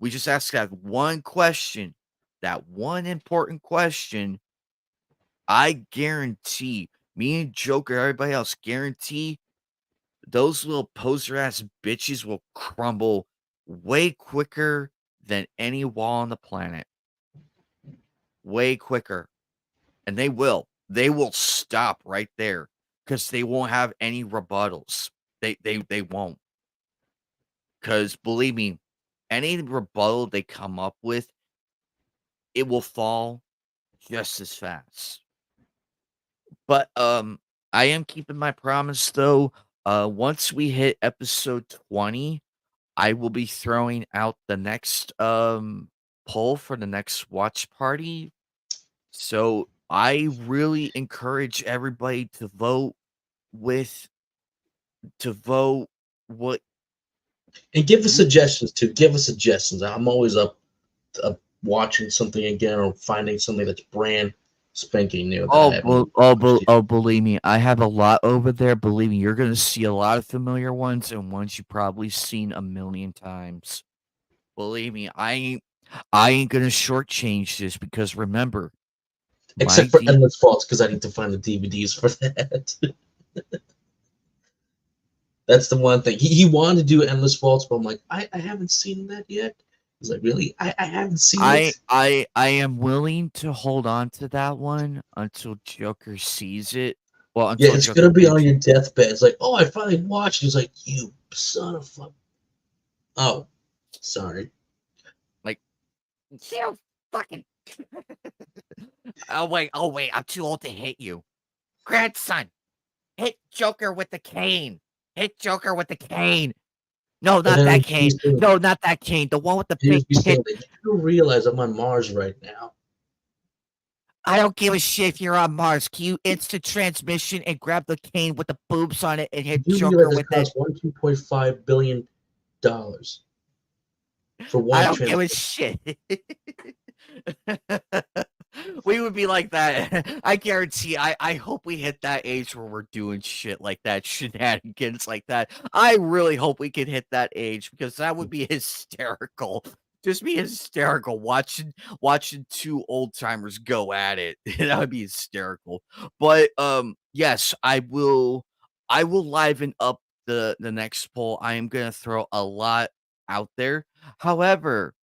We just ask that one question, that one important question. I guarantee me and Joker, everybody else, guarantee those little poser ass bitches will crumble way quicker than any wall on the planet. Way quicker. And they will. They will stop right there because they won't have any rebuttals. They won't. Because believe me, any rebuttal they come up with, it will fall just as fast. But I am keeping my promise though. Once we hit episode 20, I will be throwing out the next poll for the next watch party. So I really encourage everybody with to vote what And give us you suggestions too. Give us suggestions. I'm always up watching something again or finding something that's brand spanking new that I haven't watched yet. believe me, I have a lot over there. Believe me, you're gonna see a lot of familiar ones and ones you've probably seen a million times. Believe me, I ain't gonna shortchange this because remember, my Except for D Endless Faults, because I need to find the DVDs for that. That's the one thing. He wanted to do Endless Faults, but I'm like, I haven't seen that yet. He's like, really? I haven't seen it? I am willing to hold on to that one until Joker sees it. Well, Yeah, until it's Joker gonna be on gives your deathbed. It's like, oh, I finally watched. He's like, you son of a. Oh, sorry. like you fucking oh wait, I'm too old to hit you. Grandson, hit Joker with the cane. Hit Joker with the cane. No, And not then that he's cane. saying, No, not that cane. The one with the big he's pit. saying that you realize I'm on Mars right now. I don't give a shit if you're on Mars. Can you instant transmission and grab the cane with the boobs on it and hit You realize Joker this with it? costs $1.5 billion for I one don't give a transmission. shit. We would be like that. I guarantee. I hope we hit that age where we're doing shit like that, shenanigans like that. I really hope we can hit that age because that would be hysterical. Just be hysterical watching two old timers go at it. That would be hysterical. But yes, I will liven up the next poll. I am gonna throw a lot out there. However,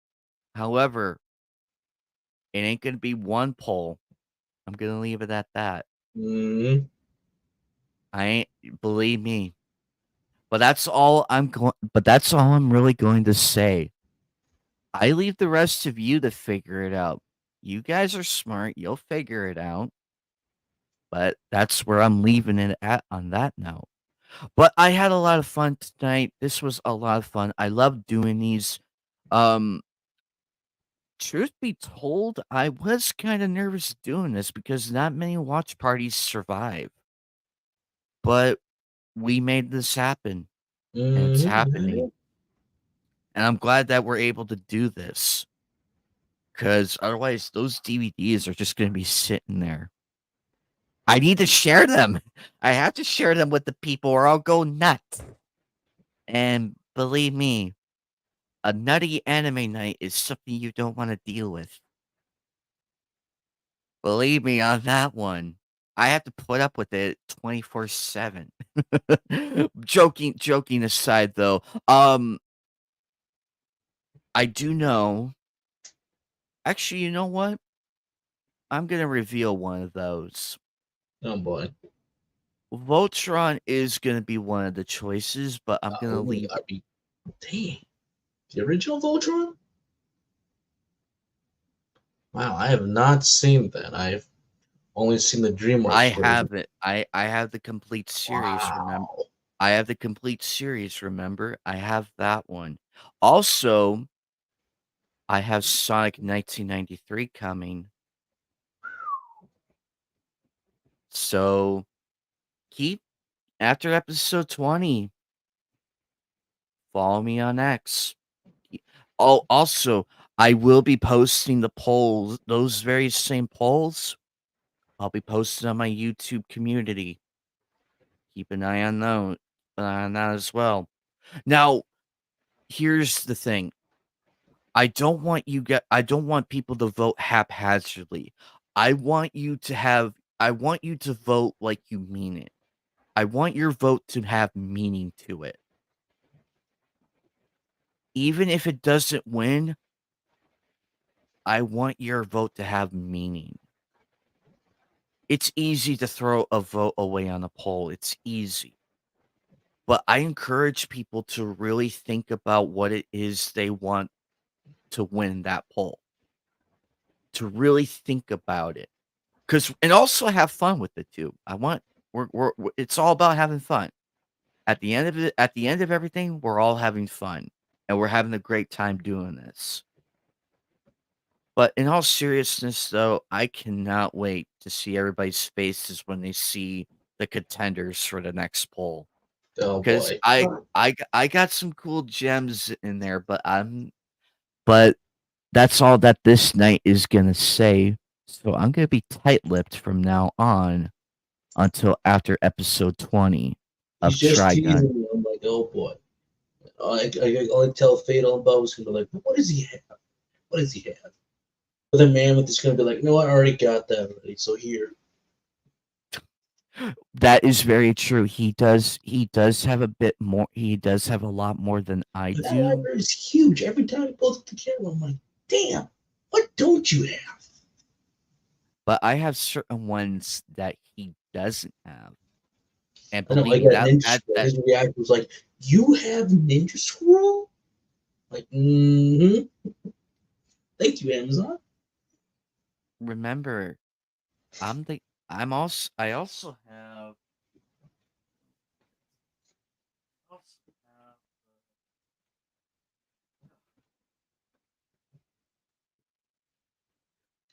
however, it ain't gonna be one poll. I'm gonna leave it at that. Mm-hmm. I ain't believe me. But that's all I'm really going to say. I leave the rest of you to figure it out. You guys are smart, you'll figure it out. But that's where I'm leaving it at on that note. But I had a lot of fun tonight. This was a lot of fun. I love doing these. Um Truth be told, I was kind of nervous doing this because not many watch parties survive. But we made this happen, and it's Mm-hmm. happening. And I'm glad that we're able to do this because otherwise, those DVDs are just going to be sitting there. I need to share them. I have to share them with the people or I'll go nuts. And believe me, a nutty anime night is something you don't want to deal with. Believe me on that one. I have to put up with it 24/7. Joking aside though, I do know actually, you know what? I'm gonna reveal one of those. Oh boy. Voltron is gonna be one of the choices, but I'm gonna Oh my leave god. Dang. The original Voltron? Wow, I have not seen that. I've only seen the I DreamWorks version. have it. I have the complete series, remember? Wow. I have the complete series, remember? I have that one. Also, I have Sonic 1993 coming. So keep after episode 20, follow me on X. Oh, also, I will be posting the polls, those very same polls. I'll be posting on my YouTube community. Keep an eye on that as well. Now, here's the thing. I don't want people to vote haphazardly. I want you to vote like you mean it. I want your vote to have meaning to it. Even if it doesn't win, I want your vote to have meaning. It's easy to throw a vote away on a poll. It's easy. But I encourage people to really think about what it is they want to win that poll. To really think about it. And also have fun with it too. I want it's all about having fun. At the end of everything, we're all having fun and we're having a great time doing this. But in all seriousness though, I cannot wait to see everybody's faces when they see the contenders for the next poll. Oh 'Cause boy. I got some cool gems in there, but that's all that this night is gonna say. So I'm gonna be tight-lipped from now on until after episode 20 He's of just Trigun. teasing me. I'm like, oh boy. I tell Fatal and Bo's gonna be like, what does he have? What does he have? But the Mammoth is gonna be like, no, I already got that already. So here. That is very true. He does have a bit more he does have a lot more than I But that do, library is huge. Every time he pulls up the camera, I'm like, damn, what don't you have? but I have certain ones that he doesn't have. And I know believe I me, got Ninja Scroll. that His reaction was like, you have Ninja Scroll? Like, mm-hmm. Thank you, Amazon. remember, I'm the I'm also I also have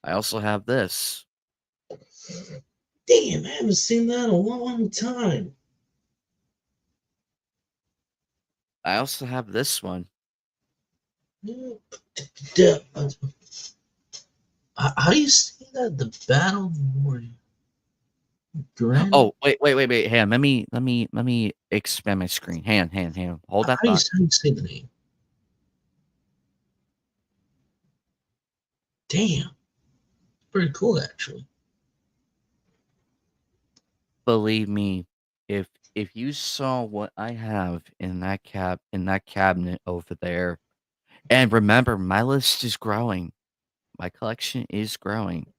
I also have this. Damn, I haven't seen that in a long time. I also have this one. How do you say that? The Battle Warrior. Grand. Oh, wait. Hang on. Let me expand my screen. Hang on. Hold that thought. How do you say the name? Damn, pretty cool actually. Believe me, if if you saw what I have in that cabinet over there, and remember, my list is growing. My collection is growing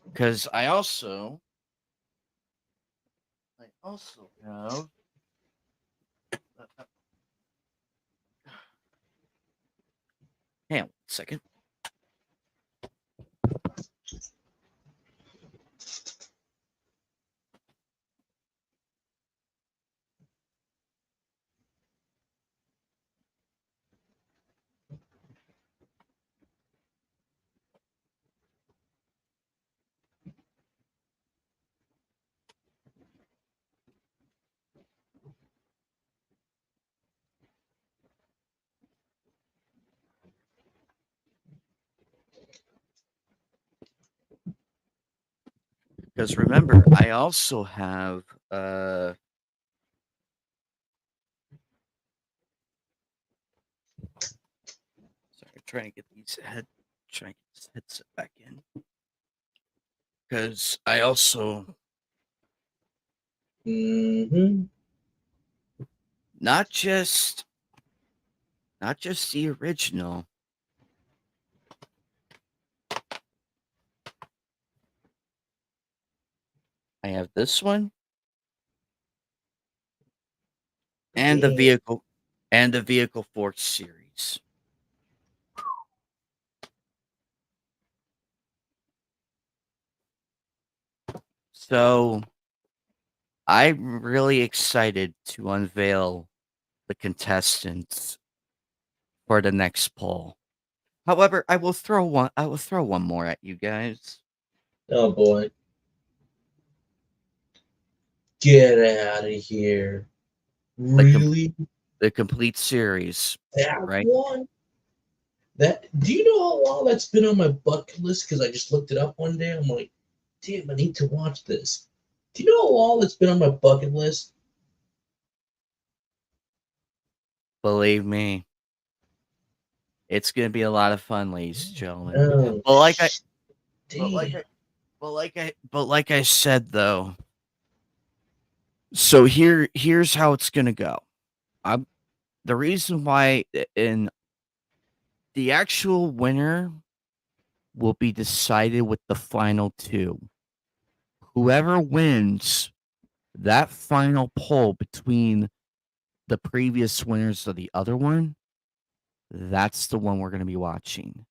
because I also have. Hang on 1 second. Because remember, I also have sorry, trying to get trying to get this headset back in. Because I also Mm-hmm. not just not just the original. I have this one and Damn. the vehicle force series. So I'm really excited to unveil the contestants for the next poll. However, I will throw one more at you guys. Oh boy. Get out of here. The com Really? the complete series, That right? one? That do you know how long that's been on my bucket list? Because I just looked it up one day. I'm like, damn, I need to watch this. Do you know how long it's been on my bucket list? Believe me, it's gonna be a lot of fun, ladies and gentlemen. Oh, But like I but like damn. I but like I said though, so here's how it's gonna go. I'm the reason why in the actual winner will be decided with the final two. Whoever wins that final poll between the previous winners of the other one, that's the one we're going to be watching.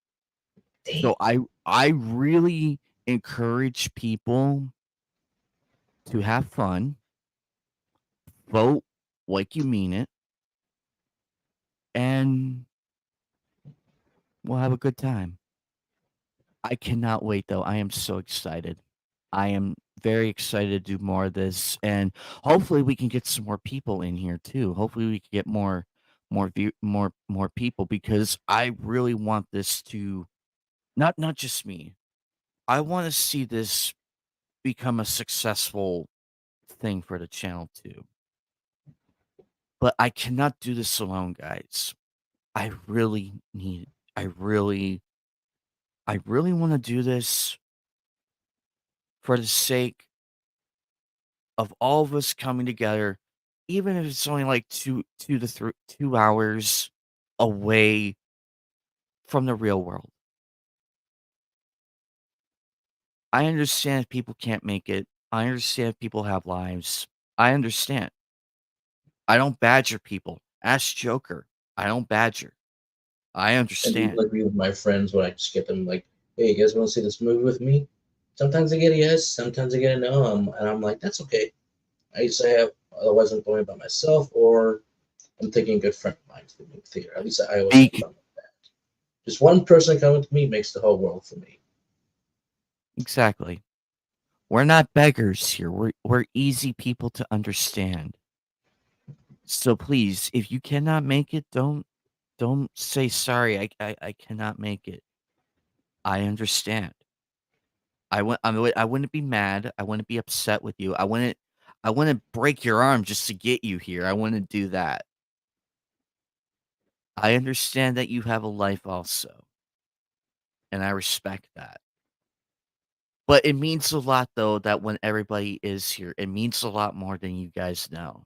Damn. So I really encourage people to have fun, vote like you mean it, and we'll have a good time. I cannot wait though. I am so excited. I am very excited to do more of this, and hopefully we can get some more people in here too. Hopefully we can get more people because I really want this to not just me. I want to see this become a successful thing for the channel too. But I cannot do this alone, guys. I really need I really I really want to do this for the sake of all of us coming together, even if it's only like 2 to 2 hours away from the real world. I understand if people can't make it. I understand if people have lives. I understand. I don't badger people. Ask Joker. I don't badger. I And be understand. like me with my friends when I just get them like, hey, you guys want to see this movie with me? Sometimes I get a yes, sometimes I get a no, and I'm like, that's okay. I used to have, otherwise I'm going by myself, or I'm taking a good friend of mine to the movie theater. At least I always have Be fun with that. Just one person coming with me makes the whole world for me. exactly. We're not beggars here. We're easy people to understand. So please, if you cannot make it, don't say sorry. I cannot make it. I understand. I wouldn't be mad. I wouldn't be upset with you. I wouldn't break your arm just to get you here. I wouldn't do that. I understand that you have a life also, and I respect that. But it means a lot though that when everybody is here, it means a lot more than you guys know.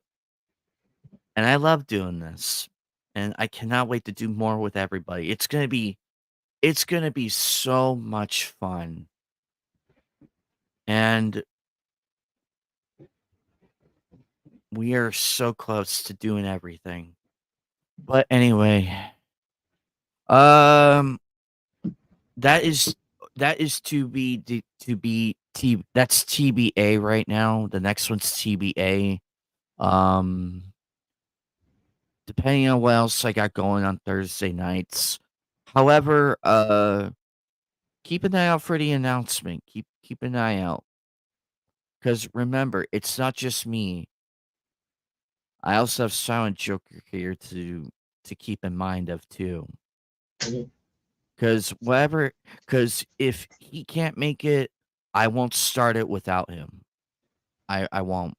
And I love doing this. And I cannot wait to do more with everybody. It's gonna be so much fun. And we are so close to doing everything. But anyway, um that is that is that's TBA right now. The next one's TBA. Um Depending on what else I got going on Thursday nights. However, keep an eye out for the announcement. Keep an eye out. Because remember, it's not just me. I also have Silent Joker here to keep in mind of too. Mhm. Because if he can't make it, I won't start it without him. I won't.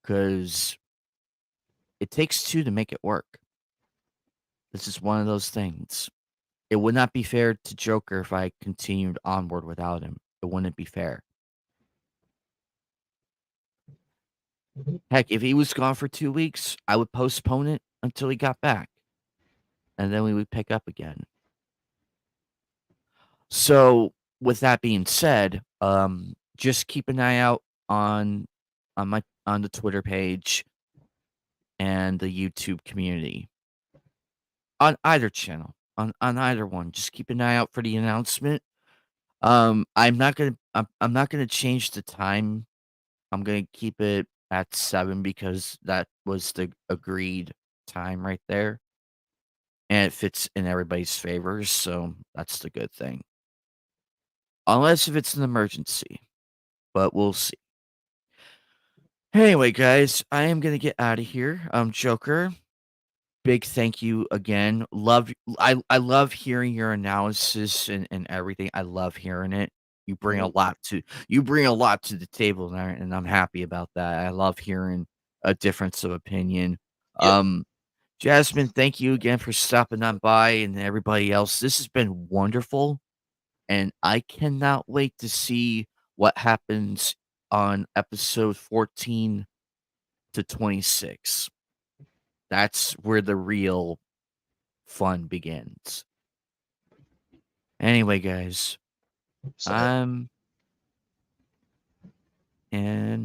Because it takes two to make it work. This is one of those things. It would not be fair to Joker if I continued onward without him. It wouldn't be fair. Mhm. Heck, if he was gone for 2 weeks, I would postpone it until he got back, and then we would pick up again. So, with that being said, just keep an eye out on on the Twitter page and the YouTube community on either channel, on either one. Just keep an eye out for the announcement. I'm not gonna change the time. I'm gonna keep it at 7 because that was the agreed time right there, and it fits in everybody's favors, so that's the good thing. Unless if it's an emergency, but we'll see. Anyway, guys, I am gonna get out of here. Joker, big thank you again. I love hearing your analysis and everything. I love hearing it. You bring a lot to the table, and I'm happy about that. I love hearing a difference of opinion. Yep. Um, Jasmine, thank you again for stopping on by, and everybody else. This has been wonderful, and I cannot wait to see what happens on episode 14 to 26. That's where the real fun begins. Anyway, guys, So I'm and